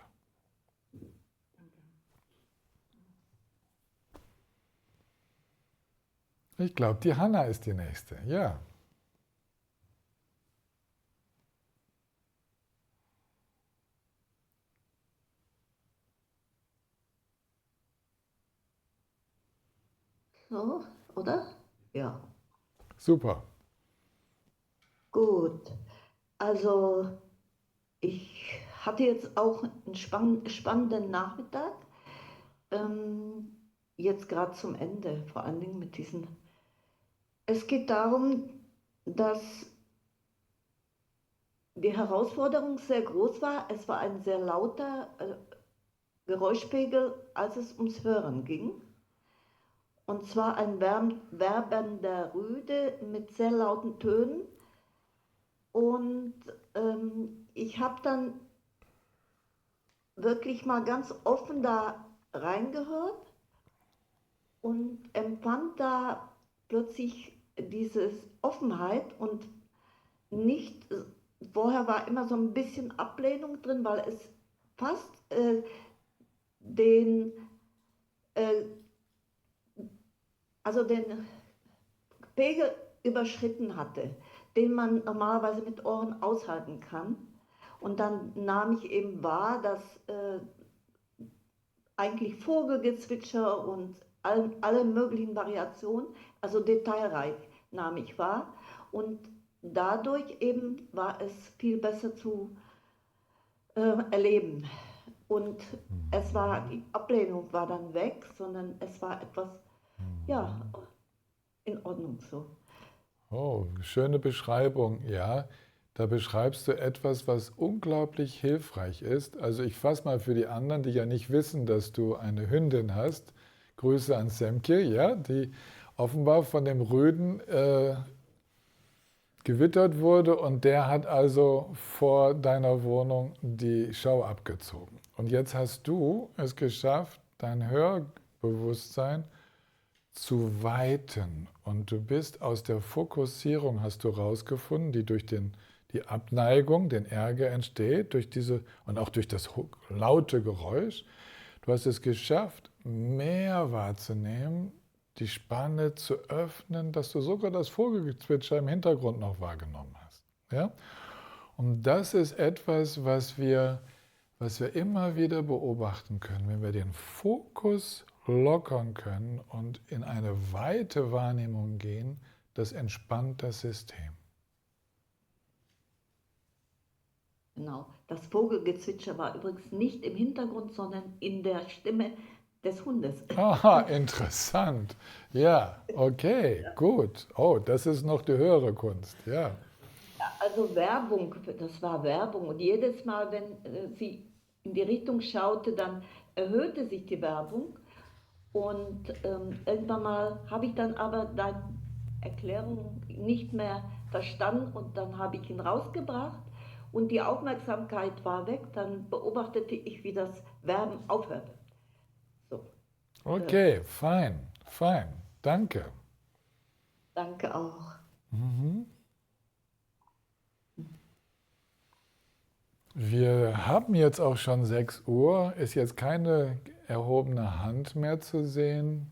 Ich glaube, die Hanna ist die Nächste. Ja. So, oder? Ja, Super. gut. Also, ich hatte jetzt auch einen spannenden Nachmittag. Jetzt gerade zum Ende, vor allen Dingen mit diesen. Es geht darum, dass die Herausforderung sehr groß war. Es war ein sehr lauter Geräuschpegel, als es ums Hören ging. Und zwar ein werbender Rüde mit sehr lauten Tönen. Und ich habe dann wirklich mal ganz offen da reingehört und empfand da plötzlich diese Offenheit und nicht, vorher war immer so ein bisschen Ablehnung drin, weil es fast den Pegel überschritten hatte, den man normalerweise mit Ohren aushalten kann. Und dann nahm ich eben wahr, dass eigentlich Vogelgezwitscher und alle möglichen Variationen, also detailreich nahm ich wahr. Und dadurch eben war es viel besser zu erleben. Und die Ablehnung war dann weg, sondern es war etwas, ja, in Ordnung so. Oh, schöne Beschreibung, ja. Da beschreibst du etwas, was unglaublich hilfreich ist. Also ich fasse mal für die anderen, die ja nicht wissen, dass du eine Hündin hast. Grüße an Semke, ja, die offenbar von dem Rüden gewittert wurde und der hat also vor deiner Wohnung die Schau abgezogen. Und jetzt hast du es geschafft, dein Hörbewusstsein zu weiten. Und du bist aus der Fokussierung, hast du rausgefunden, die durch die Abneigung, den Ärger entsteht, und auch durch das laute Geräusch. Du hast es geschafft, mehr wahrzunehmen, die Spanne zu öffnen, dass du sogar das Vogelgezwitscher im Hintergrund noch wahrgenommen hast. Ja? Und das ist etwas, was wir immer wieder beobachten können, wenn wir den Fokus lockern können und in eine weite Wahrnehmung gehen, das entspannt das System. Genau. Das Vogelgezwitscher war übrigens nicht im Hintergrund, sondern in der Stimme des Hundes. Aha, interessant. Ja, okay, gut. Oh, das ist noch die höhere Kunst, ja. Also Werbung, das war Werbung. Und jedes Mal, wenn sie in die Richtung schaute, dann erhöhte sich die Werbung. Und irgendwann mal habe ich dann aber deine Erklärung nicht mehr verstanden und dann habe ich ihn rausgebracht und die Aufmerksamkeit war weg. Dann beobachtete ich, wie das Werben aufhörte. So. Okay, fein, fein. Danke. Danke auch. Mhm. Wir haben jetzt auch schon 6 Uhr. Ist jetzt keine erhobene Hand mehr zu sehen.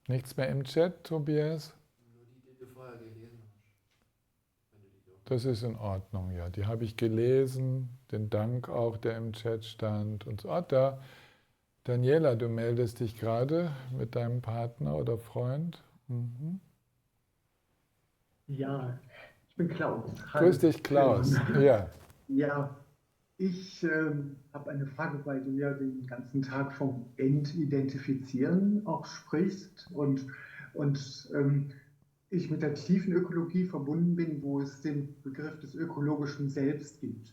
Nichts mehr im Chat, Tobias? Nur die du vorher gelesen hast. Wenn du die auch Das ist in Ordnung, ja. Die habe ich gelesen. Den Dank auch, der im Chat stand. Und so. Ah, da. Daniela, du meldest dich gerade mit deinem Partner oder Freund. Mhm. Ja, ich bin Klaus. Grüß dich, Klaus. Ja. Ja, ich habe eine Frage, weil du ja den ganzen Tag vom Entidentifizieren auch sprichst und ich mit der tiefen Ökologie verbunden bin, wo es den Begriff des ökologischen Selbst gibt.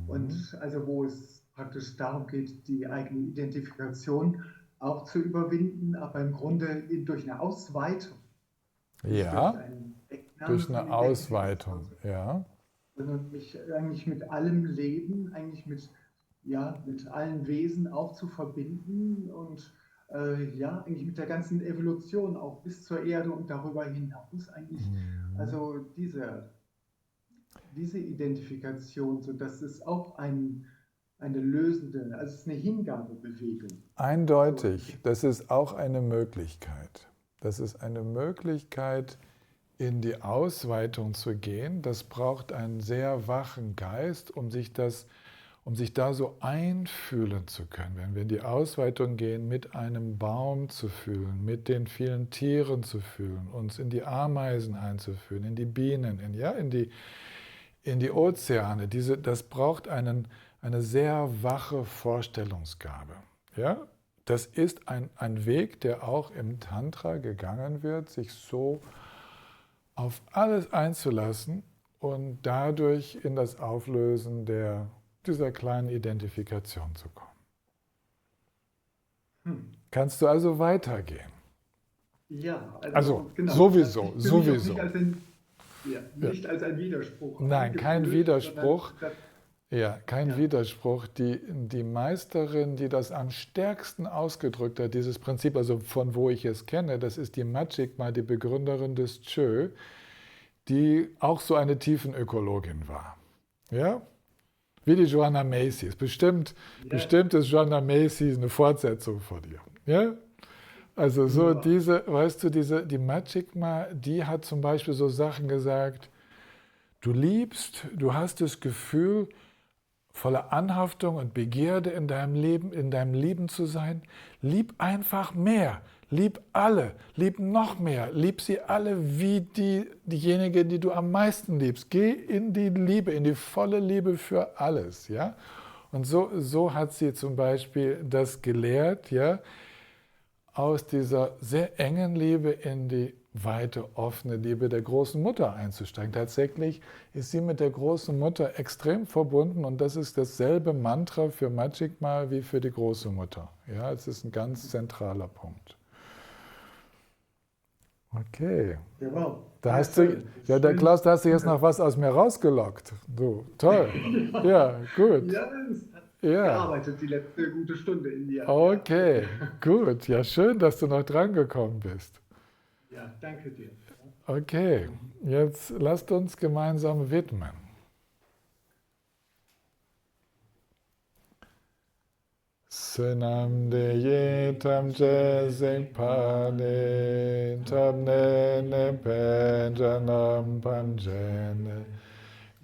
Und also wo es praktisch darum geht, die eigene Identifikation auch zu überwinden, aber im Grunde durch eine Ausweitung. Ja, durch eine Ausweitung, ja. Sondern mich eigentlich mit allem Leben, eigentlich mit allen Wesen auch zu verbinden und eigentlich mit der ganzen Evolution auch bis zur Erde und darüber hinaus eigentlich, also diese Identifikation, so dass es auch eine lösende, also es ist eine Hingabebewegung. Eindeutig, das ist auch eine Möglichkeit. Das ist eine Möglichkeit, in die Ausweitung zu gehen. Das braucht einen sehr wachen Geist, um sich da so einfühlen zu können. Wenn wir in die Ausweitung gehen, mit einem Baum zu fühlen, mit den vielen Tieren zu fühlen, uns in die Ameisen einzufühlen, in die Bienen, in die Ozeane. Das braucht eine sehr wache Vorstellungsgabe. Ja? Das ist ein Weg, der auch im Tantra gegangen wird, sich so auf alles einzulassen und dadurch in das Auflösen dieser kleinen Identifikation zu kommen. Kannst du also weitergehen? Ja, Also genau. sowieso, Das für mich sowieso. auch nicht als ein Widerspruch. Nein, kein Widerspruch. Ja, kein Widerspruch. Die Meisterin, die das am stärksten ausgedrückt hat, dieses Prinzip, also von wo ich es kenne, das ist die Machikma, die Begründerin des Chö, die auch so eine Tiefenökologin war. Ja? Wie die Joanna Macy. Bestimmt ist Joanna Macy eine Fortsetzung von ihr. Ja? Also so die Machikma, die hat zum Beispiel so Sachen gesagt, du hast das Gefühl, voller Anhaftung und Begierde in deinem Leben zu sein. Lieb einfach mehr. Lieb alle. Lieb noch mehr. Lieb sie alle wie diejenige, die du am meisten liebst. Geh in die Liebe, in die volle Liebe für alles. Ja? Und so hat sie zum Beispiel das gelehrt, ja, aus dieser sehr engen Liebe in die weite, offene Liebe der großen Mutter einzusteigen. Tatsächlich ist sie mit der großen Mutter extrem verbunden und das ist dasselbe Mantra für Machikma wie für die große Mutter. Ja, es ist ein ganz zentraler Punkt. Okay. Ja, wow. Klaus, da hast du jetzt noch was aus mir rausgelockt. Du, toll. Ja, gut. Ja, das hat gearbeitet, die letzte gute Stunde in dir. Okay, gut. Ja, schön, dass du noch dran gekommen bist. Ja, danke dir. Okay, jetzt lasst uns gemeinsam widmen. Sunam de ye tam je sing pa ne tam ne penjanam panjene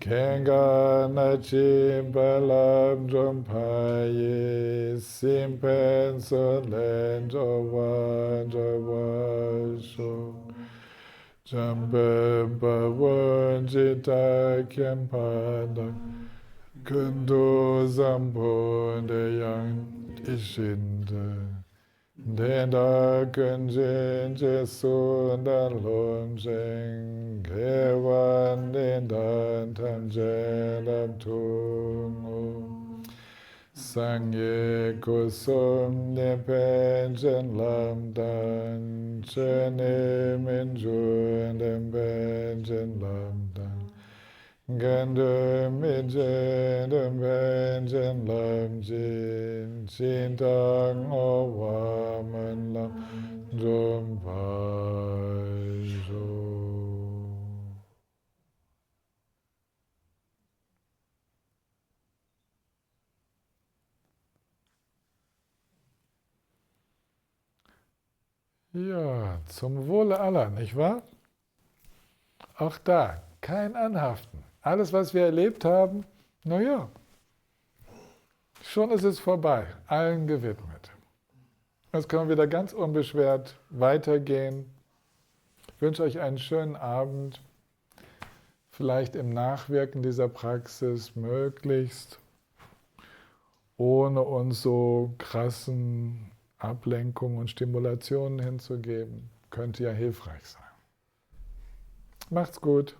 Kenga na chimbalam jompaye simpen solen jawasho Jambemba wanjita kempada Kundo zambonde yang ishinde Denda kunjinje sundan lomjeng Gewan dindan tamjelam tungo Sangye kusum nipenjen lamdan Chene minjun dimpenjen lamdan Gandum midjedum benjen lamjin Chintang owaman lam jumpajo Ja, zum Wohle aller, nicht wahr? Auch da, kein Anhaften. Alles, was wir erlebt haben, naja, schon ist es vorbei, allen gewidmet. Jetzt können wir wieder ganz unbeschwert weitergehen. Ich wünsche euch einen schönen Abend, vielleicht im Nachwirken dieser Praxis möglichst, ohne uns so krassen Ablenkungen und Stimulationen hinzugeben. Könnte ja hilfreich sein. Macht's gut.